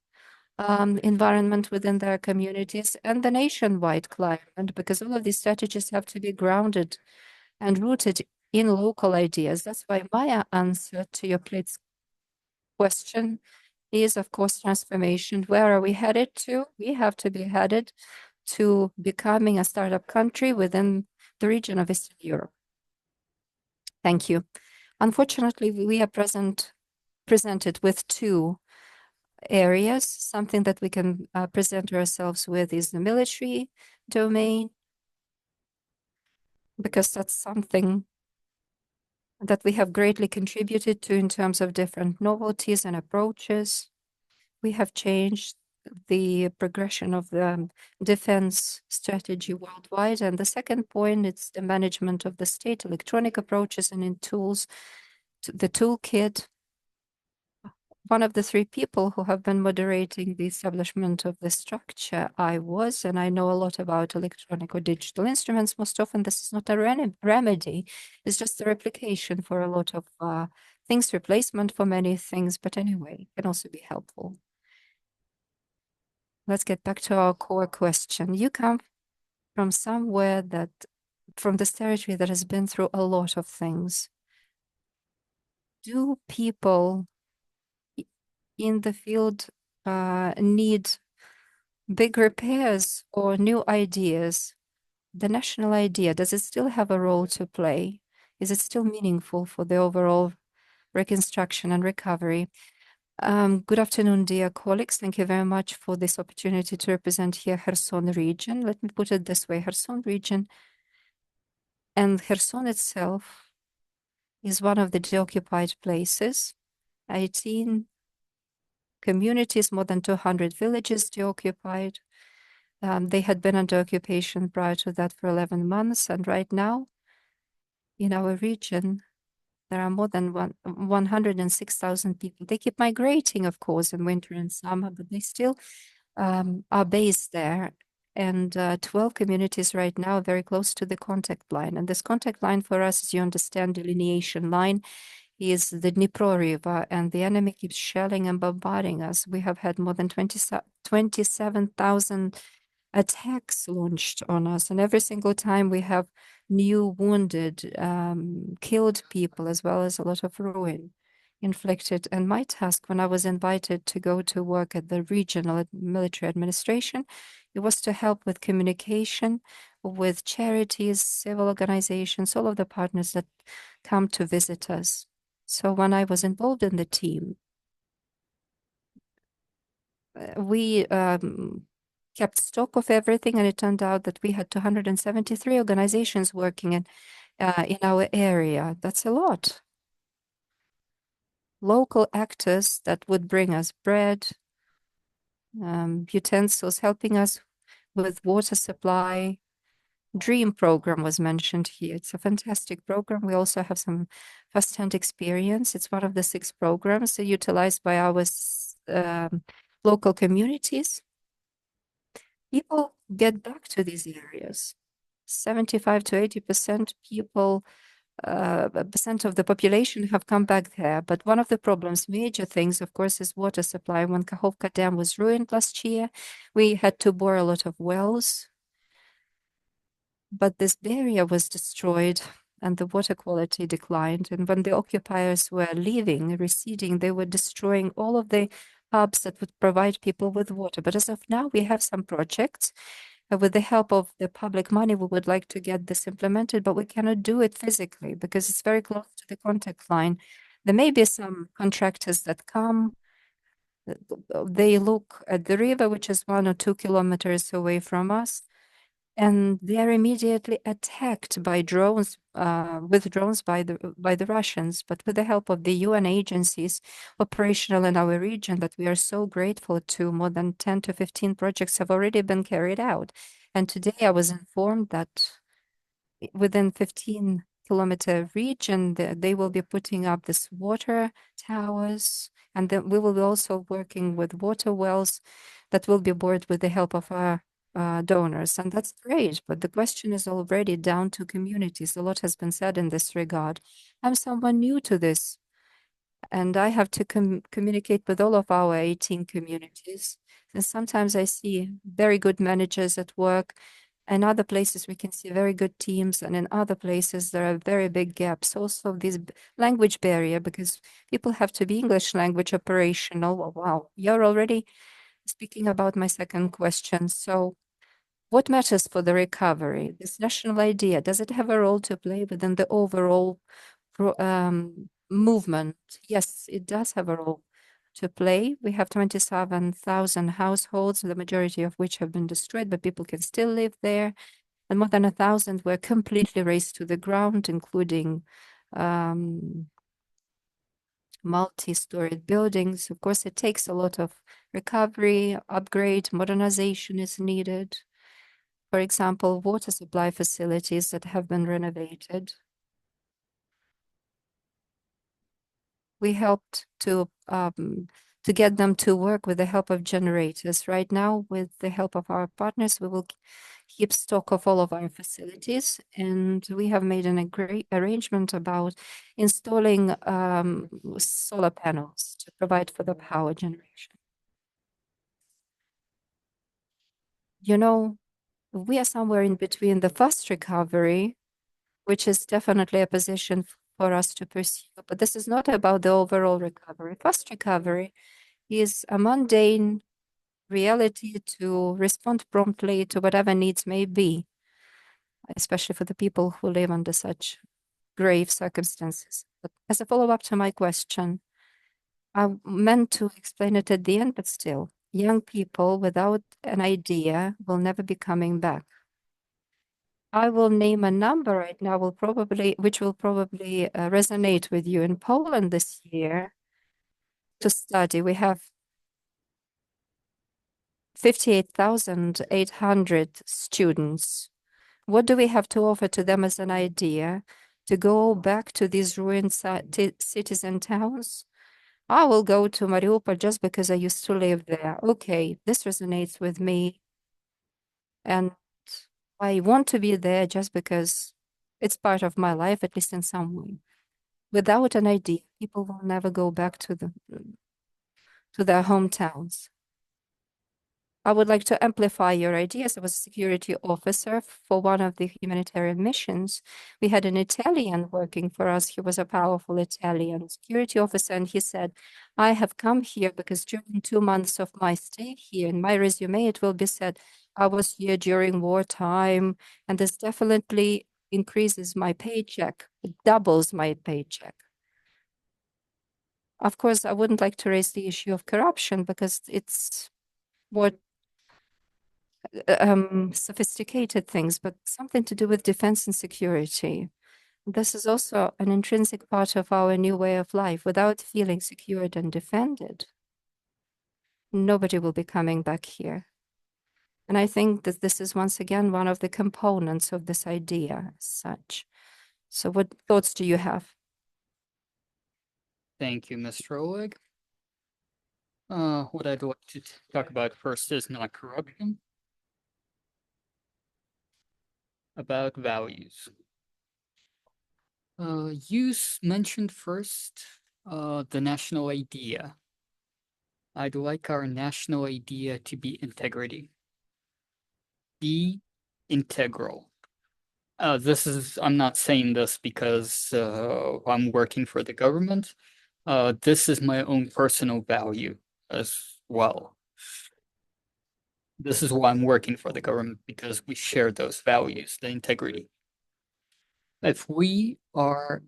S2: environment within their communities and the nationwide climate, because all of these strategies have to be grounded and rooted in local ideas. That's why my answer to your question is, of course, transformation. Where are we headed to? We have to be headed to becoming a startup country within the region of Eastern Europe. Thank you. Unfortunately, we are presented with two areas. Something that we can present ourselves with is the military domain, because that's something that we have greatly contributed to in terms of different novelties and approaches. We have changed the progression of the defense strategy worldwide. And the second point, it's the management of the state, electronic approaches and in tools, the toolkit. One of the three people who have been moderating the establishment of the structure, I was, and I know a lot about electronic or digital instruments. Most often, this is not a remedy. It's just a replication for a lot of things, replacement for many things. But anyway, it can also be helpful. Let's get back to our core question. You come from somewhere from this territory that has been through a lot of things. Do people in the field need big repairs or new ideas? The national idea, does it still have a role to play? Is it still meaningful for the overall reconstruction and recovery? Good afternoon, dear colleagues. Thank you very much for this opportunity to represent here Kherson region. Let me put it this way, Kherson region and Kherson itself is one of the deoccupied places. 18 communities, more than 200 villages deoccupied. They had been under occupation prior to that for 11 months. And right now, in our region, there are more than 106,000 people. They keep migrating, of course, in winter and summer, but they still are based there. And 12 communities right now are very close to the contact line. And this contact line for us, as you understand, delineation line, is the Dnipro River, and the enemy keeps shelling and bombarding us. We have had more than 27,000 attacks launched on us, and every single time we have new wounded, killed people, as well as a lot of ruin inflicted. And my task, when I was invited to go to work at the regional military administration, it was to help with communication with charities, civil organizations, all of the partners that come to visit us. So when I was involved in the team, we kept stock of everything, and it turned out that we had 273 organizations working in our area. That's a lot. Local actors that would bring us bread, utensils, helping us with water supply. Dream program was mentioned here. It's a fantastic program. We also have some first-hand experience. It's one of the 6 programs utilized by our local communities. People get back to these areas. 75 to 80% people, percent of the population have come back there. But one of the problems, major things, of course, is water supply. When Kakhovka Dam was ruined last year, we had to bore a lot of wells. But this barrier was destroyed and the water quality declined. And when the occupiers were leaving, receding, they were destroying all of the hubs that would provide people with water. But as of now, we have some projects. With the help of the public money, we would like to get this implemented, but we cannot do it physically because it's very close to the contact line. There may be some contractors that come, they look at the river, which is 1 or 2 kilometers away from us, and they are immediately attacked by drones, with drones by the Russians. But with the help of the UN agencies operational in our region that we are so grateful to, more than 10 to 15 projects have already been carried out. And today I was informed that within 15-kilometer region, they will be putting up this water towers, and then we will be also working with water wells that will be bored with the help of our donors, and that's great. But the question is already down to communities. A lot has been said in this regard. I'm someone new to this, and I have to communicate with all of our 18 communities. And sometimes I see very good managers at work. In other places, we can see very good teams, and in other places, there are very big gaps. Also, this language barrier, because people have to be English language operational. Oh, wow, you're already speaking about my second question. So what matters for the recovery? This national idea, does it have a role to play within the overall movement? Yes, it does have a role to play. We have 27,000 households, the majority of which have been destroyed, but people can still live there. And more than 1,000 were completely razed to the ground, including multi-storied buildings. Of course, it takes a lot of recovery, upgrade, modernization is needed. For example, water supply facilities that have been renovated. We helped to get them to work with the help of generators. Right now, with the help of our partners, we will keep stock of all of our facilities, and we have made a great arrangement about installing solar panels to provide for the power generation. You know, we are somewhere in between the fast recovery, which is definitely a position for us to pursue, but this is not about the overall recovery. Fast recovery is a mundane reality to respond promptly to whatever needs may be, especially for the people who live under such grave circumstances. But as a follow-up to my question, I meant to explain it at the end, but still, young people without an idea will never be coming back. I will name a number right now, which will probably resonate with you. In Poland this year, to study, we have 58,800 students. What do we have to offer to them as an idea to go back to these ruined cities and towns? I will go to Mariupol just because I used to live there. Okay, this resonates with me. And I want to be there just because it's part of my life, at least in some way. Without an idea, people will never go back to their hometowns. I would like to amplify your ideas. I was a security officer for one of the humanitarian missions. We had an Italian working for us. He was a powerful Italian security officer, and he said, I have come here because during 2 months of my stay here, in my resume, it will be said, I was here during wartime, and this definitely increases my paycheck. It doubles my paycheck. Of course, I wouldn't like to raise the issue of corruption because it's more sophisticated things, but something to do with defense and security. This is also an intrinsic part of our new way of life. Without feeling secured and defended, nobody will be coming back here. And I think that this is once again one of the components of this idea as such. So what thoughts do you have?
S5: Thank you, Mr. Oleg. What I'd like to talk about first is not corruption, about values. You mentioned first the national idea. I'd like our national idea to be integrity. Be integral. I'm not saying this because I'm working for the government. This is my own personal value as well. This is why I'm working for the government, because we share those values, the integrity. If we are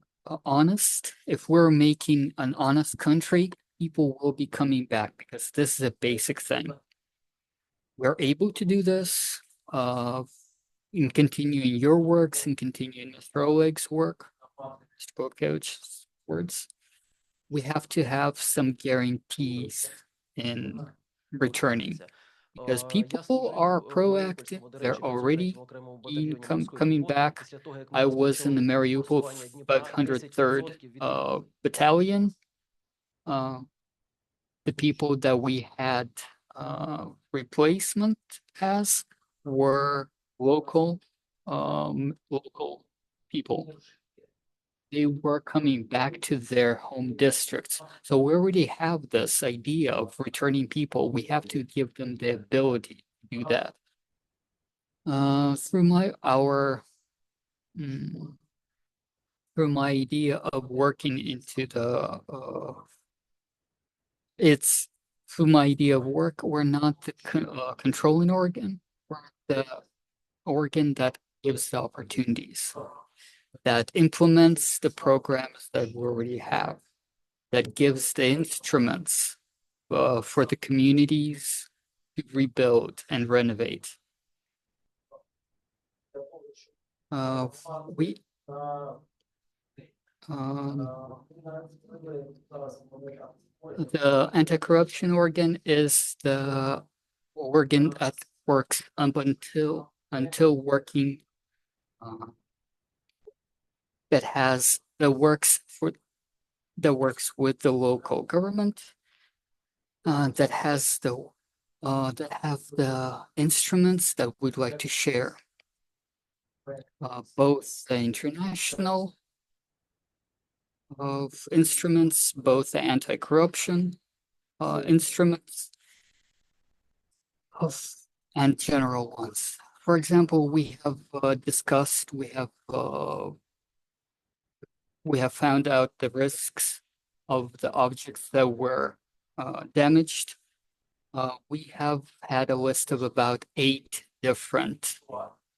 S5: honest, if we're making an honest country, people will be coming back because this is a basic thing. We're able to do this in continuing your works and continuing Mr. Oleg's work, Mr. Coach's words. We have to have some guarantees in returning because people are proactive. They're already coming back. I was in the Mariupol 503rd Battalion. The people that we had replacement as were local people. They were coming back to their home districts. So we already have this idea of returning people. We have to give them the ability to do that. Through my idea of working into the it's through my idea of work, we're not the controlling organ, we're the organ that gives the opportunities, that implements the programs that we already have, that gives the instruments for the communities to rebuild and renovate. The anti-corruption organ is the organ that works up until working that works with the local government, that have the instruments that we'd like to share, both the international of instruments, both the anti-corruption instruments and general ones. For example, we have discussed, we have found out the risks of the objects that were damaged. We have had a list of about 8 different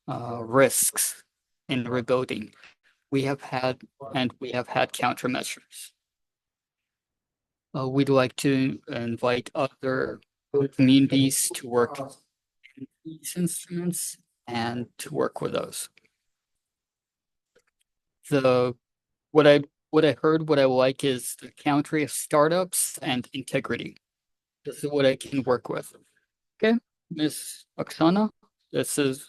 S5: risks in rebuilding. We have had countermeasures. We'd like to invite other communities to work in these instruments and to work with those. What I heard, what I like is the country of startups and integrity. This is what I can work with. Okay, Miss Oksana, this is.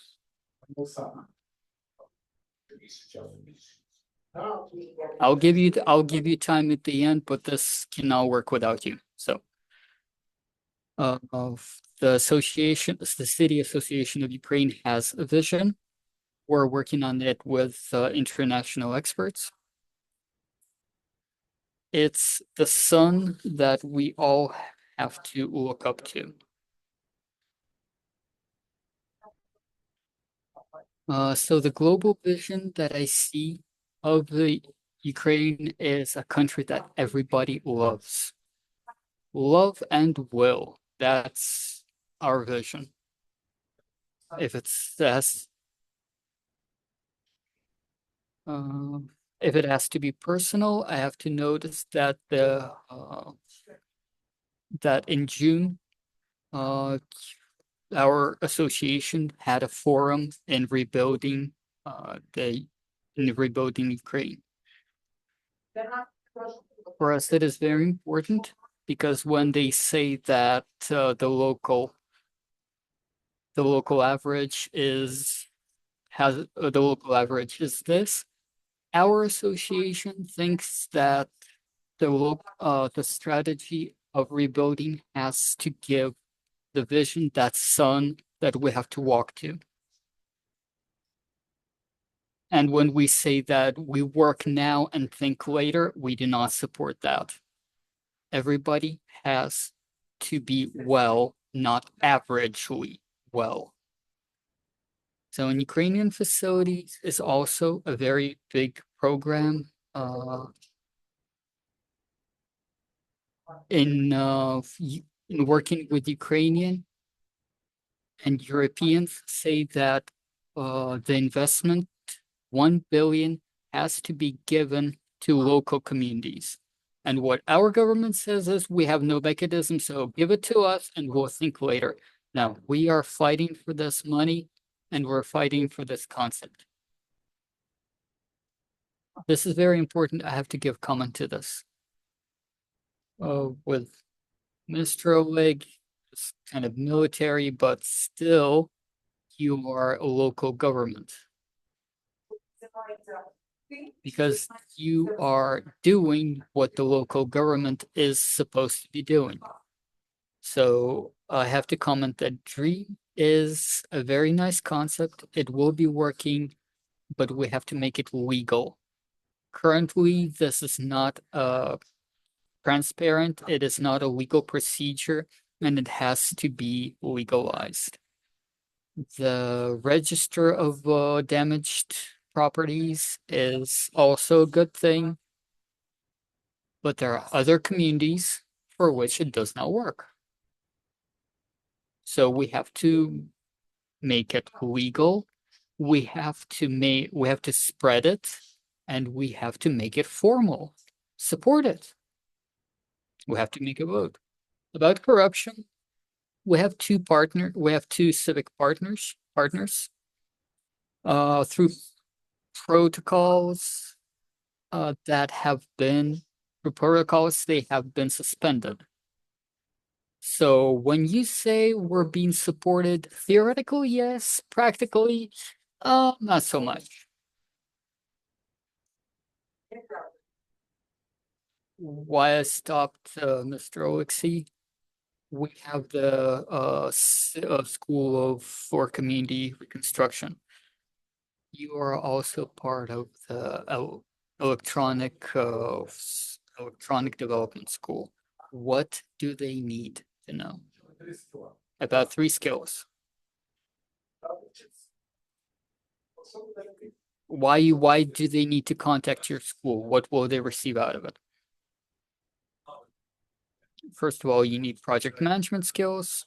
S5: I'll give you time at the end, but this cannot work without you. So, of the association, the City Association of Ukraine has a vision. We're working on it with international experts. It's the sun that we all have to look up to. So the global vision that I see of the Ukraine is a country that everybody loves. Love and will. That's our vision. If it has to be personal, I have to notice that that in June, our association had a forum in rebuilding Ukraine. For us, it is very important because when they say that the local average is the local average is this, our association thinks that the strategy of rebuilding has to give the vision, that sun that we have to walk to. And when we say that we work now and think later, we do not support that. Everybody has to be well, not averagely well. So in Ukrainian facilities is also a very big program in working with Ukrainian and Europeans say that the investment 1 billion has to be given to local communities. And what our government says is we have no mechanism, so give it to us and we'll think later. Now, we are fighting for this money and we're fighting for this concept. This is very important. I have to give comment to this. With Mr. Oleg, it's kind of military, but still you are a local government. Because you are doing what the local government is supposed to be doing. So I have to comment that DREAM is a very nice concept. It will be working, but we have to make it legal. Currently, this is not transparent. It is not a legal procedure, and it has to be legalized. The register of damaged properties is also a good thing, but there are other communities for which it does not work. So we have to make it legal. We have to spread it, and we have to make it formal. Support it. We have to make a vote. About corruption, we have two civic partners through protocols they have been suspended. So when you say we're being supported, theoretically, yes, practically, not so much. Why I stopped Mr. Alexei? We have the School for Community Reconstruction. You are also part of the electronic development school. What do they need to know? About 3 skills. Why do they need to contact your school? What will they receive out of it? First of all, you need project management skills,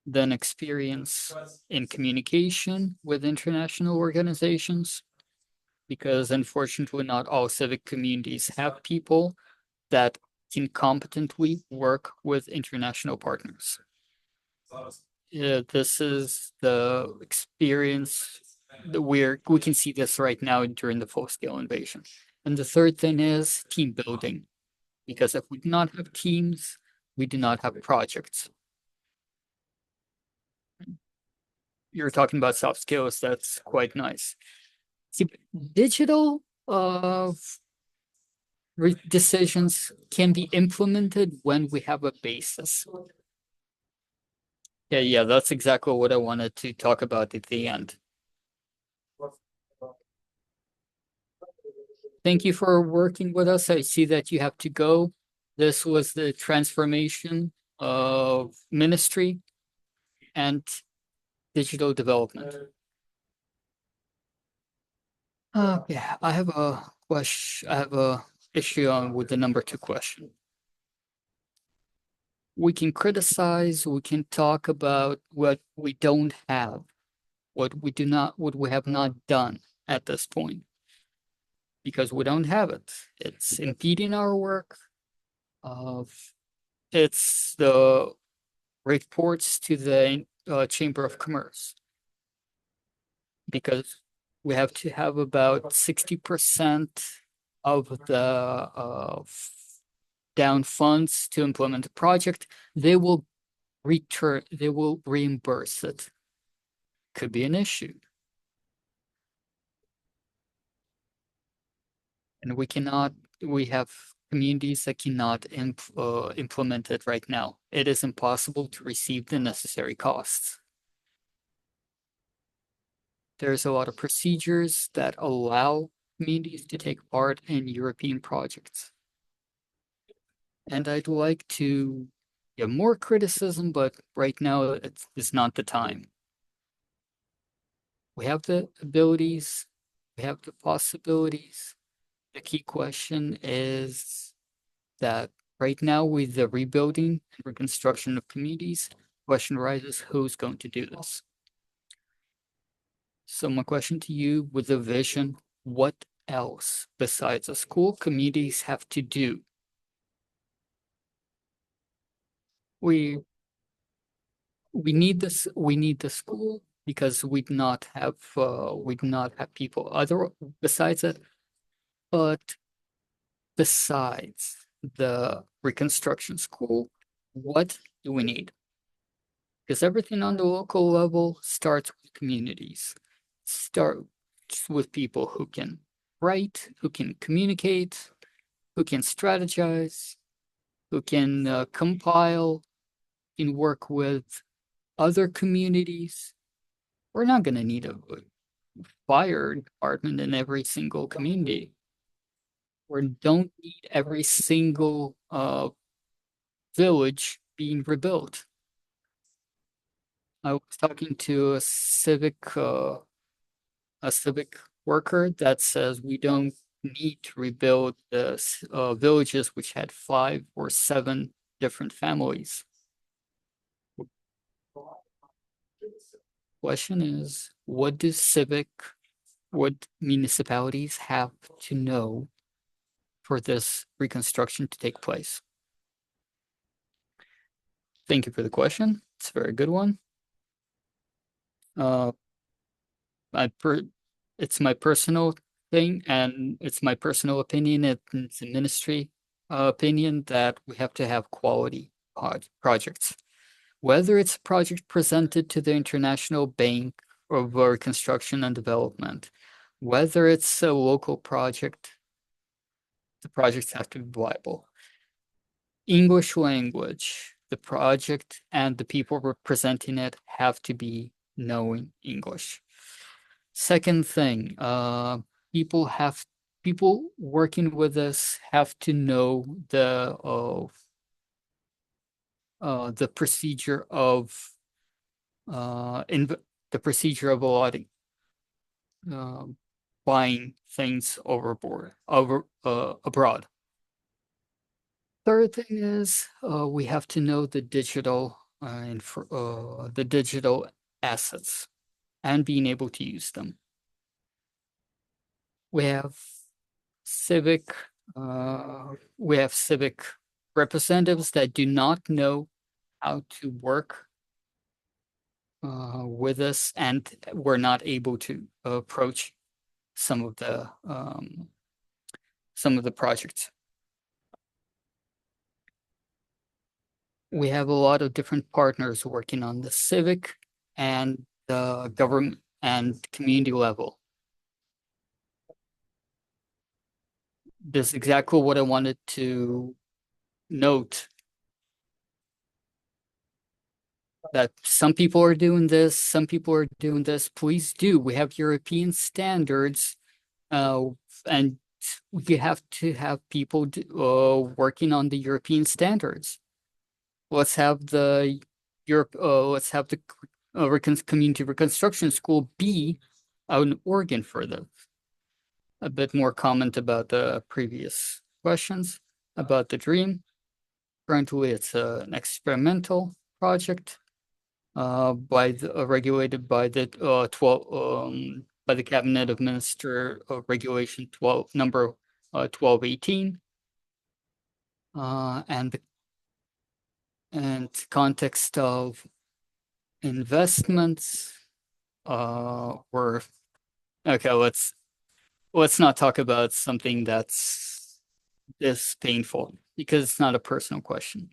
S5: then experience in communication with international organizations, because unfortunately not all civic communities have people that can competently work with international partners. This is the experience that we can see this right now during the full-scale invasion. And the third thing is team building, because if we do not have teams, we do not have projects. You're talking about soft skills, that's quite nice. See, digital decisions can be implemented when we have a basis. Yeah, that's exactly what I wanted to talk about at the end. Thank you for working with us. I see that you have to go. This was the transformation of ministry and digital development. Yeah, I have a question. I have a issue with the number 2 question. We can criticize, we can talk about what we don't have, what we have not done at this point, because we don't have it. It's impeding our work. It's the reports to the Chamber of Commerce, because we have to have about 60% of the down funds to implement a project, they will reimburse it. Could be an issue. And we have communities that cannot implement it right now. It is impossible to receive the necessary costs. There's a lot of procedures that allow communities to take part in European projects. And I'd like to get more criticism, but right now it's not the time. We have the abilities, we have the possibilities. The key question is that right now with the rebuilding and reconstruction of communities, the question arises, who's going to do this? So my question to you, with a vision, what else besides a school communities have to do? We need this. We need the school because we do not have people other besides it. But besides the reconstruction school, what do we need? Because everything on the local level starts with communities, starts with people who can write, who can communicate, who can strategize, who can compile, can work with other communities. We're not going to need a fire department in every single community. We don't need every single village being rebuilt. I was talking to a civic worker that says we don't need to rebuild the villages which had 5 or 7 different families. Question is, what municipalities have to know for this reconstruction to take place? Thank you for the question. It's a very good one. It's my personal thing, and it's my personal opinion. It's a ministry opinion that we have to have quality projects. Whether it's a project presented to the International Bank of Reconstruction and Development, whether it's a local project, the projects have to be viable. English language, the project and the people representing it have to be knowing English. Second thing, people working with us have to know the procedure of allotting, buying things abroad. Third thing is we have to know the digital assets and being able to use them. We have civic representatives that do not know how to work with us, and we're not able to approach some of the projects. We have a lot of different partners working on the civic and the government and community level. This is exactly what I wanted to note. That some people are doing this, some people are doing this. Please do. We have European standards, and we have to have people working on the European standards. Let's have the community reconstruction school be an organ for them. A bit more comment about the previous questions about the dream. Currently, it's an experimental project regulated by the by the Cabinet of Minister Regulation number 1218, and context of investments. Okay. Let's not talk about something that's this painful because it's not a personal question.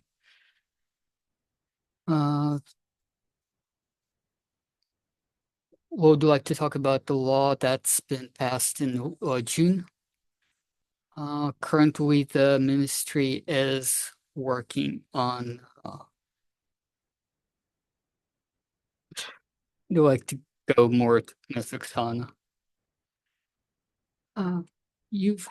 S5: Would you like to talk about the law that's been passed in June? Currently, the ministry is working on. Would you like to go more to Ms. Oksana? You've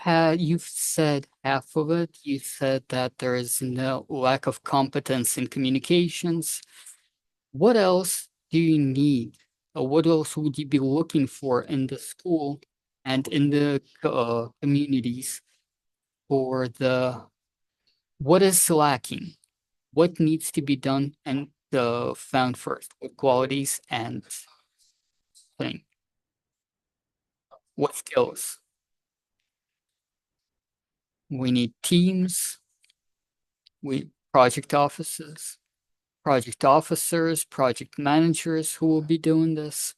S5: said half of it. You said that there is no lack of competence in communications. What else do you need? Or what else would you be looking for in the school and in the communities for what is lacking? What needs to be done and found first? What qualities and thing? What skills? We need teams. Project officers, project managers who will be doing this.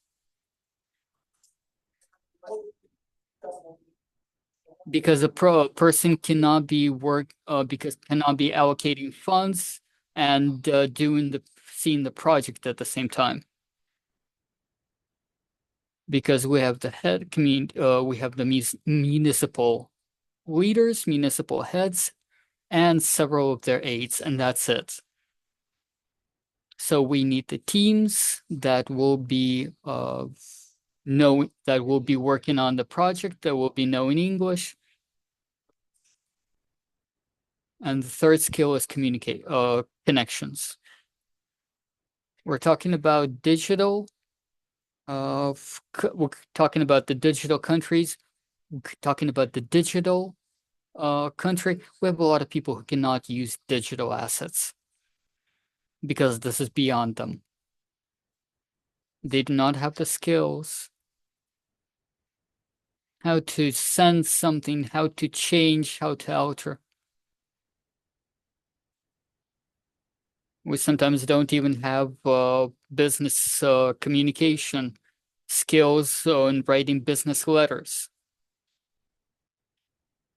S5: Because a person cannot be cannot be allocating funds and seeing the project at the same time. Because we have the we have the municipal leaders, municipal heads, and several of their aides, and that's it. So we need the teams that will be working on the project, that will be knowing English. And the third skill is connections. We're talking about digital. We're talking about the digital countries. We're talking about the digital country. We have a lot of people who cannot use digital assets because this is beyond them. They do not have the skills. How to send something, how to change, how to alter. We sometimes don't even have business communication skills in writing business letters.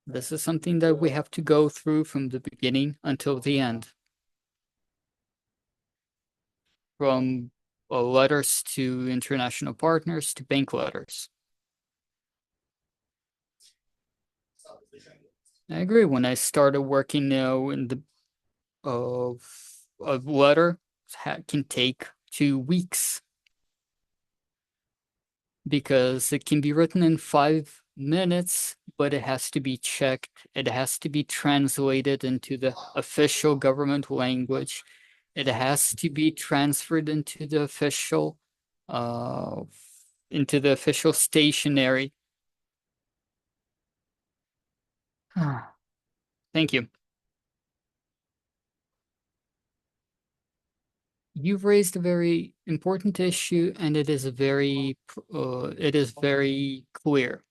S5: This is something that we have to go through from the beginning until the end. From letters to international partners to bank letters. I agree. When I started working now in the a letter can take 2 weeks because it can be written in 5 minutes, but it has to be checked. It has to be translated into the official government language. It has to be transferred into the official stationery. Thank you. You've raised a very important issue, and it is very clear.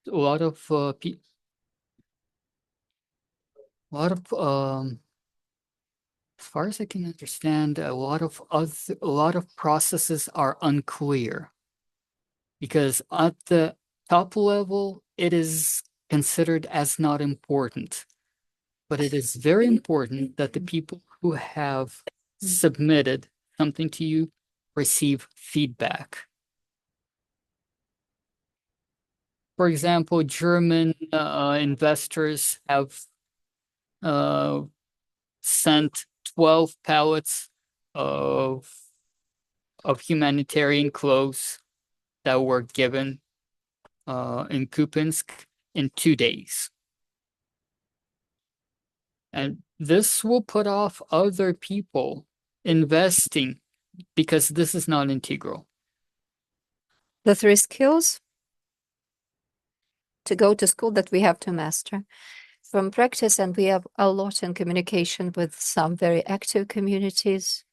S5: A lot of as far as I can understand, a lot of processes are unclear because at the top level it is considered as not important, but it is very important that the people who have submitted something to you receive feedback. For example, German investors have sent 12 pallets of humanitarian clothes that were given in Kupiansk in 2 days. And this will put off other people investing because this is not integral.
S2: The 3 skills to go to school that we have to master from practice, and we have a lot in communication with some very active communities.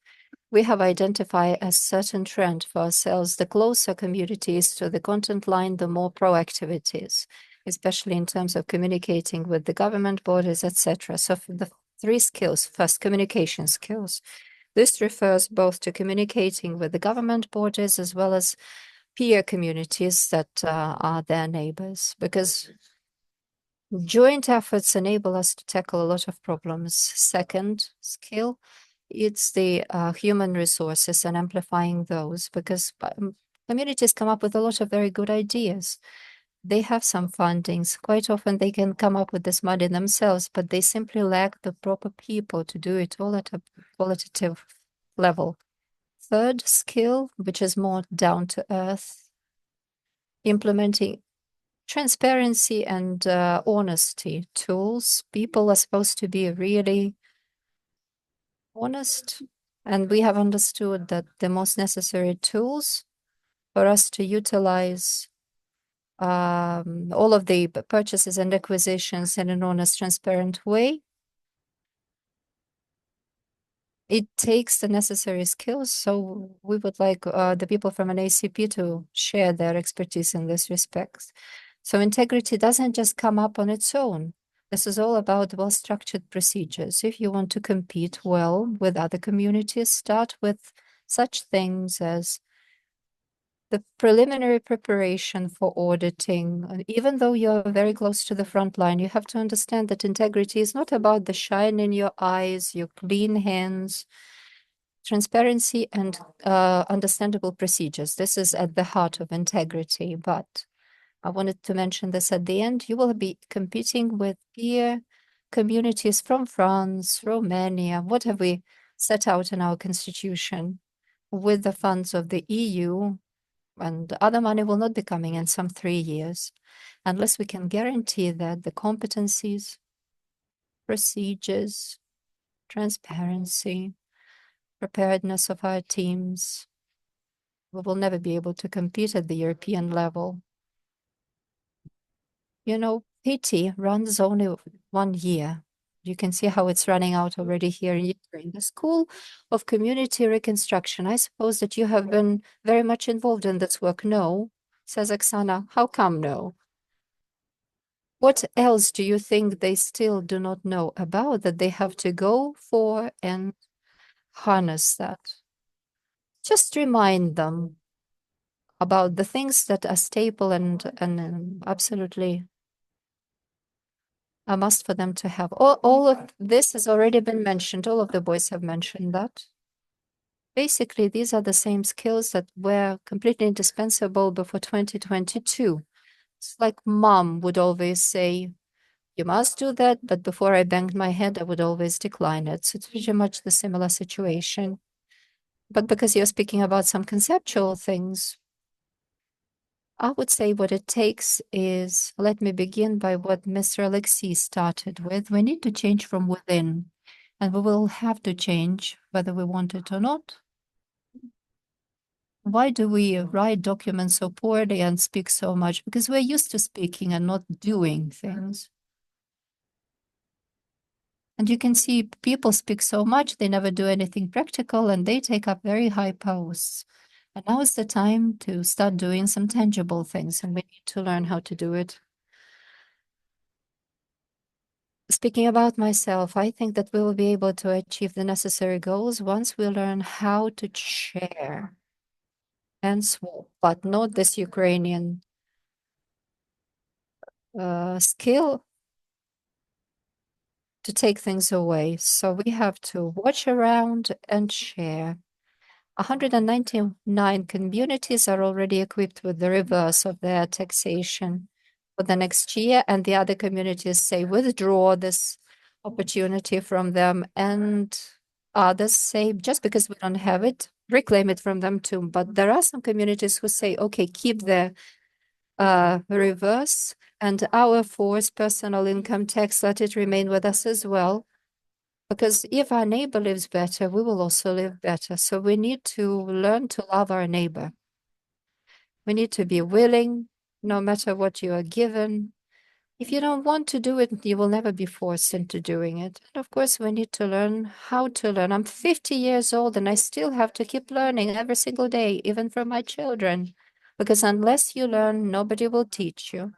S2: We have identified a certain trend for ourselves. The closer communities to the content line, the more proactivities. especially in terms of communicating with the government bodies, etc. So for the three skills, first, communication skills. This refers both to communicating with the government bodies as well as peer communities that are their neighbors, because joint efforts enable us to tackle a lot of problems. Second skill, it's the human resources and amplifying those, because communities come up with a lot of very good ideas. They have some fundings. Quite often they can come up with this money themselves, but they simply lack the proper people to do it all at a qualitative level. Third skill, which is more down to earth, implementing transparency and honesty tools. People are supposed to be really honest, and we have understood that the most necessary tools for us to utilize all of the purchases and acquisitions in an honest, transparent way, it takes the necessary skills. So we would like the people from an ACP to share their expertise in this respect. So integrity doesn't just come up on its own. This is all about well-structured procedures. If you want to compete well with other communities, start with such things as the preliminary preparation for auditing. And even though you're very close to the front line, you have to understand that integrity is not about the shine in your eyes, your clean hands, transparency and understandable procedures. This is at the heart of integrity. But I wanted to mention this at the end. You will be competing with peer communities from France, Romania. What have we set out in our constitution? With the funds of the EU, and other money will not be coming in some 3 years, unless we can guarantee that the competencies, procedures, transparency, preparedness of our teams, we will never be able to compete at the European level. You know, PT runs only 1 year. You can see how it's running out already here in Ukraine. The School of Community Reconstruction. I suppose that you have been very much involved in this work. No, says Oksana. How come no? What else do you think they still do not know about that they have to go for and harness that? Just remind them about the things that are staple and absolutely a must for them to have. All of this has already been mentioned. All of the boys have mentioned that. Basically, these are the same skills that were completely indispensable before 2022. It's like mom would always say, you must do that, but before I banged my head, I would always decline it. So it's pretty much the similar situation. But because you're speaking about some conceptual things, I would say what it takes is, let me begin by what Mr. Alexei started with. We need to change from within, and we will have to change whether we want it or not. Why do we write documents so poorly and speak so much? Because we're used to speaking and not doing things. And you can see people speak so much, they never do anything practical, and they take up very high posts. And now is the time to start doing some tangible things, and we need to learn how to do it. Speaking about myself, I think that we will be able to achieve the necessary goals once we learn how to share and swap, but not this Ukrainian skill to take things away. So we have to watch around and share. 199 communities are already equipped with the reverse of their taxation for the next year, and the other communities say withdraw this opportunity from them, and others say just because we don't have it, reclaim it from them too. But there are some communities who say, okay, keep the reverse, and our forced personal income tax, let it remain with us as well. Because if our neighbor lives better, we will also live better. So we need to learn to love our neighbor. We need to be willing, no matter what you are given. If you don't want to do it, you will never be forced into doing it. And of course, we need to learn how to learn. I'm 50 years old and I still have to keep learning every single day, even from my children. Because unless you learn, nobody will teach you.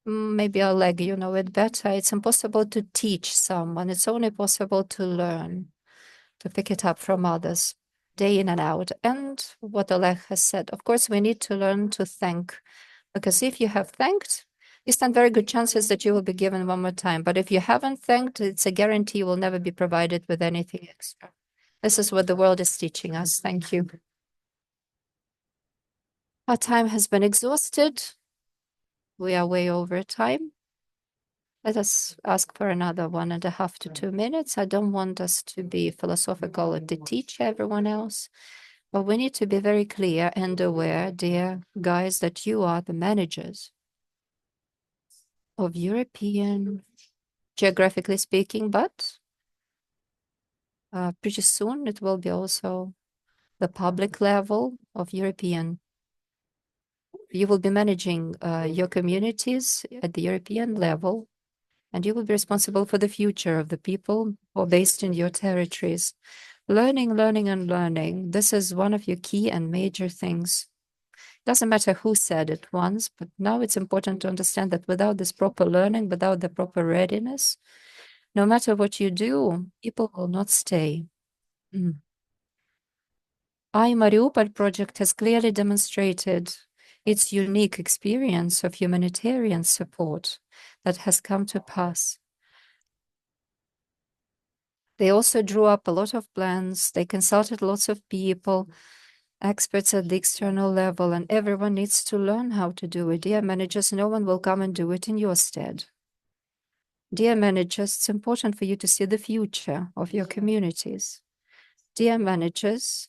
S2: Maybe Oleg, you know it better. It's impossible to teach someone. It's only possible to learn, to pick it up from others, day in and out. And what Oleg has said, of course, we need to learn to thank, because if you have thanked, you stand very good chances that you will be given one more time. But if you haven't thanked, it's a guarantee you will never be provided with anything extra. This is what the world is teaching us. Thank you. Our time has been exhausted. We are way over time. Let us ask for another 1.5 to 2 minutes. I don't want us to be philosophical and to teach everyone else, but we need to be very clear and aware, dear guys, that you are the managers of European, geographically speaking, but pretty soon it will be also the public level of European. You will be managing your communities at the European level, and you will be responsible for the future of the people who are based in your territories. Learning, learning, and learning. This is one of your key and major things. Doesn't matter who said it once, but now it's important to understand that without this proper learning, without the proper readiness, no matter what you do, people will not stay. Mariupol project has clearly demonstrated its unique experience of humanitarian support that has come to pass. They also drew up a lot of plans. They consulted lots of people, experts at the external level, and everyone needs to learn how to do it. Dear managers, no one will come and do it in your stead. Dear managers, it's important for you to see the future of your communities. Dear managers,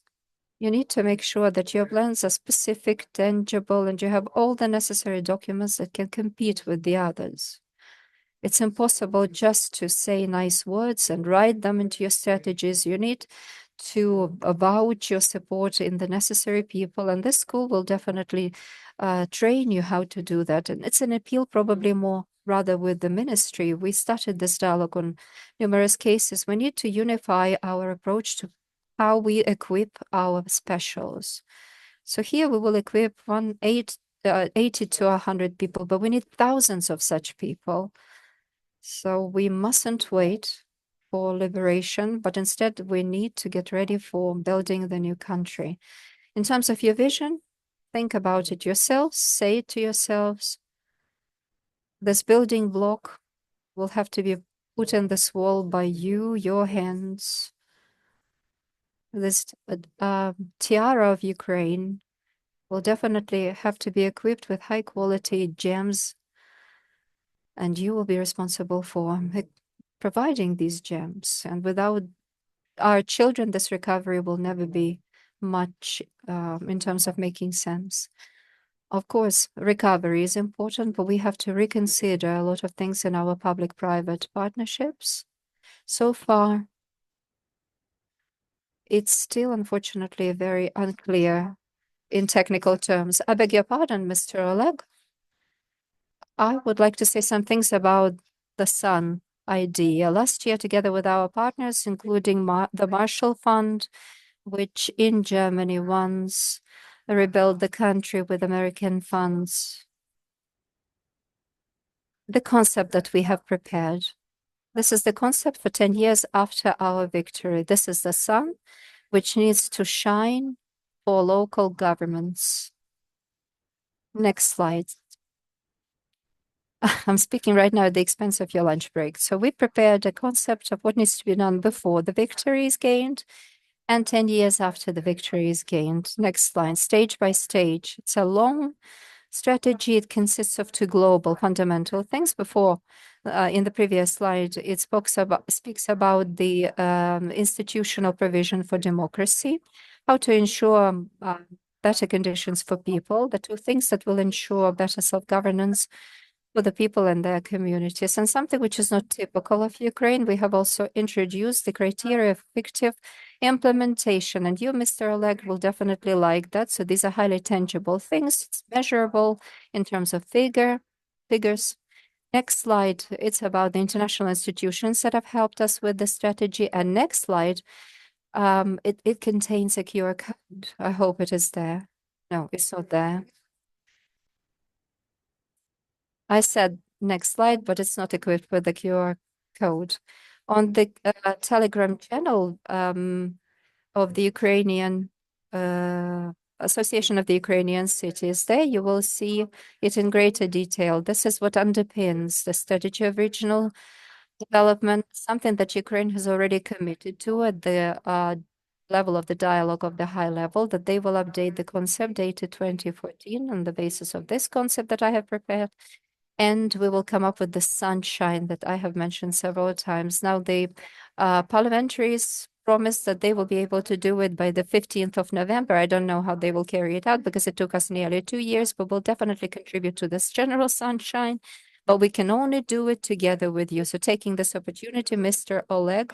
S2: you need to make sure that your plans are specific, tangible, and you have all the necessary documents that can compete with the others. It's impossible just to say nice words and write them into your strategies. You need to vouch your support in the necessary people, and this school will definitely train you how to do that. And it's an appeal probably more rather with the ministry. We started this dialogue on numerous cases. We need to unify our approach to how we equip our specials. So here we will equip 80 to 100 people, but we need thousands of such people. So we mustn't wait for liberation, but instead we need to get ready for building the new country. In terms of your vision, think about it yourselves, say it to yourselves. This building block will have to be put in this wall by you, your hands. This tiara of Ukraine will definitely have to be equipped with high quality gems, and you will be responsible for providing these gems. And without our children, this recovery will never be much in terms of making sense. Of course, recovery is important, but we have to reconsider a lot of things in our public-private partnerships. So far, it's still, unfortunately, very unclear in technical terms. I beg your pardon, Mr. Oleg. I would like to say some things about the Sun idea. Last year, together with our partners, including the Marshall Fund, which in Germany once rebuilt the country with American funds, the concept that we have prepared. This is the concept for 10 years after our victory. This is the sun which needs to shine for local governments. Next slide. I'm speaking right now at the expense of your lunch break. So we prepared a concept of what needs to be done before the victory is gained and 10 years after the victory is gained. Next slide, stage by stage. It's a long strategy. It consists of two global fundamental things. Before, in the previous slide, it speaks about the institutional provision for democracy, how to ensure better conditions for people, the two things that will ensure better self-governance for the people and their communities. And something which is not typical of Ukraine, we have also introduced the criteria of effective implementation. And you, Mr. Oleg, will definitely like that. So these are highly tangible things. It's measurable in terms of figures. Next slide, it's about the international institutions that have helped us with the strategy. And next slide, it contains a QR code. I hope it is there. No, it's not there. I said next slide, but it's not equipped with the QR code. On the Telegram channel of the Ukrainian Association of the Ukrainian Cities, there you will see it in greater detail. This is what underpins the strategy of regional development, something that Ukraine has already committed to at the level of the dialogue of the high level, that they will update the concept dated 2014 on the basis of this concept that I have prepared. And we will come up with the sunshine that I have mentioned several times. Now, the parliamentaries promised that they will be able to do it by the 15th of November. I don't know how they will carry it out because it took us nearly 2 years, but we'll definitely contribute to this general sunshine. But we can only do it together with you. So taking this opportunity, Mr. Oleg,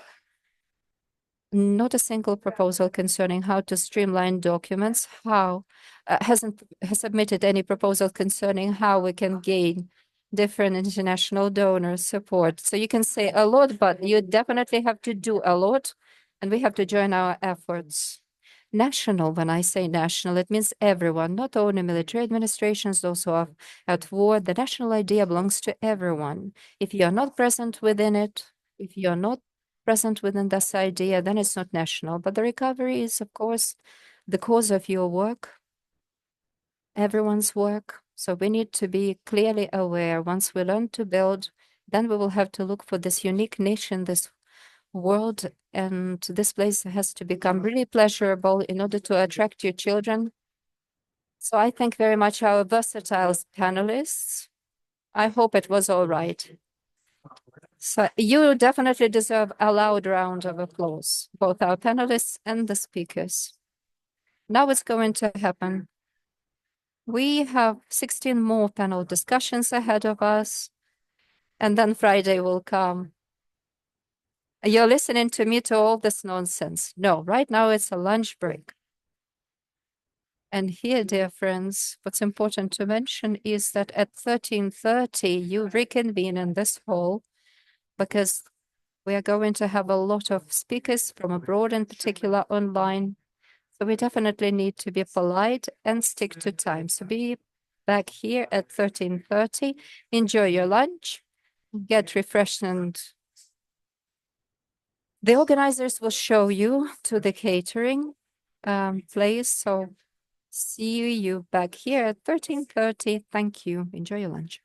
S2: not a single proposal concerning how to streamline documents, has submitted any proposal concerning how we can gain different international donor support. So you can say a lot, but you definitely have to do a lot, and we have to join our efforts. National, when I say national, it means everyone, not only military administrations, those who are at war. The national idea belongs to everyone. If you are not present within it, if you are not present within this idea, then it's not national. But the recovery is, of course, the cause of your work, everyone's work. So we need to be clearly aware. Once we learn to build, then we will have to look for this unique niche in this world. And this place has to become really pleasurable in order to attract your children. So I thank very much our versatile panelists. I hope it was all right. So you definitely deserve a loud round of applause, both our panelists and the speakers. Now what's going to happen? We have 16 more panel discussions ahead of us, and then Friday will come. You're listening to me to all this nonsense. No, right now it's a lunch break. And here, dear friends, what's important to mention is that at 13:30, you reconvene in this hall because we are going to have a lot of speakers from abroad, in particular online. So we definitely need to be polite and stick to time. So be back here at 13:30. Enjoy your lunch, get refreshed, and the organizers will show you to the catering place. So see you back here at 13:30. Thank you. Enjoy your lunch.